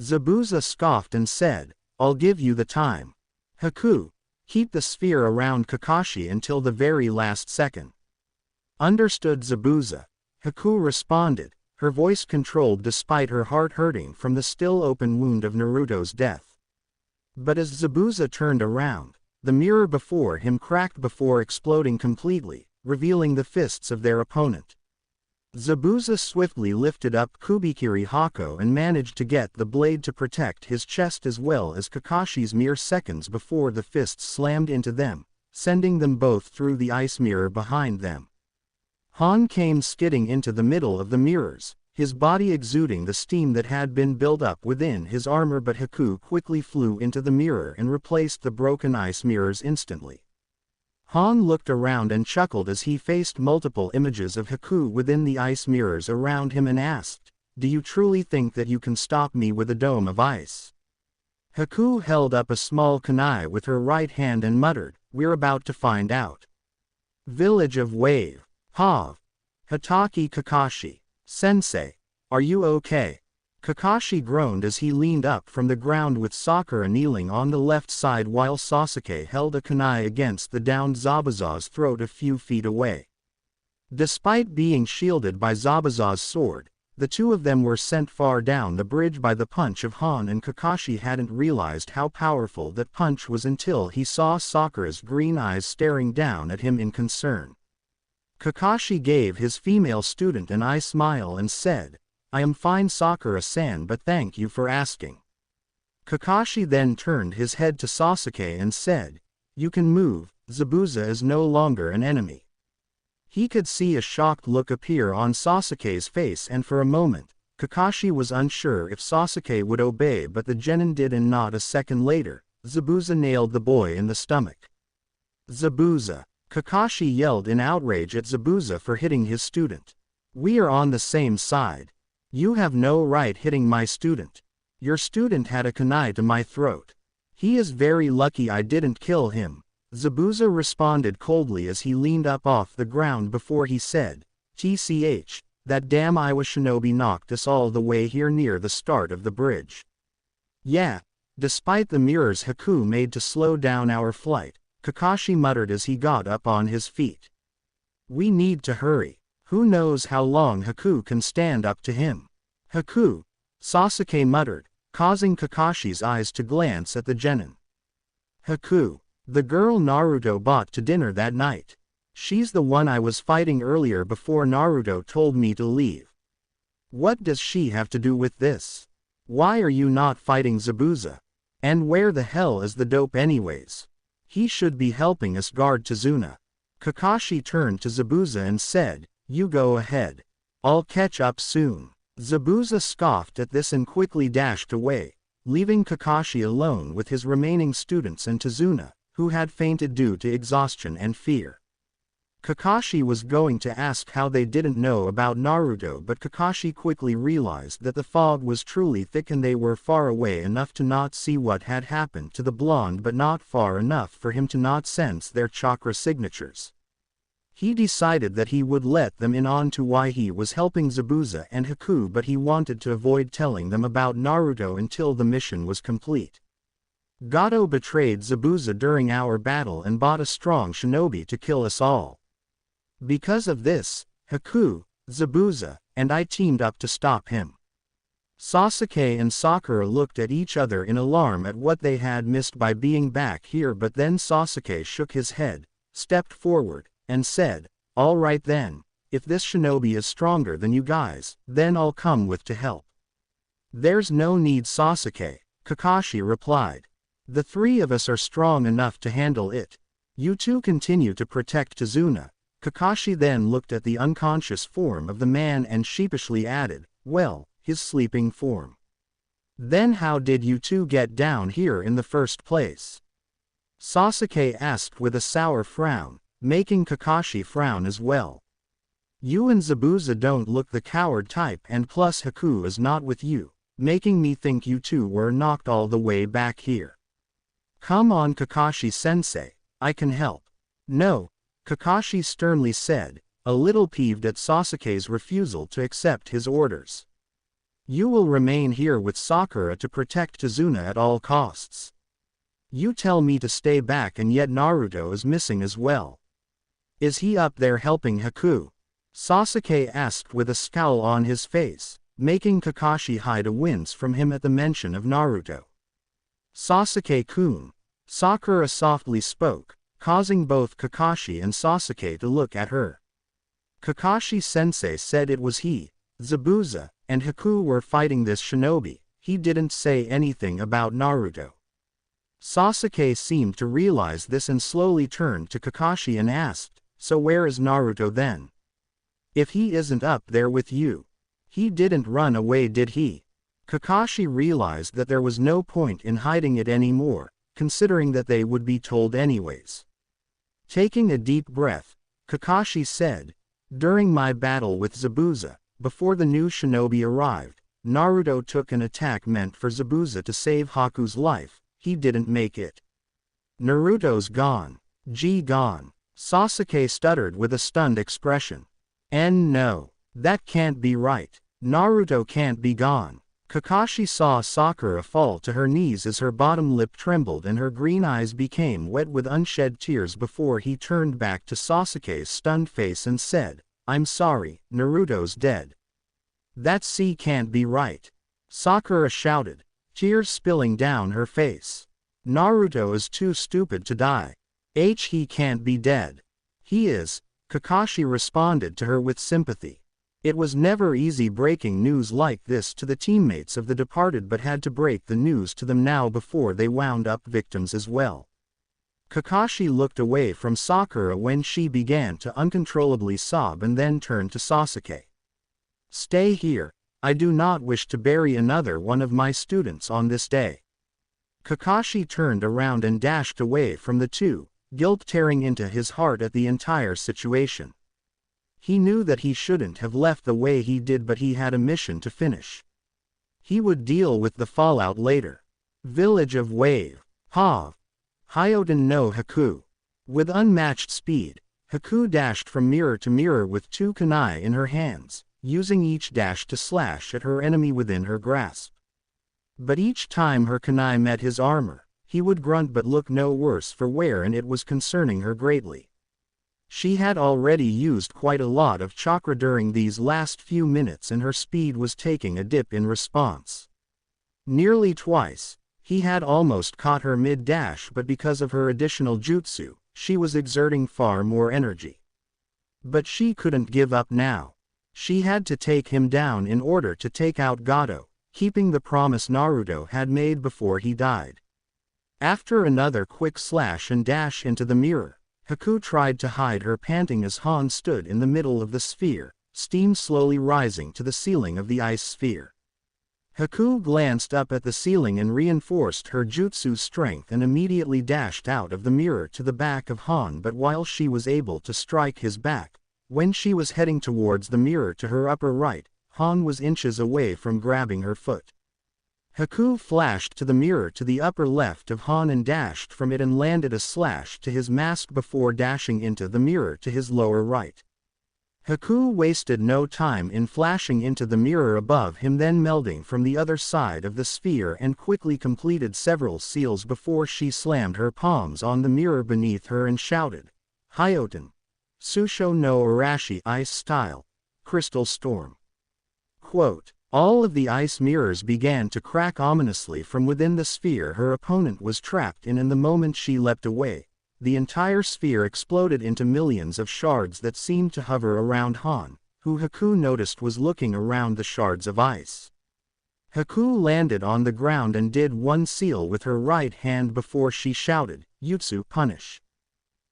Zabuza scoffed and said, I'll give you the time. Haku, keep the sphere around Kakashi until the very last second. Understood, Zabuza, Haku responded, her voice controlled despite her heart hurting from the still open wound of Naruto's death. But as Zabuza turned around, the mirror before him cracked before exploding completely, revealing the fists of their opponent. Zabuza swiftly lifted up Kubikiri Hako and managed to get the blade to protect his chest as well as Kakashi's mere seconds before the fists slammed into them, sending them both through the ice mirror behind them. Han came skidding into the middle of the mirrors, his body exuding the steam that had been built up within his armor, but Haku quickly flew into the mirror and replaced the broken ice mirrors instantly. Han looked around and chuckled as he faced multiple images of Haku within the ice mirrors around him and asked, "Do you truly think that you can stop me with a dome of ice?" Haku held up a small kunai with her right hand and muttered, "We're about to find out." Village of Wave. Hav. Hataki Kakashi. Sensei. Are you okay? Kakashi groaned as he leaned up from the ground with Sakura kneeling on the left side while Sasuke held a kunai against the downed Zabuza's throat a few feet away. Despite being shielded by Zabuza's sword, the two of them were sent far down the bridge by the punch of Han, and Kakashi hadn't realized how powerful that punch was until he saw Sakura's green eyes staring down at him in concern. Kakashi gave his female student an eye smile and said, "I am fine, Sakura-san, but thank you for asking." Kakashi then turned his head to Sasuke and said, "You can move, Zabuza is no longer an enemy." He could see a shocked look appear on Sasuke's face, and for a moment, Kakashi was unsure if Sasuke would obey, but the genin did, and not a second later, Zabuza nailed the boy in the stomach. "Zabuza!" Kakashi yelled in outrage at Zabuza for hitting his student. "We are on the same side. You have no right hitting my student. Your student had a kunai to my throat. He is very lucky I didn't kill him." Zabuza responded coldly as he leaned up off the ground before he said, "TCH, that damn Iwa shinobi knocked us all the way here near the start of the bridge." "Yeah, despite the mirrors Haku made to slow down our flight," Kakashi muttered as he got up on his feet. "We need to hurry. Who knows how long Haku can stand up to him?" "Haku," Sasuke muttered, causing Kakashi's eyes to glance at the genin. "Haku, the girl Naruto bought to dinner that night. She's the one I was fighting earlier before Naruto told me to leave. What does she have to do with this? Why are you not fighting Zabuza? And where the hell is the dope anyways? He should be helping us guard Tazuna." Kakashi turned to Zabuza and said, "You go ahead. I'll catch up soon." Zabuza scoffed at this and quickly dashed away, leaving Kakashi alone with his remaining students and Tazuna, who had fainted due to exhaustion and fear. Kakashi was going to ask how they didn't know about Naruto, but Kakashi quickly realized that the fog was truly thick and they were far away enough to not see what had happened to the blonde, but not far enough for him to not sense their chakra signatures. He decided that he would let them in on to why he was helping Zabuza and Haku, but he wanted to avoid telling them about Naruto until the mission was complete. Gato betrayed Zabuza during our battle and bought a strong shinobi to kill us all. Because of this, Haku, Zabuza, and I teamed up to stop him." Sasuke and Sakura looked at each other in alarm at what they had missed by being back here, but then Sasuke shook his head, stepped forward, and said, "All right then, if this shinobi is stronger than you guys, then I'll come with to help." "There's no need, Sasuke," Kakashi replied. "The three of us are strong enough to handle it. You two continue to protect Tazuna." Kakashi then looked at the unconscious form of the man and sheepishly added, "Well, his sleeping form. Then how did you two get down here in the first place?" Sasuke asked with a sour frown, making Kakashi frown as well. "You and Zabuza don't look the coward type, and plus Haku is not with you, making me think you two were knocked all the way back here." "Come on, Kakashi-sensei, I can help." "No," Kakashi sternly said, a little peeved at Sasuke's refusal to accept his orders. "You will remain here with Sakura to protect Tazuna at all costs. You tell me to stay back, and yet Naruto is missing as well. Is he up there helping Haku?" Sasuke asked with a scowl on his face, making Kakashi hide a wince from him at the mention of Naruto. "Sasuke-kun," Sakura softly spoke, causing both Kakashi and Sasuke to look at her. Kakashi-sensei said it was he, Zabuza, and Haku were fighting this shinobi. He didn't say anything about Naruto. Sasuke seemed to realize this and slowly turned to Kakashi and asked, "So where is Naruto then? If he isn't up there with you, he didn't run away, did he?" Kakashi realized that there was no point in hiding it anymore, considering that they would be told anyways. Taking a deep breath, Kakashi said, "During my battle with Zabuza, before the new shinobi arrived, Naruto took an attack meant for Zabuza to save Haku's life. He didn't make it. Naruto's gone. Gone." Sasuke stuttered with a stunned expression. "And no, that can't be right. Naruto can't be gone." Kakashi saw Sakura fall to her knees as her bottom lip trembled and her green eyes became wet with unshed tears before he turned back to Sasuke's stunned face and said, "I'm sorry, Naruto's dead." "That can't be right," Sakura shouted, tears spilling down her face. "Naruto is too stupid to die. He can't be dead." "He is," Kakashi responded to her with sympathy. It was never easy breaking news like this to the teammates of the departed, but had to break the news to them now before they wound up victims as well. Kakashi looked away from Sakura when she began to uncontrollably sob and then turned to Sasuke. "Stay here. I do not wish to bury another one of my students on this day." Kakashi turned around and dashed away from the two, guilt tearing into his heart at the entire situation. He knew that he shouldn't have left the way he did, but he had a mission to finish. He would deal with the fallout later. Village of Wave. Hyoten no Haku. With unmatched speed, Haku dashed from mirror to mirror with two kunai in her hands, using each dash to slash at her enemy within her grasp. But each time her kunai met his armor, he would grunt but look no worse for wear, and it was concerning her greatly. She had already used quite a lot of chakra during these last few minutes and her speed was taking a dip in response. Nearly twice, he had almost caught her mid-dash, but because of her additional jutsu, she was exerting far more energy. But she couldn't give up now. She had to take him down in order to take out Gato, keeping the promise Naruto had made before he died. After another quick slash and dash into the mirror, Haku tried to hide her panting as Han stood in the middle of the sphere, steam slowly rising to the ceiling of the ice sphere. Haku glanced up at the ceiling and reinforced her jutsu strength and immediately dashed out of the mirror to the back of Han, but while she was able to strike his back, when she was heading towards the mirror to her upper right, Han was inches away from grabbing her foot. Haku flashed to the mirror to the upper left of Han and dashed from it and landed a slash to his mask before dashing into the mirror to his lower right. Haku wasted no time in flashing into the mirror above him, then melding from the other side of the sphere and quickly completed several seals before she slammed her palms on the mirror beneath her and shouted, "Hyoten! Susho no Arashi Ice Style, Crystal Storm." Quote, all of the ice mirrors began to crack ominously from within the sphere her opponent was trapped in, and the moment she leapt away, the entire sphere exploded into millions of shards that seemed to hover around Han, who Haku noticed was looking around the shards of ice. Haku landed on the ground and did one seal with her right hand before she shouted, "Jutsu Punish,"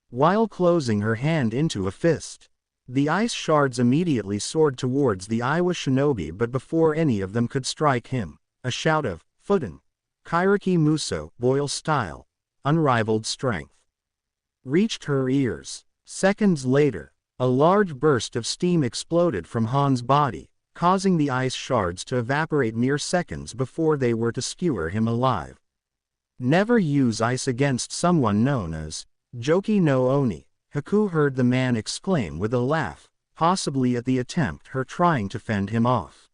while closing her hand into a fist. The ice shards immediately soared towards the Iwa shinobi, but before any of them could strike him, a shout of, "Futen! Kairiki Muso, Boyle Style, Unrivaled Strength," reached her ears. Seconds later, a large burst of steam exploded from Han's body, causing the ice shards to evaporate mere seconds before they were to skewer him alive. Never use ice against someone known as Joki no Oni, Haku heard the man exclaim with a laugh, possibly at the attempt her trying to fend him off.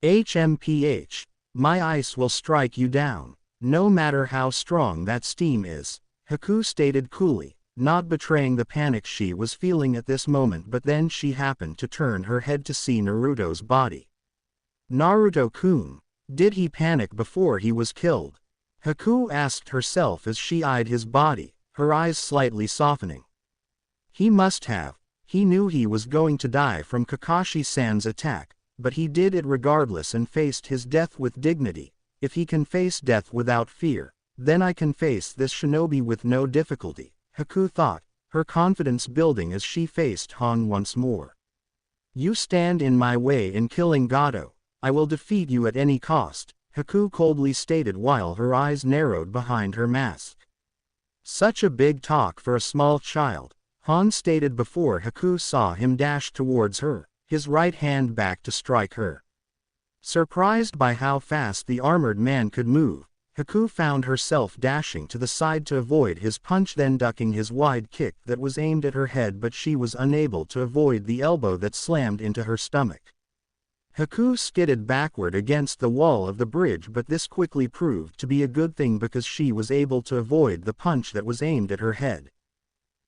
"HMPH, my ice will strike you down, no matter how strong that steam is," Haku stated coolly, not betraying the panic she was feeling at this moment, but then she happened to turn her head to see Naruto's body. Naruto-kun, did he panic before he was killed? Haku asked herself as she eyed his body, her eyes slightly softening. He must have. He knew he was going to die from Kakashi-san's attack, but he did it regardless and faced his death with dignity. If he can face death without fear, then I can face this shinobi with no difficulty, Haku thought, her confidence building as she faced Han once more. You stand in my way in killing Gato. I will defeat you at any cost, Haku coldly stated while her eyes narrowed behind her mask. Such a big talk for a small child, Han stated before Haku saw him dash towards her, his right hand back to strike her. Surprised by how fast the armored man could move, Haku found herself dashing to the side to avoid his punch, then ducking his wide kick that was aimed at her head, but she was unable to avoid the elbow that slammed into her stomach. Haku skidded backward against the wall of the bridge, but this quickly proved to be a good thing because she was able to avoid the punch that was aimed at her head.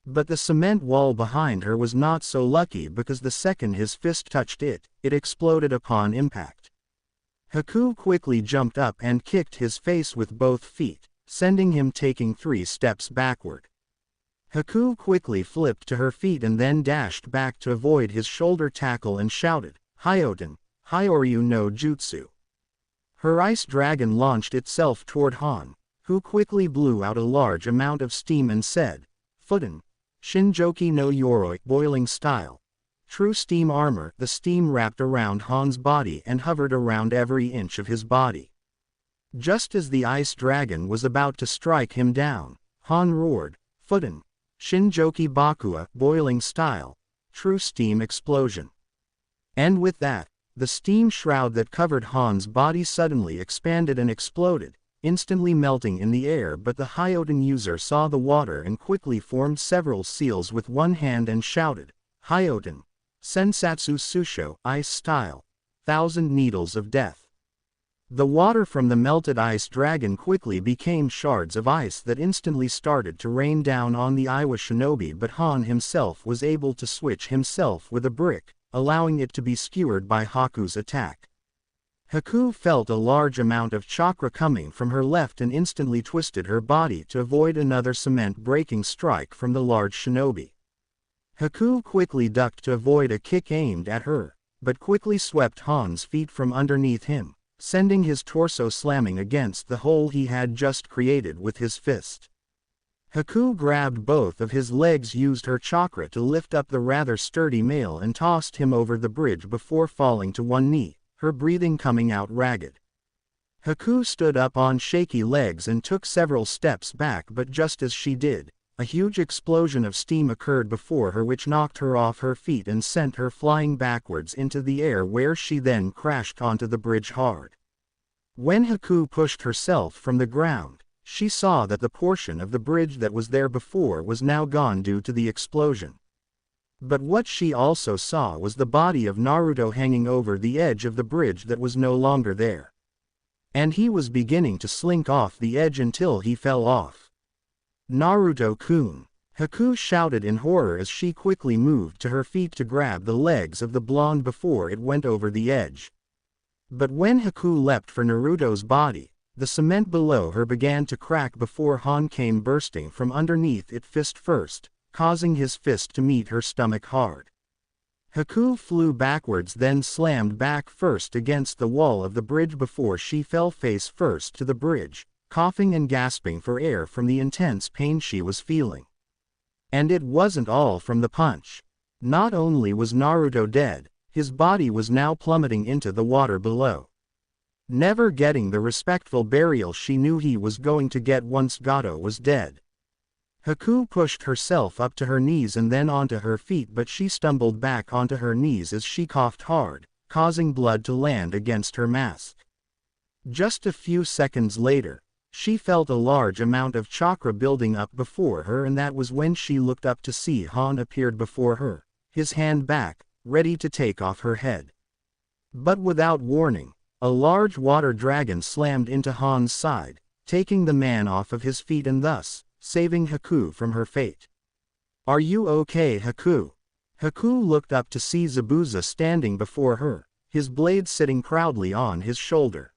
But the cement wall behind her was not so lucky because the second his fist touched it, it exploded upon impact. Haku quickly jumped up and kicked his face with both feet, sending him taking 3 steps backward. Haku quickly flipped to her feet and then dashed back to avoid his shoulder tackle and shouted, Hyoten, Hyoryu no Jutsu. Her ice dragon launched itself toward Han, who quickly blew out a large amount of steam and said, Futen, Shinjoki no Yoroi, boiling style. True steam armor. The steam wrapped around Han's body and hovered around every inch of his body. Just as the ice dragon was about to strike him down, Han roared, Futen, Shinjoki Bakua, boiling style, true steam explosion. And with that, the steam shroud that covered Han's body suddenly expanded and exploded, instantly melting in the air. But the Hyoten user saw the water and quickly formed several seals with one hand and shouted, Hyoten, Sensatsu Susho, ice style, 1,000 needles of death. The water from the melted ice dragon quickly became shards of ice that instantly started to rain down on the Iwa shinobi, but Han himself was able to switch himself with a brick, allowing it to be skewered by Haku's attack. Haku felt a large amount of chakra coming from her left and instantly twisted her body to avoid another cement-breaking strike from the large shinobi. Haku quickly ducked to avoid a kick aimed at her, but quickly swept Han's feet from underneath him, sending his torso slamming against the hole he had just created with his fist. Haku grabbed both of his legs, used her chakra to lift up the rather sturdy male and tossed him over the bridge before falling to one knee, her breathing coming out ragged. Haku stood up on shaky legs and took several steps back, but just as she did, a huge explosion of steam occurred before her which knocked her off her feet and sent her flying backwards into the air, where she then crashed onto the bridge hard. When Haku pushed herself from the ground, she saw that the portion of the bridge that was there before was now gone due to the explosion. But what she also saw was the body of Naruto hanging over the edge of the bridge that was no longer there. And he was beginning to slink off the edge until he fell off. Naruto-kun, Haku shouted in horror as she quickly moved to her feet to grab the legs of the blonde before it went over the edge. But when Haku leapt for Naruto's body, the cement below her began to crack before Han came bursting from underneath it fist first, causing his fist to meet her stomach hard. Haku flew backwards, then slammed back first against the wall of the bridge before she fell face first to the bridge, coughing and gasping for air from the intense pain she was feeling. And it wasn't all from the punch. Not only was Naruto dead, his body was now plummeting into the water below. Never getting the respectful burial she knew he was going to get once Gato was dead. Haku pushed herself up to her knees and then onto her feet, but she stumbled back onto her knees as she coughed hard, causing blood to land against her mask. Just a few seconds later, she felt a large amount of chakra building up before her, and that was when she looked up to see Han appeared before her, his hand back, ready to take off her head. But without warning, a large water dragon slammed into Han's side, taking the man off of his feet and thus saving Haku from her fate. Are you okay, Haku? Haku looked up to see Zabuza standing before her, his blade sitting proudly on his shoulder.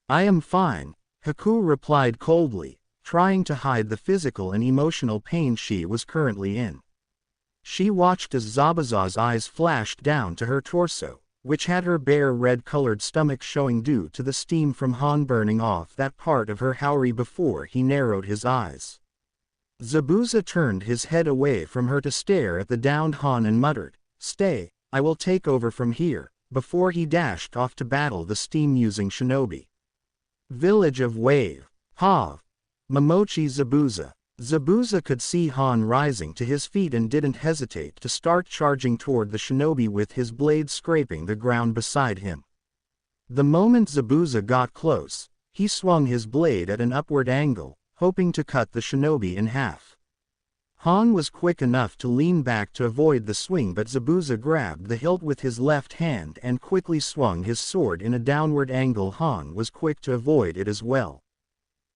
I am fine, Haku replied coldly, trying to hide the physical and emotional pain she was currently in. She watched as Zabuza's eyes flashed down to her torso, which had her bare red-colored stomach showing due to the steam from Han burning off that part of her haori before he narrowed his eyes. Zabuza turned his head away from her to stare at the downed Han and muttered, "Stay, I will take over from here," before he dashed off to battle the steam-using shinobi. Village of Wave. Ha! Momochi Zabuza. Zabuza could see Han rising to his feet and didn't hesitate to start charging toward the shinobi with his blade scraping the ground beside him. The moment Zabuza got close, he swung his blade at an upward angle, hoping to cut the shinobi in half. Han was quick enough to lean back to avoid the swing, but Zabuza grabbed the hilt with his left hand and quickly swung his sword in a downward angle. Han was quick to avoid it as well.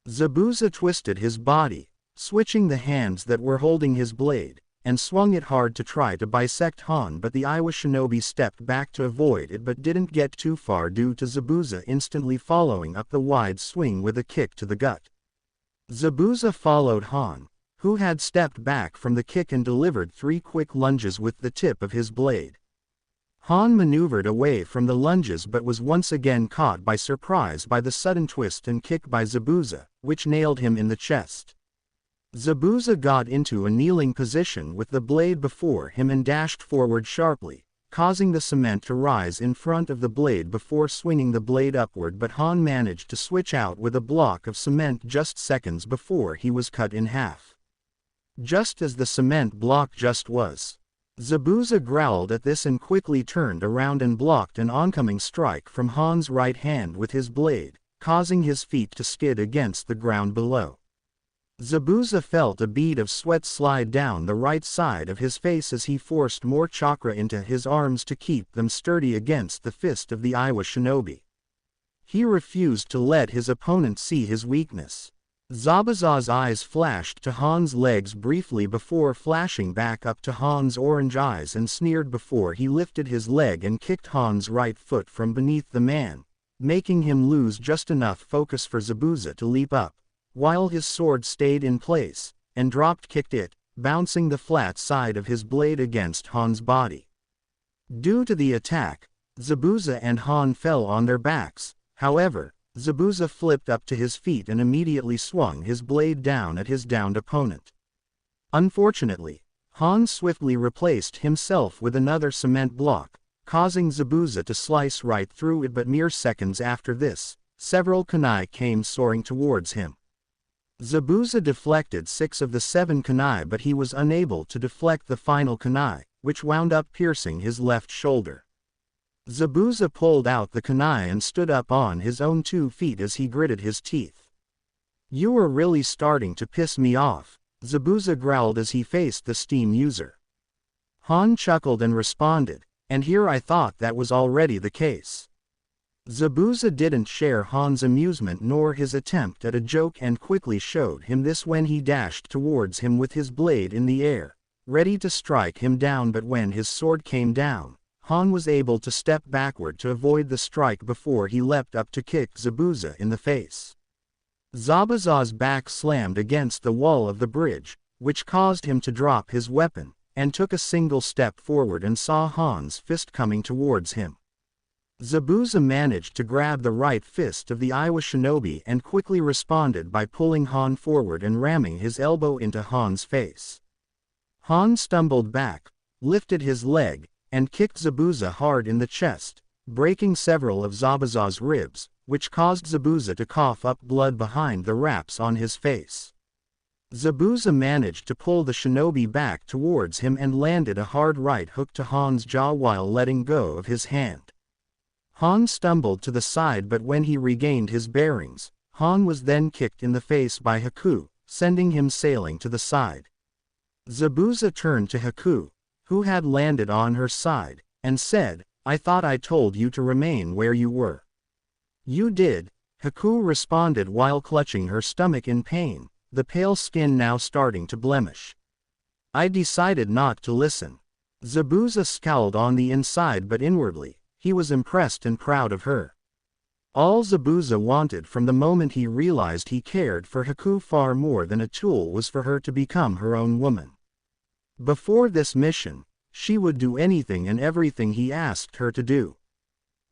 Zabuza twisted his body, switching the hands that were holding his blade, and swung it hard to try to bisect Han, but the Iowa shinobi stepped back to avoid it but didn't get too far due to Zabuza instantly following up the wide swing with a kick to the gut. Zabuza followed Han, who had stepped back from the kick and delivered 3 quick lunges with the tip of his blade. Han maneuvered away from the lunges but was once again caught by surprise by the sudden twist and kick by Zabuza, which nailed him in the chest. Zabuza got into a kneeling position with the blade before him and dashed forward sharply, causing the cement to rise in front of the blade before swinging the blade upward, but Han managed to switch out with a block of cement just seconds before he was cut in half. Just as the cement block just was, Zabuza growled at this and quickly turned around and blocked an oncoming strike from Han's right hand with his blade, causing his feet to skid against the ground below. Zabuza felt a bead of sweat slide down the right side of his face as he forced more chakra into his arms to keep them sturdy against the fist of the Iowa shinobi. He refused to let his opponent see his weakness. Zabuza's eyes flashed to Han's legs briefly before flashing back up to Han's orange eyes and sneered before he lifted his leg and kicked Han's right foot from beneath the man, making him lose just enough focus for Zabuza to leap up, while his sword stayed in place, and drop-kicked it, bouncing the flat side of his blade against Han's body. Due to the attack, Zabuza and Han fell on their backs. However, Zabuza flipped up to his feet and immediately swung his blade down at his downed opponent. Unfortunately, Han swiftly replaced himself with another cement block, causing Zabuza to slice right through it, but mere seconds after this, several kunai came soaring towards him. Zabuza deflected 6 of the 7 kunai, but he was unable to deflect the final kunai, which wound up piercing his left shoulder. Zabuza pulled out the kunai and stood up on his own 2 feet as he gritted his teeth. "You are really starting to piss me off," Zabuza growled as he faced the steam user. Han chuckled and responded, "And here I thought that was already the case." Zabuza didn't share Han's amusement nor his attempt at a joke and quickly showed him this when he dashed towards him with his blade in the air, ready to strike him down, but when his sword came down, Han was able to step backward to avoid the strike before he leapt up to kick Zabuza in the face. Zabuza's back slammed against the wall of the bridge, which caused him to drop his weapon, and took a single step forward and saw Han's fist coming towards him. Zabuza managed to grab the right fist of the Iowa shinobi and quickly responded by pulling Han forward and ramming his elbow into Han's face. Han stumbled back, lifted his leg, and kicked Zabuza hard in the chest, breaking several of Zabuza's ribs, which caused Zabuza to cough up blood behind the wraps on his face. Zabuza managed to pull the shinobi back towards him and landed a hard right hook to Han's jaw while letting go of his hand. Han stumbled to the side, but when he regained his bearings, Han was then kicked in the face by Haku, sending him sailing to the side. Zabuza turned to Haku, who had landed on her side, and said, "I thought I told you to remain where you were." "You did," Haku responded while clutching her stomach in pain, the pale skin now starting to blemish. "I decided not to listen." Zabuza scowled on the inside, but inwardly, he was impressed and proud of her. All Zabuza wanted from the moment he realized he cared for Haku far more than a tool was for her to become her own woman. Before this mission, she would do anything and everything he asked her to do.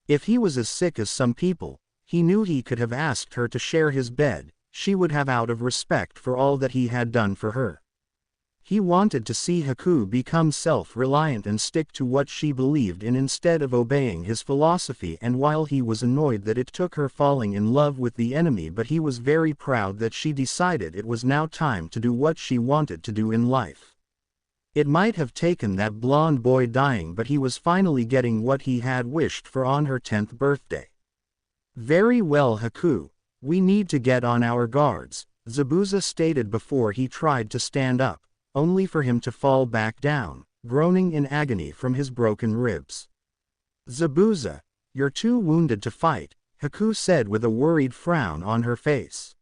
If he was as sick as some people, he knew he could have asked her to share his bed, she would have out of respect for all that he had done for her. He wanted to see Haku become self-reliant and stick to what she believed in instead of obeying his philosophy, and while he was annoyed that it took her falling in love with the enemy, but he was very proud that she decided it was now time to do what she wanted to do in life. It might have taken that blonde boy dying, but he was finally getting what he had wished for on her 10th birthday. Very well, Haku, we need to get on our guards, Zabuza stated before he tried to stand up, only for him to fall back down, groaning in agony from his broken ribs. Zabuza, you're too wounded to fight, Haku said with a worried frown on her face.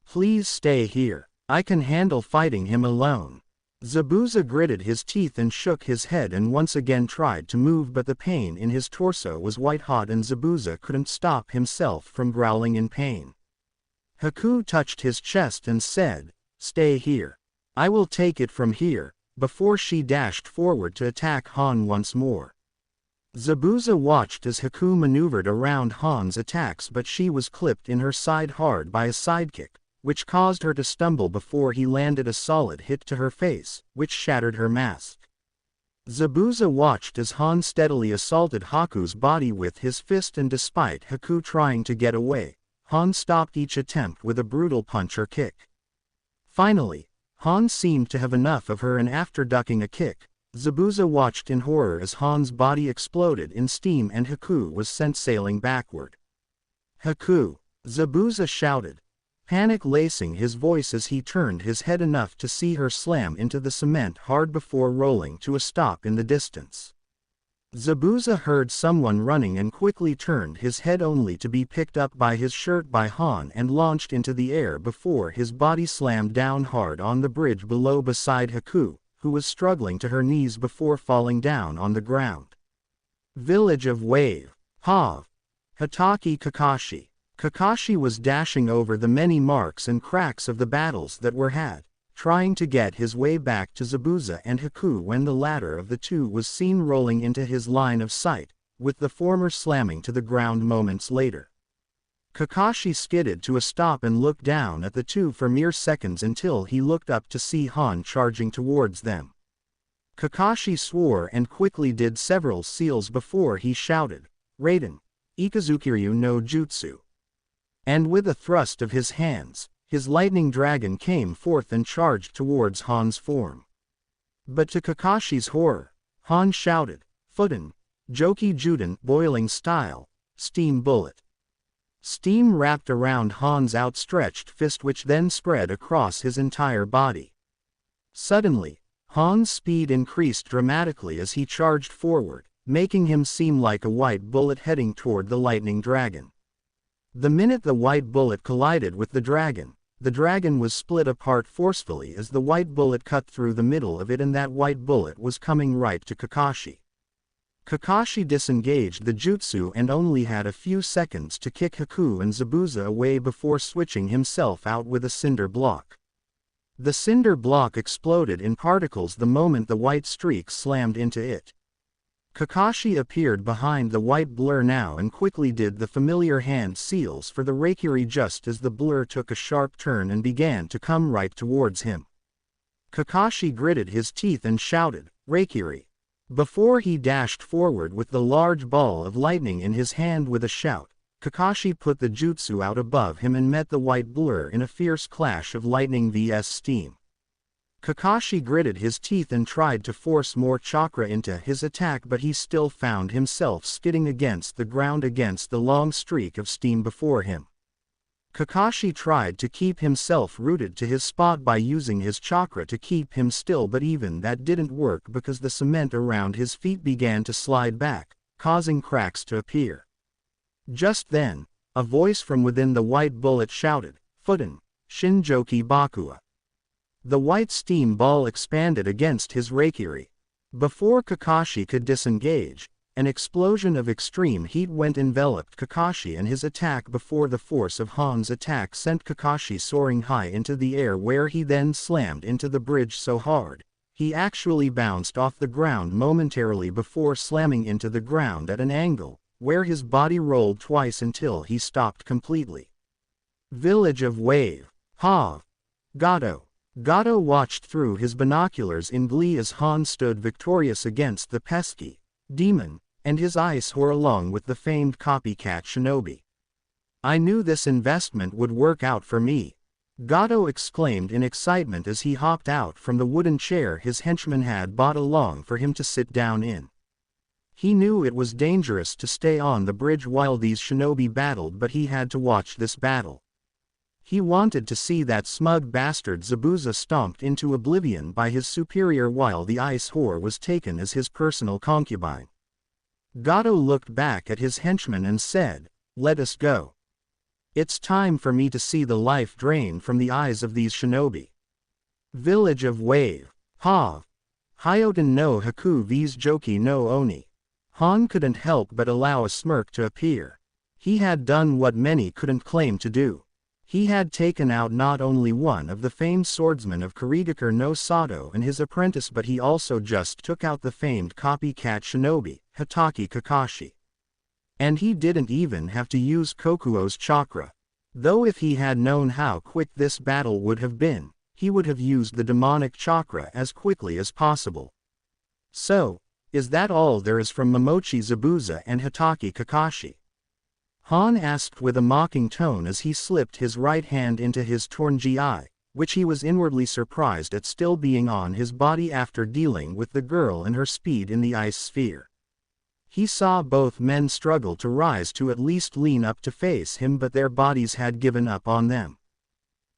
Please stay here, I can handle fighting him alone. Zabuza gritted his teeth and shook his head and once again tried to move, but the pain in his torso was white hot and Zabuza couldn't stop himself from growling in pain. Haku touched his chest and said, "Stay here. I will take it from here," before she dashed forward to attack Han once more. Zabuza watched as Haku maneuvered around Han's attacks, but she was clipped in her side hard by a sidekick, which caused her to stumble before he landed a solid hit to her face, which shattered her mask. Zabuza watched as Han steadily assaulted Haku's body with his fist, and despite Haku trying to get away, Han stopped each attempt with a brutal punch or kick. Finally, Han seemed to have enough of her, and after ducking a kick, Zabuza watched in horror as Han's body exploded in steam and Haku was sent sailing backward. "Haku!" Zabuza shouted, panic lacing his voice as he turned his head enough to see her slam into the cement hard before rolling to a stop in the distance. Zabuza heard someone running and quickly turned his head only to be picked up by his shirt by Han and launched into the air before his body slammed down hard on the bridge below beside Haku, who was struggling to her knees before falling down on the ground. Village of Wave. Hav. Hatake Kakashi. Kakashi was dashing over the many marks and cracks of the battles that were had, trying to get his way back to Zabuza and Haku when the latter of the two was seen rolling into his line of sight, with the former slamming to the ground moments later. Kakashi skidded to a stop and looked down at the two for mere seconds until he looked up to see Han charging towards them. Kakashi swore and quickly did several seals before he shouted, "Raiden! Ikazukiryu no Jutsu!" And with a thrust of his hands, his lightning dragon came forth and charged towards Han's form. But to Kakashi's horror, Han shouted, "Futen! Joki Juden!" boiling style, steam bullet. Steam wrapped around Han's outstretched fist, which then spread across his entire body. Suddenly, Han's speed increased dramatically as he charged forward, making him seem like a white bullet heading toward the lightning dragon. The minute the white bullet collided with the dragon was split apart forcefully as the white bullet cut through the middle of it, and that white bullet was coming right to Kakashi. Kakashi disengaged the jutsu and only had a few seconds to kick Haku and Zabuza away before switching himself out with a cinder block. The cinder block exploded in particles the moment the white streak slammed into it. Kakashi appeared behind the white blur now and quickly did the familiar hand seals for the Reikiri just as the blur took a sharp turn and began to come right towards him. Kakashi gritted his teeth and shouted, "Reikiri!" Before he dashed forward with the large ball of lightning in his hand with a shout, Kakashi put the jutsu out above him and met the white blur in a fierce clash of lightning vs steam. Kakashi gritted his teeth and tried to force more chakra into his attack, but he still found himself skidding against the ground against the long streak of steam before him. Kakashi tried to keep himself rooted to his spot by using his chakra to keep him still, but even that didn't work because the cement around his feet began to slide back, causing cracks to appear. Just then, a voice from within the white bullet shouted, "Futen! Shinjoki Bakua!" The white steam ball expanded against his Reikiri. Before Kakashi could disengage, an explosion of extreme heat enveloped Kakashi and his attack before the force of Han's attack sent Kakashi soaring high into the air, where he then slammed into the bridge so hard, He actually bounced off the ground momentarily before slamming into the ground at an angle, where his body rolled twice until he stopped completely. Village of Wave. Ha! Gato. Gato watched through his binoculars in glee as Han stood victorious against the pesky demon, and his ice whore along with the famed copycat shinobi. I knew this investment would work out for me. Gato exclaimed in excitement as he hopped out from the wooden chair his henchman had brought along for him to sit down in. He knew it was dangerous to stay on the bridge while these shinobi battled, but he had to watch this battle. He wanted to see that smug bastard Zabuza stomped into oblivion by his superior while the ice whore was taken as his personal concubine. Gato looked back at his henchman and said, "Let us go. It's time for me to see the life drain from the eyes of these shinobi." Village of Wave. Ha! Hyoten no Haku vs Joki no Oni. Han couldn't help but allow a smirk to appear. He had done what many couldn't claim to do. He had taken out not only one of the famed swordsmen of Kurigakure no Sato and his apprentice, but he also just took out the famed copycat shinobi, Hitaki Kakashi. And he didn't even have to use Kokuo's chakra. Though if he had known how quick this battle would have been, he would have used the demonic chakra as quickly as possible. So, is that all there is from Momochi Zabuza and Hitaki Kakashi? Han asked with a mocking tone as he slipped his right hand into his torn gi, which he was inwardly surprised at still being on his body after dealing with the girl and her speed in the ice sphere. He saw both men struggle to rise to at least lean up to face him, but their bodies had given up on them.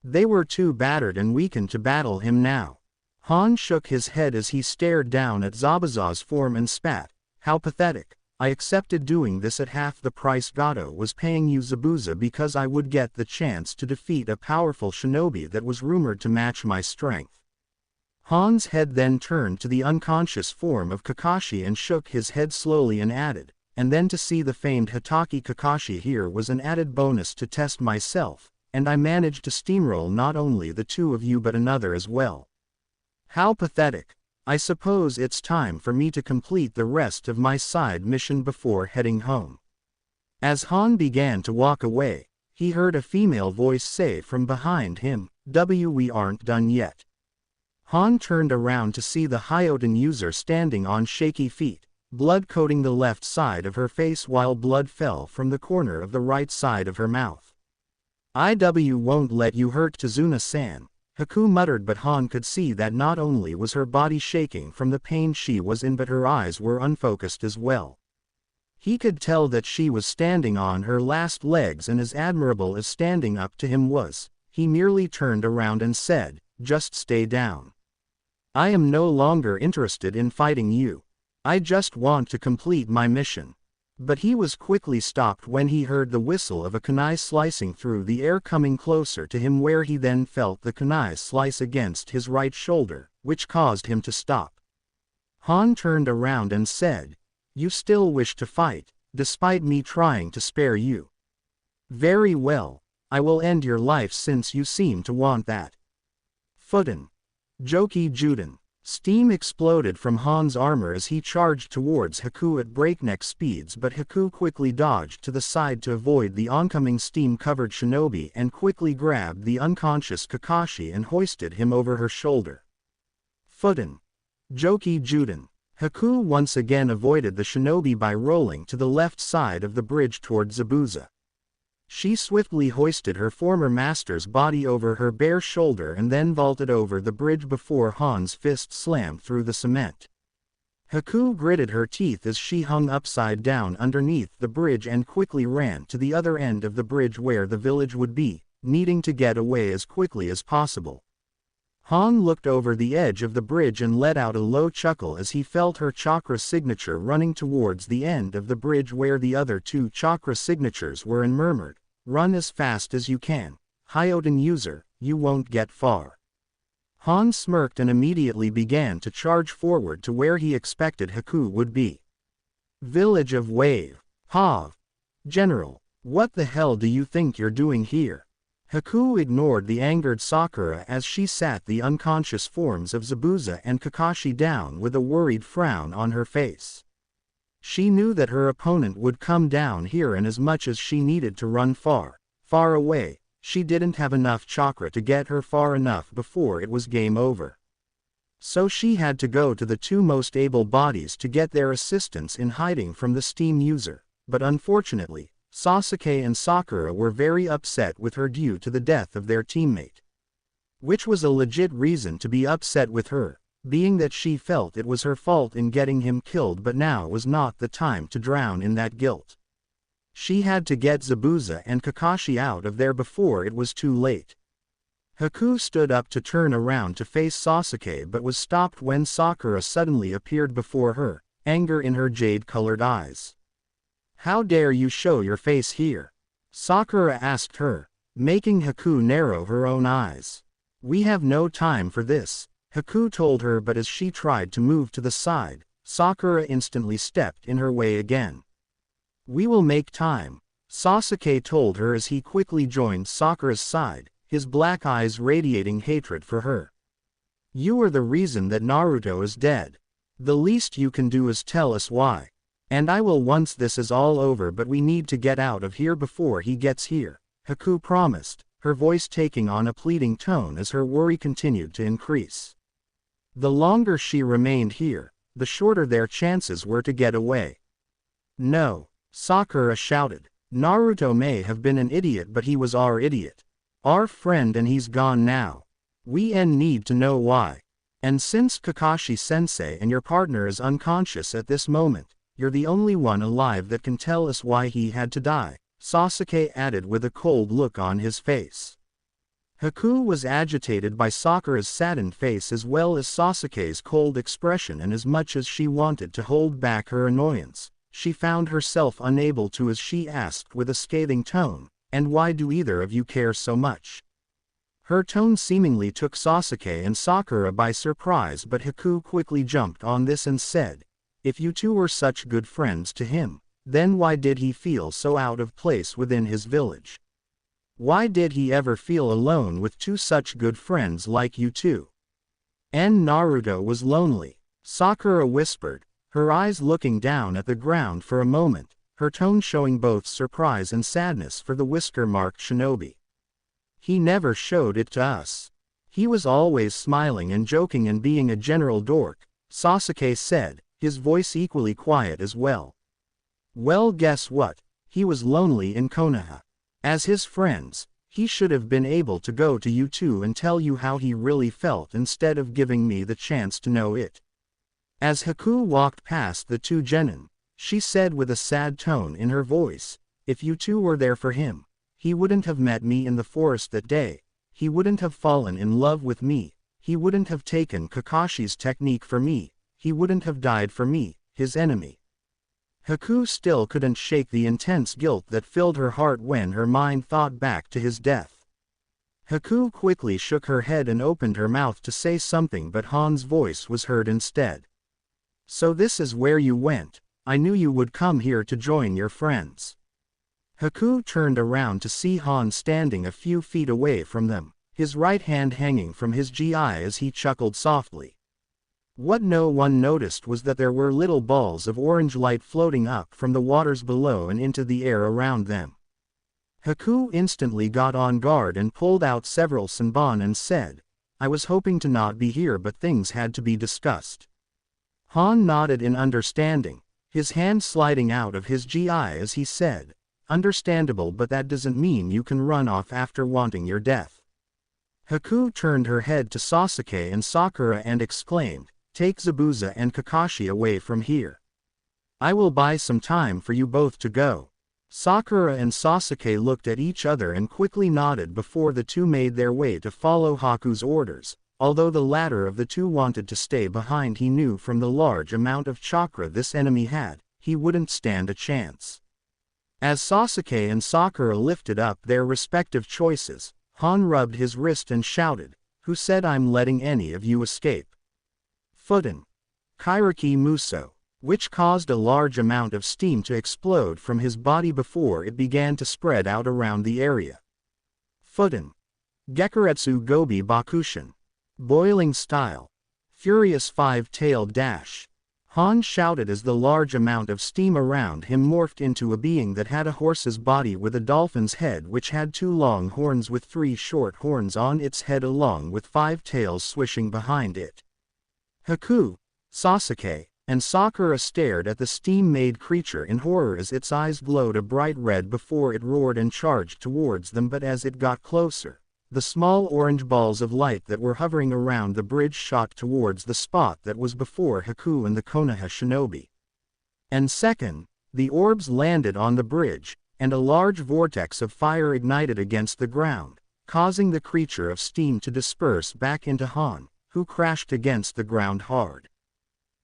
They were too battered and weakened to battle him now. Han shook his head as he stared down at Zabuza's form and spat, "How pathetic. I accepted doing this at half the price Gato was paying you, Zabuza, because I would get the chance to defeat a powerful shinobi that was rumored to match my strength." Han's head then turned to the unconscious form of Kakashi and shook his head slowly and added, "And then to see the famed Hitaki Kakashi here was an added bonus to test myself, and I managed to steamroll not only the two of you but another as well. How pathetic. I suppose it's time for me to complete the rest of my side mission before heading home." As Han began to walk away, he heard a female voice say from behind him, "We aren't done yet." Han turned around to see the Hyoten user standing on shaky feet, blood coating the left side of her face while blood fell from the corner of the right side of her mouth. "IW won't let you hurt Tazuna-san," Haku muttered, but Han could see that not only was her body shaking from the pain she was in, but her eyes were unfocused as well. He could tell that she was standing on her last legs, and as admirable as standing up to him was, he merely turned around and said, "Just stay down. I am no longer interested in fighting you. I just want to complete my mission." But he was quickly stopped when he heard the whistle of a kunai slicing through the air coming closer to him, where he then felt the kunai slice against his right shoulder, which caused him to stop. Han turned around and said, "You still wish to fight, despite me trying to spare you? Very well, I will end your life since you seem to want that." Futen. Joki Juden. Steam exploded from Han's armor as he charged towards Haku at breakneck speeds, but Haku quickly dodged to the side to avoid the oncoming steam-covered shinobi and quickly grabbed the unconscious Kakashi and hoisted him over her shoulder. Futen. Joki Juden. Haku once again avoided the shinobi by rolling to the left side of the bridge toward Zabuza. She swiftly hoisted her former master's body over her bare shoulder and then vaulted over the bridge before Han's fist slammed through the cement. Haku gritted her teeth as she hung upside down underneath the bridge and quickly ran to the other end of the bridge where the village would be, needing to get away as quickly as possible. Han looked over the edge of the bridge and let out a low chuckle as he felt her chakra signature running towards the end of the bridge where the other two chakra signatures were, and murmured, "Run as fast as you can, Hyoten user, you won't get far." Han smirked and immediately began to charge forward to where he expected Haku would be. Village of Wave. Ha! General, what the hell do you think you're doing here? Haku ignored the angered Sakura as she sat the unconscious forms of Zabuza and Kakashi down with a worried frown on her face. She knew that her opponent would come down here, and as much as she needed to run far, far away, she didn't have enough chakra to get her far enough before it was game over. So she had to go to the two most able bodies to get their assistance in hiding from the steam user, but unfortunately, Sasuke and Sakura were very upset with her due to the death of their teammate. Which was a legit reason to be upset with her, being that she felt it was her fault in getting him killed, but now was not the time to drown in that guilt. She had to get Zabuza and Kakashi out of there before it was too late. Haku stood up to turn around to face Sasuke but was stopped when Sakura suddenly appeared before her, anger in her jade-colored eyes. "How dare you show your face here?" Sakura asked her, making Haku narrow her own eyes. "We have no time for this," Haku told her, but as she tried to move to the side, Sakura instantly stepped in her way again. "We will make time," Sasuke told her as he quickly joined Sakura's side, his black eyes radiating hatred for her. "You are the reason that Naruto is dead. The least you can do is tell us why. And I will once this is all over, but we need to get out of here before he gets here," Haku promised, her voice taking on a pleading tone as her worry continued to increase. The longer she remained here, the shorter their chances were to get away. "No," Sakura shouted. "Naruto may have been an idiot, but he was our idiot. Our friend, and he's gone now. We need to know why. And since Kakashi-sensei and your partner is unconscious at this moment, you're the only one alive that can tell us why he had to die," Sasuke added with a cold look on his face. Haku was agitated by Sakura's saddened face as well as Sasuke's cold expression, and as much as she wanted to hold back her annoyance, she found herself unable to as she asked with a scathing tone, "And why do either of you care so much?" Her tone seemingly took Sasuke and Sakura by surprise, but Haku quickly jumped on this and said, "If you two were such good friends to him, then why did he feel so out of place within his village? Why did he ever feel alone with two such good friends like you two?" "And Naruto was lonely," Sakura whispered, her eyes looking down at the ground for a moment, her tone showing both surprise and sadness for the whisker-marked shinobi. "He never showed it to us. He was always smiling and joking and being a general dork," Sasuke said, his voice equally quiet as well. "Well, guess what? He was lonely in Konoha. As his friends, he should have been able to go to you two and tell you how he really felt instead of giving me the chance to know it." As Haku walked past the two genin, she said with a sad tone in her voice, "If you two were there for him, he wouldn't have met me in the forest that day, he wouldn't have fallen in love with me, he wouldn't have taken Kakashi's technique for me, he wouldn't have died for me, his enemy." Haku still couldn't shake the intense guilt that filled her heart when her mind thought back to his death. Haku quickly shook her head and opened her mouth to say something, but Han's voice was heard instead. "So this is where you went. I knew you would come here to join your friends." Haku turned around to see Han standing a few feet away from them, his right hand hanging from his gi as he chuckled softly. What no one noticed was that there were little balls of orange light floating up from the waters below and into the air around them. Haku instantly got on guard and pulled out several senbon and said, "I was hoping to not be here, but things had to be discussed." Han nodded in understanding, his hand sliding out of his gi as he said, "Understandable, but that doesn't mean you can run off after wanting your death." Haku turned her head to Sasuke and Sakura and exclaimed, "Take Zabuza and Kakashi away from here. I will buy some time for you both to go." Sakura and Sasuke looked at each other and quickly nodded before the two made their way to follow Haku's orders. Although the latter of the two wanted to stay behind, he knew from the large amount of chakra this enemy had, he wouldn't stand a chance. As Sasuke and Sakura lifted up their respective choices, Han rubbed his wrist and shouted, "Who said I'm letting any of you escape?" Futen. Kairaki Muso, which caused a large amount of steam to explode from his body before it began to spread out around the area. Futen. Gekiretsu Gobi Bakushin. Boiling style. Furious five-tailed dash. Han shouted as the large amount of steam around him morphed into a being that had a horse's body with a dolphin's head, which had 2 long horns with 3 short horns on its head along with 5 tails swishing behind it. Haku, Sasuke, and Sakura stared at the steam-made creature in horror as its eyes glowed a bright red before it roared and charged towards them, but as it got closer, the small orange balls of light that were hovering around the bridge shot towards the spot that was before Haku and the Konoha shinobi. And second, the orbs landed on the bridge, and a large vortex of fire ignited against the ground, causing the creature of steam to disperse back into Han, who crashed against the ground hard.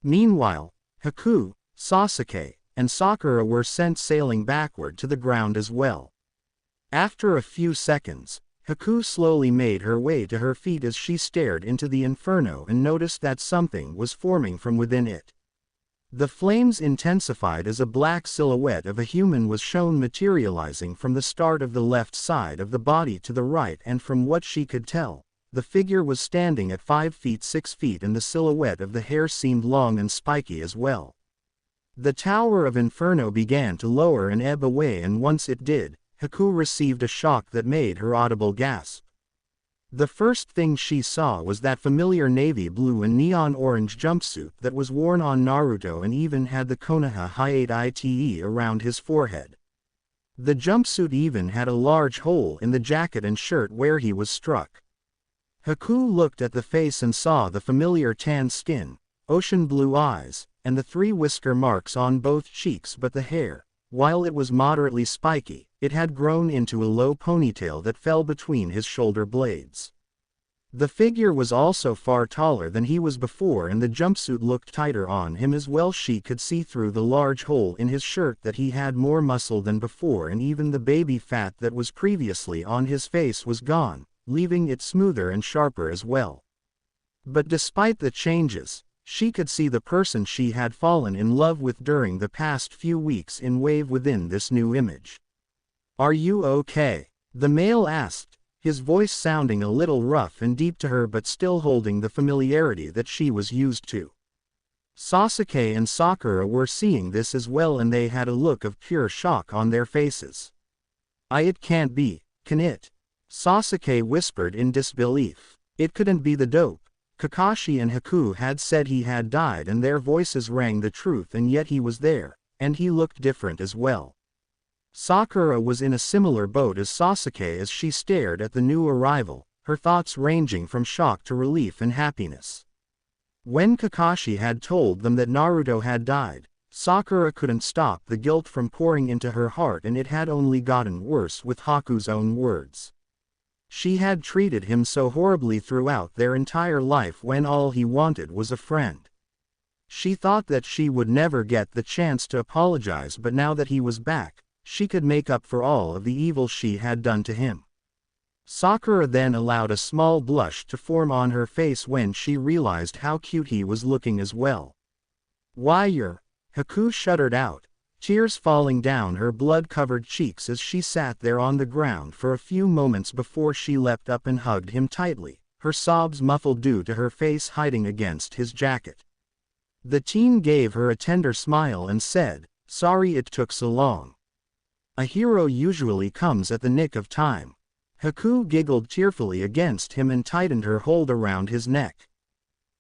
Meanwhile, Haku, Sasuke, and Sakura were sent sailing backward to the ground as well. After a few seconds, Haku slowly made her way to her feet as she stared into the inferno and noticed that something was forming from within it. The flames intensified as a black silhouette of a human was shown materializing from the start of the left side of the body to the right, and from what she could tell, the figure was standing at 5 feet 6 feet and the silhouette of the hair seemed long and spiky as well. The Tower of Inferno began to lower and ebb away, and once it did, Haku received a shock that made her audible gasp. The first thing she saw was that familiar navy blue and neon orange jumpsuit that was worn on Naruto and even had the Konoha Hayate around his forehead. The jumpsuit even had a large hole in the jacket and shirt where he was struck. Haku looked at the face and saw the familiar tan skin, ocean blue eyes, and the 3 whisker marks on both cheeks, but the hair, while it was moderately spiky, it had grown into a low ponytail that fell between his shoulder blades. The figure was also far taller than he was before, and the jumpsuit looked tighter on him as well. She could see through the large hole in his shirt that he had more muscle than before, and even the baby fat that was previously on his face was gone, leaving it smoother and sharper as well. But despite the changes, she could see the person she had fallen in love with during the past few weeks in wave within this new image. "Are you okay?" the male asked, his voice sounding a little rough and deep to her but still holding the familiarity that she was used to. Sasuke and Sakura were seeing this as well, and they had a look of pure shock on their faces. It can't be, can it?" Sasuke whispered in disbelief. It couldn't be the dope. Kakashi and Haku had said he had died, and their voices rang the truth, and yet he was there, and he looked different as well. Sakura was in a similar boat as Sasuke as she stared at the new arrival, her thoughts ranging from shock to relief and happiness. When Kakashi had told them that Naruto had died, Sakura couldn't stop the guilt from pouring into her heart, and it had only gotten worse with Haku's own words. She had treated him so horribly throughout their entire life when all he wanted was a friend. She thought that she would never get the chance to apologize, but now that he was back, she could make up for all of the evil she had done to him. Sakura then allowed a small blush to form on her face when she realized how cute he was looking as well. "Why, Haku shuddered out, tears falling down her blood-covered cheeks as she sat there on the ground for a few moments before she leapt up and hugged him tightly, her sobs muffled due to her face hiding against his jacket. The teen gave her a tender smile and said, "Sorry it took so long. A hero usually comes at the nick of time." Haku giggled tearfully against him and tightened her hold around his neck.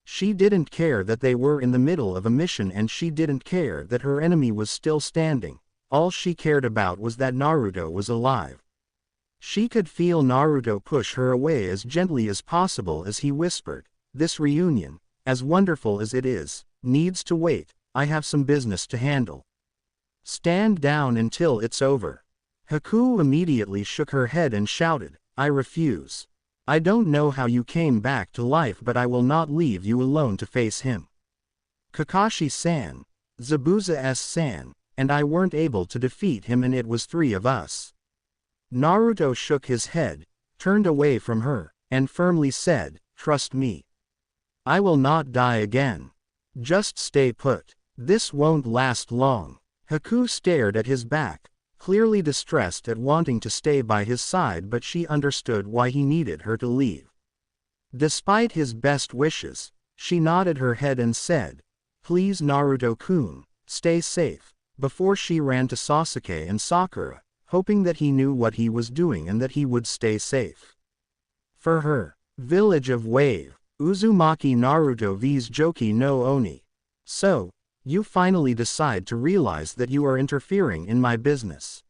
She didn't care that they were in the middle of a mission, and she didn't care that her enemy was still standing. All she cared about was that Naruto was alive. She could feel Naruto push her away as gently as possible as he whispered, "This reunion, as wonderful as it is, needs to wait. I have some business to handle. Stand down until it's over." Haku immediately shook her head and shouted, "I refuse. I don't know how you came back to life, but I will not leave you alone to face him. Kakashi-san, Zabuza-san, and I weren't able to defeat him, and it was 3 of us." Naruto shook his head, turned away from her, and firmly said, "Trust me. I will not die again. Just stay put. This won't last long." Haku stared at his back, clearly distressed at wanting to stay by his side, but she understood why he needed her to leave. Despite his best wishes, she nodded her head and said, "Please Naruto-kun, stay safe," before she ran to Sasuke and Sakura, hoping that he knew what he was doing and that he would stay safe. For her, village of Wave, Uzumaki Naruto vs Joki no Oni. So, you finally decide to realize that you are interfering in my business.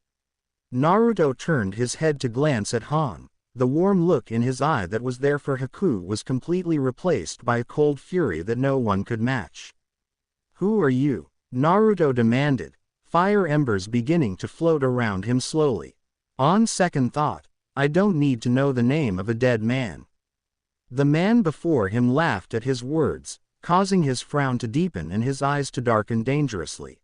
Naruto turned his head to glance at Han. The warm look in his eye that was there for Haku was completely replaced by a cold fury that no one could match. "Who are you?" Naruto demanded, fire embers beginning to float around him slowly. "On second thought, I don't need to know the name of a dead man." The man before him laughed at his words, causing his frown to deepen and his eyes to darken dangerously.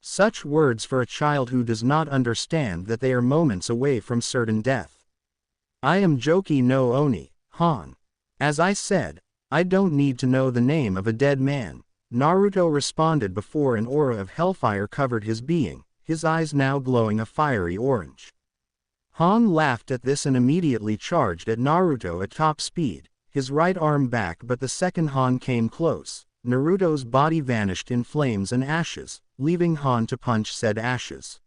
Such words for a child who does not understand that they are moments away from certain death. "I am Joki no Oni, Han. As I said, I don't need to know the name of a dead man," Naruto responded before an aura of hellfire covered his being, his eyes now glowing a fiery orange. Han laughed at this and immediately charged at Naruto at top speed, his right arm back, but the second Han came close, Naruto's body vanished in flames and ashes, leaving Han to punch said ashes.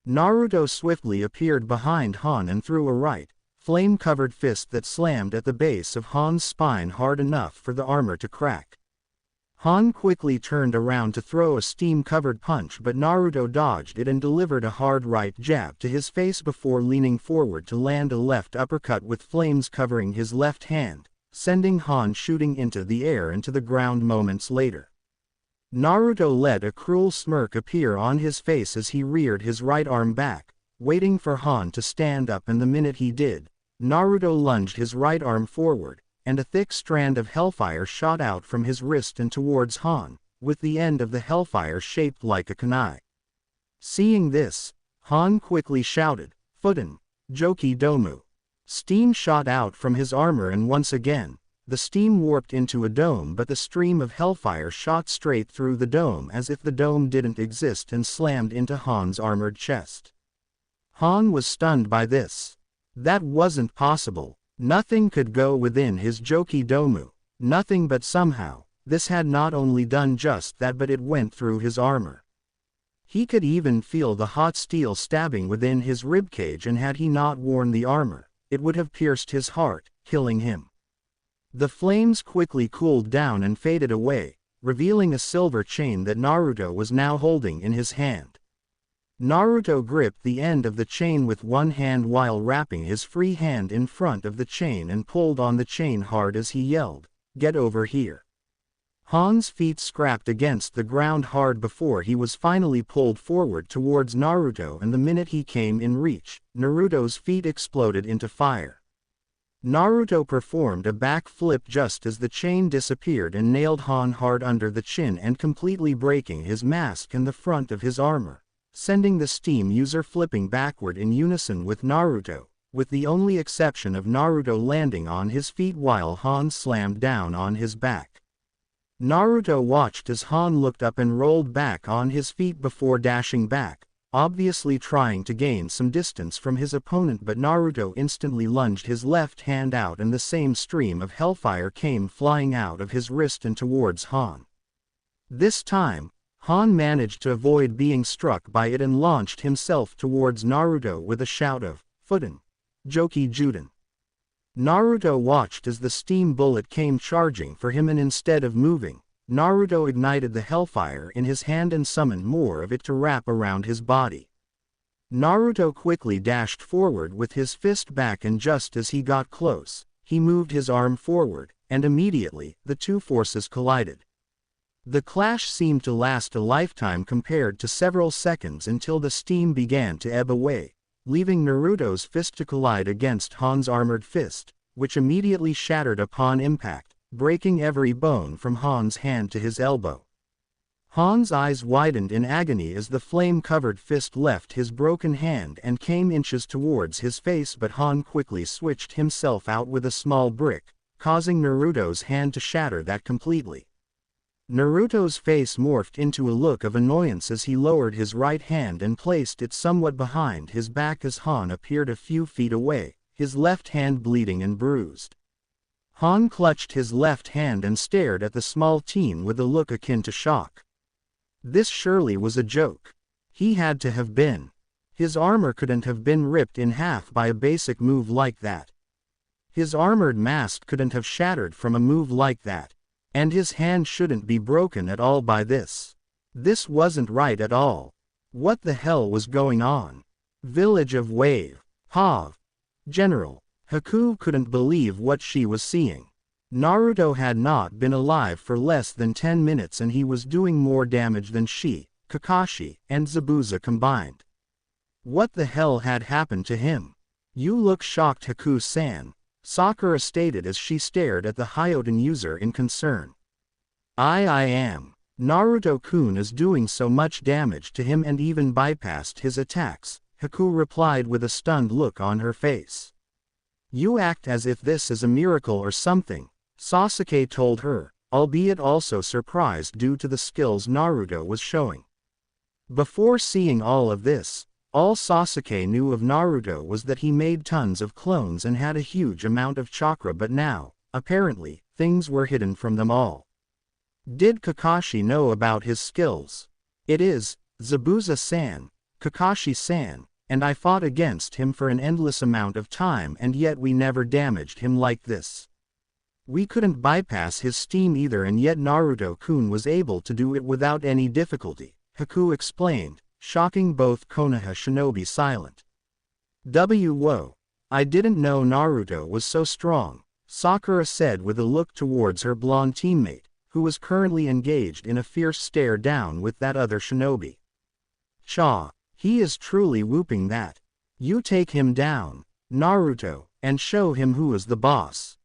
Naruto swiftly appeared behind Han and threw a right, flame-covered fist that slammed at the base of Han's spine hard enough for the armor to crack. Han quickly turned around to throw a steam-covered punch, but Naruto dodged it and delivered a hard right jab to his face before leaning forward to land a left uppercut with flames covering his left hand, sending Han shooting into the air and to the ground moments later. Naruto let a cruel smirk appear on his face as he reared his right arm back, waiting for Han to stand up, and the minute he did, Naruto lunged his right arm forward, and a thick strand of hellfire shot out from his wrist and towards Han, with the end of the hellfire shaped like a kunai. Seeing this, Han quickly shouted, "Futen, Joki Domu." Steam shot out from his armor and once again, the steam warped into a dome, but the stream of hellfire shot straight through the dome as if the dome didn't exist and slammed into Han's armored chest. Han was stunned by this. That wasn't possible. Nothing could go within his Joki Domu, nothing, but somehow, this had not only done just that, but it went through his armor. He could even feel the hot steel stabbing within his ribcage, and had he not worn the armor, it would have pierced his heart, killing him. The flames quickly cooled down and faded away, revealing a silver chain that Naruto was now holding in his hand. Naruto gripped the end of the chain with one hand while wrapping his free hand in front of the chain and pulled on the chain hard as he yelled, "Get over here." Han's feet scrapped against the ground hard before he was finally pulled forward towards Naruto, and the minute he came in reach, Naruto's feet exploded into fire. Naruto performed a back flip just as the chain disappeared and nailed Han hard under the chin and completely breaking his mask and the front of his armor, sending the steam user flipping backward in unison with Naruto, with the only exception of Naruto landing on his feet while Han slammed down on his back. Naruto watched as Han looked up and rolled back on his feet before dashing back, obviously trying to gain some distance from his opponent, but Naruto instantly lunged his left hand out and the same stream of hellfire came flying out of his wrist and towards Han. This time, Han managed to avoid being struck by it and launched himself towards Naruto with a shout of, "Futen, Joki Juden." Naruto watched as the steam bullet came charging for him, and instead of moving, Naruto ignited the hellfire in his hand and summoned more of it to wrap around his body. Naruto quickly dashed forward with his fist back, and just as he got close, he moved his arm forward, and immediately, the two forces collided. The clash seemed to last a lifetime compared to several seconds until the steam began to ebb away, leaving Naruto's fist to collide against Han's armored fist, which immediately shattered upon impact, breaking every bone from Han's hand to his elbow. Han's eyes widened in agony as the flame-covered fist left his broken hand and came inches towards his face, but Han quickly switched himself out with a small brick, causing Naruto's hand to shatter that completely. Naruto's face morphed into a look of annoyance as he lowered his right hand and placed it somewhat behind his back as Han appeared a few feet away, his left hand bleeding and bruised. Han clutched his left hand and stared at the small teen with a look akin to shock. This surely was a joke. He had to have been. His armor couldn't have been ripped in half by a basic move like that. His armored mask couldn't have shattered from a move like that. And his hand shouldn't be broken at all by this. This wasn't right at all. What the hell was going on? Village of Wave. Hav. General. Haku couldn't believe what she was seeing. Naruto had not been alive for less than 10 minutes and he was doing more damage than she, Kakashi, and Zabuza combined. What the hell had happened to him? You look shocked, Haku-san, Sakura stated as she stared at the Hyoten user in concern. I am. Naruto-kun is doing so much damage to him and even bypassed his attacks, Haku replied with a stunned look on her face. You act as if this is a miracle or something, Sasuke told her, albeit also surprised due to the skills Naruto was showing. Before seeing all of this, all Sasuke knew of Naruto was that he made tons of clones and had a huge amount of chakra, but now, apparently, things were hidden from them all. Did Kakashi know about his skills? It is, Zabuza-san, Kakashi-san, and I fought against him for an endless amount of time and yet we never damaged him like this. We couldn't bypass his steam either and yet Naruto-kun was able to do it without any difficulty, Haku explained, shocking both Konoha shinobi silent. Whoa. I didn't know Naruto was so strong, Sakura said with a look towards her blonde teammate, who was currently engaged in a fierce stare down with that other shinobi. Cha, he is truly whooping that. You take him down, Naruto, and show him who is the boss.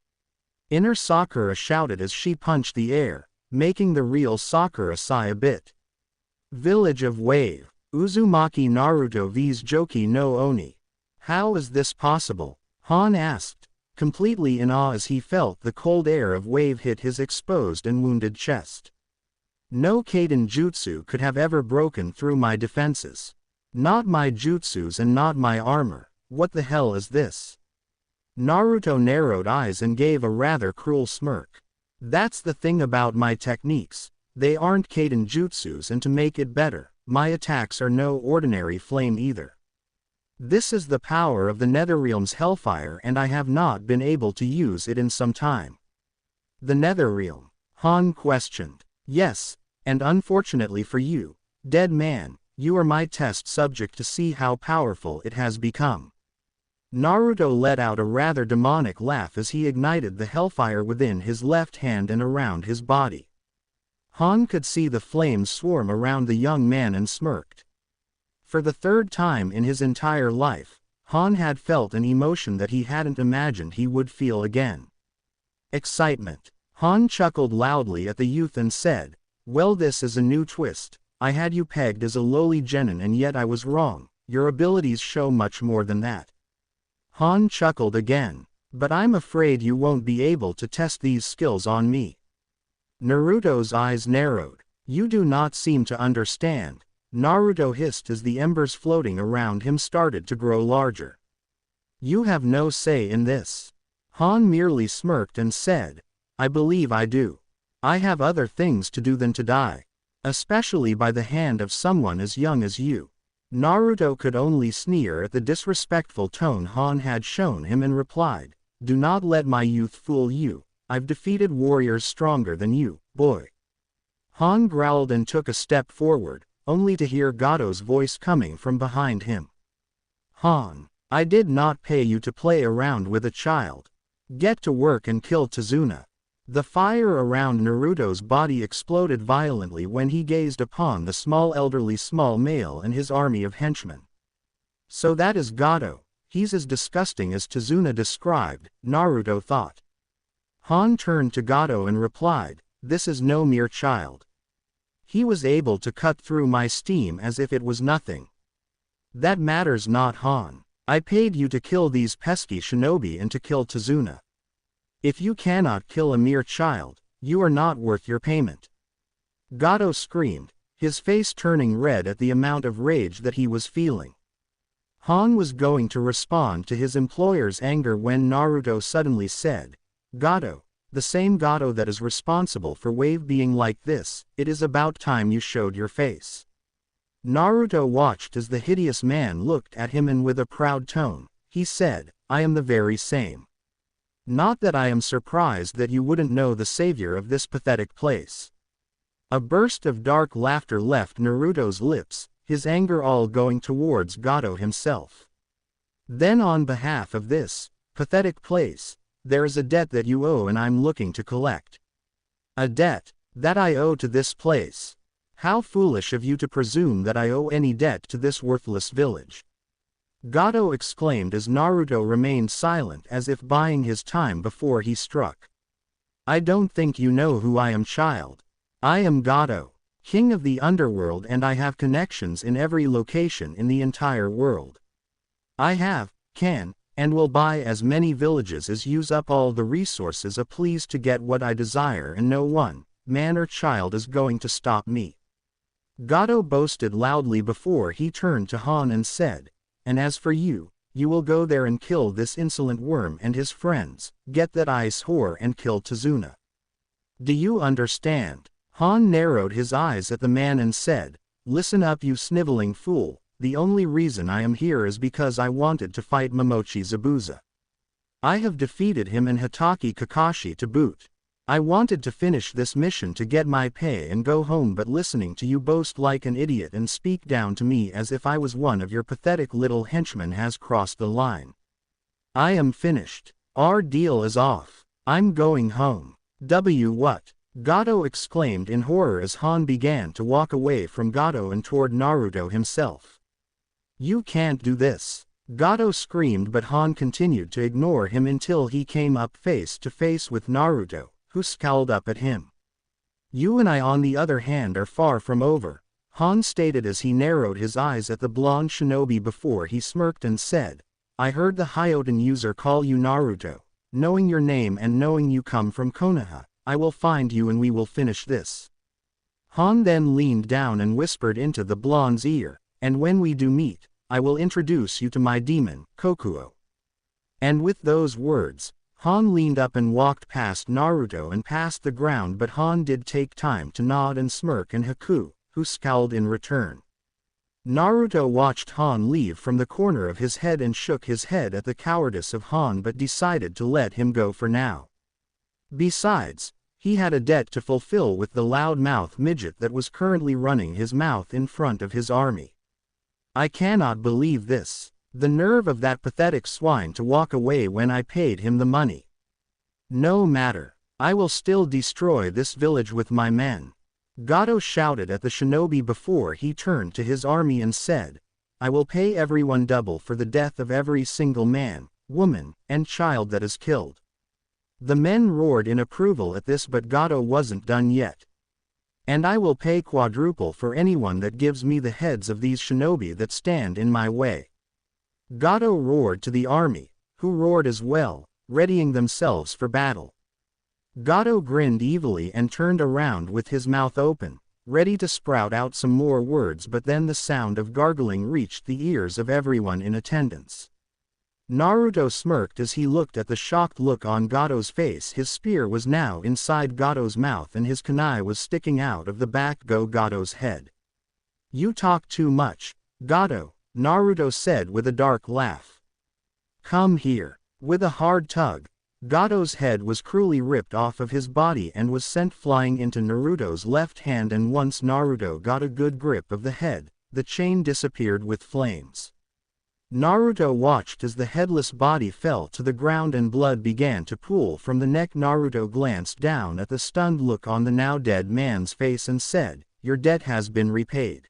Inner Sakura shouted as she punched the air, making the real Sakura sigh a bit. Village of Wave. Uzumaki Naruto vs Joki no Oni. How is this possible? Han asked, completely in awe as he felt the cold air of Wave hit his exposed and wounded chest. No Kaden jutsu could have ever broken through my defenses. Not my jutsus and not my armor. What the hell is this? Naruto narrowed eyes and gave a rather cruel smirk. That's the thing about my techniques. They aren't Kaden jutsus, and to make it better, my attacks are no ordinary flame either. This is the power of the Netherrealm's hellfire and I have not been able to use it in some time. The Netherrealm? Han questioned. Yes, and unfortunately for you, dead man, you are my test subject to see how powerful it has become. Naruto let out a rather demonic laugh as he ignited the hellfire within his left hand and around his body. Han could see the flames swarm around the young man and smirked. For the third time in his entire life, Han had felt an emotion that he hadn't imagined he would feel again. Excitement. Han chuckled loudly at the youth and said, well, this is a new twist. I had you pegged as a lowly genin and yet I was wrong. Your abilities show much more than that. Han chuckled again. But I'm afraid you won't be able to test these skills on me. Naruto's eyes narrowed. You do not seem to understand. Naruto hissed as the embers floating around him started to grow larger. You have no say in this. Han merely smirked and said, I believe I do. I have other things to do than to die. Especially by the hand of someone as young as you. Naruto could only sneer at the disrespectful tone Han had shown him and replied, do not let my youth fool you. I've defeated warriors stronger than you, boy. Han growled and took a step forward, only to hear Gato's voice coming from behind him. Han, I did not pay you to play around with a child. Get to work and kill Tazuna. The fire around Naruto's body exploded violently when he gazed upon the small male and his army of henchmen. So that is Gato, he's as disgusting as Tazuna described, Naruto thought. Han turned to Gato and replied, this is no mere child. He was able to cut through my steam as if it was nothing. That matters not, Han. I paid you to kill these pesky shinobi and to kill Tazuna. If you cannot kill a mere child, you are not worth your payment. Gato screamed, his face turning red at the amount of rage that he was feeling. Han was going to respond to his employer's anger when Naruto suddenly said, "Gato, the same Gato that is responsible for Wave being like this, it is about time you showed your face." Naruto watched as the hideous man looked at him and with a proud tone, he said, "I am the very same. Not that I am surprised that you wouldn't know the savior of this pathetic place." A burst of dark laughter left Naruto's lips, his anger all going towards Gato himself. "Then on behalf of this pathetic place, there is a debt that you owe and I'm looking to collect." "A debt that I owe to this place? How foolish of you to presume that I owe any debt to this worthless village," Gato exclaimed as Naruto remained silent as if buying his time before he struck. "I don't think you know who I am, child. I am Gato, king of the underworld, and I have connections in every location in the entire world. I have, can, and will buy as many villages as use up all the resources I please to get what I desire, and no one, man or child, is going to stop me," Gato boasted loudly before he turned to Han and said, "And as for you, you will go there and kill this insolent worm and his friends, get that ice whore and kill Tazuna. Do you understand?" Han narrowed his eyes at the man and said, "Listen up, you sniveling fool, the only reason I am here is because I wanted to fight Momochi Zabuza. I have defeated him and Hitaki Kakashi to boot. I wanted to finish this mission to get my pay and go home, but listening to you boast like an idiot and speak down to me as if I was one of your pathetic little henchmen has crossed the line. I am finished. Our deal is off. I'm going home." What? Gato exclaimed in horror as Han began to walk away from Gato and toward Naruto himself. "You can't do this," Gato screamed, but Han continued to ignore him until he came up face to face with Naruto, who scowled up at him. "You and I, on the other hand, are far from over," Han stated as he narrowed his eyes at the blonde shinobi before he smirked and said, "I heard the Hyoten user call you Naruto. Knowing your name and knowing you come from Konoha, I will find you and we will finish this." Han then leaned down and whispered into the blonde's ear, "And when we do meet, I will introduce you to my demon, Kokuo." And with those words, Han leaned up and walked past Naruto and past the ground, but Han did take time to nod and smirk and Haku, who scowled in return. Naruto watched Han leave from the corner of his head and shook his head at the cowardice of Han, but decided to let him go for now. Besides, he had a debt to fulfill with the loudmouth midget that was currently running his mouth in front of his army. "I cannot believe this. The nerve of that pathetic swine to walk away when I paid him the money. No matter, I will still destroy this village with my men," Gato shouted at the shinobi before he turned to his army and said, "I will pay everyone double for the death of every single man, woman, and child that is killed." The men roared in approval at this, but Gato wasn't done yet. "And I will pay quadruple for anyone that gives me the heads of these shinobi that stand in my way," Gato roared to the army, who roared as well, readying themselves for battle. Gato grinned evilly and turned around with his mouth open, ready to sprout out some more words, but then the sound of gargling reached the ears of everyone in attendance. Naruto smirked as he looked at the shocked look on Gato's face. His spear was now inside Gato's mouth and his kunai was sticking out of the back of Gato's head. "You talk too much, Gato," Naruto said with a dark laugh. "Come here." With a hard tug, Gato's head was cruelly ripped off of his body and was sent flying into Naruto's left hand, and once Naruto got a good grip of the head, the chain disappeared with flames. Naruto watched as the headless body fell to the ground and blood began to pool from the neck. Naruto glanced down at the stunned look on the now dead man's face and said, "Your debt has been repaid."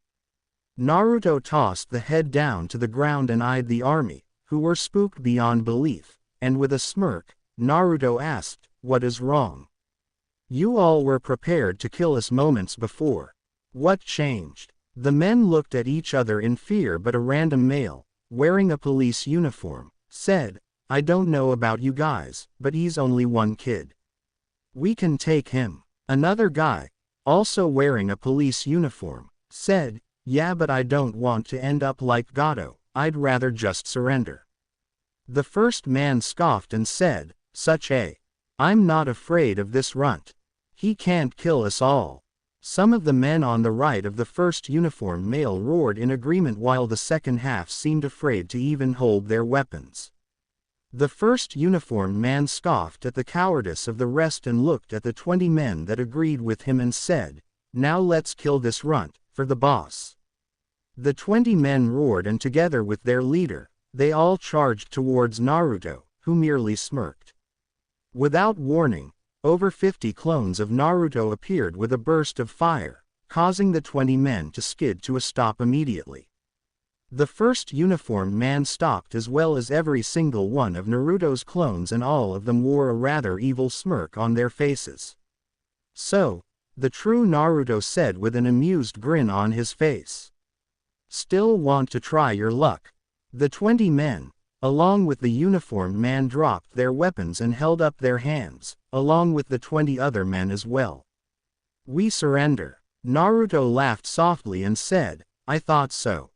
Naruto tossed the head down to the ground and eyed the army, who were spooked beyond belief, and with a smirk, Naruto asked, "What is wrong? You all were prepared to kill us moments before. What changed?" The men looked at each other in fear, but a random male, wearing a police uniform, said, "I don't know about you guys, but he's only one kid. We can take him." Another guy, also wearing a police uniform, said, "Yeah, but I don't want to end up like Gato, I'd rather just surrender." The first man scoffed and said, I'm not afraid of this runt. He can't kill us all." Some of the men on the right of the first uniformed male roared in agreement while the second half seemed afraid to even hold their weapons. The first uniformed man scoffed at the cowardice of the rest and looked at the 20 men that agreed with him and said, "Now let's kill this runt, for the boss." The 20 men roared, and together with their leader, they all charged towards Naruto, who merely smirked. Without warning, over 50 clones of Naruto appeared with a burst of fire, causing the 20 men to skid to a stop immediately. The first uniformed man stopped as well as every single one of Naruto's clones, and all of them wore a rather evil smirk on their faces. "So, the true Naruto said with an amused grin on his face. "Still want to try your luck?" The 20 men, along with the uniformed man, dropped their weapons and held up their hands, along with the 20 other men as well. "We surrender." Naruto laughed softly and said, "I thought so."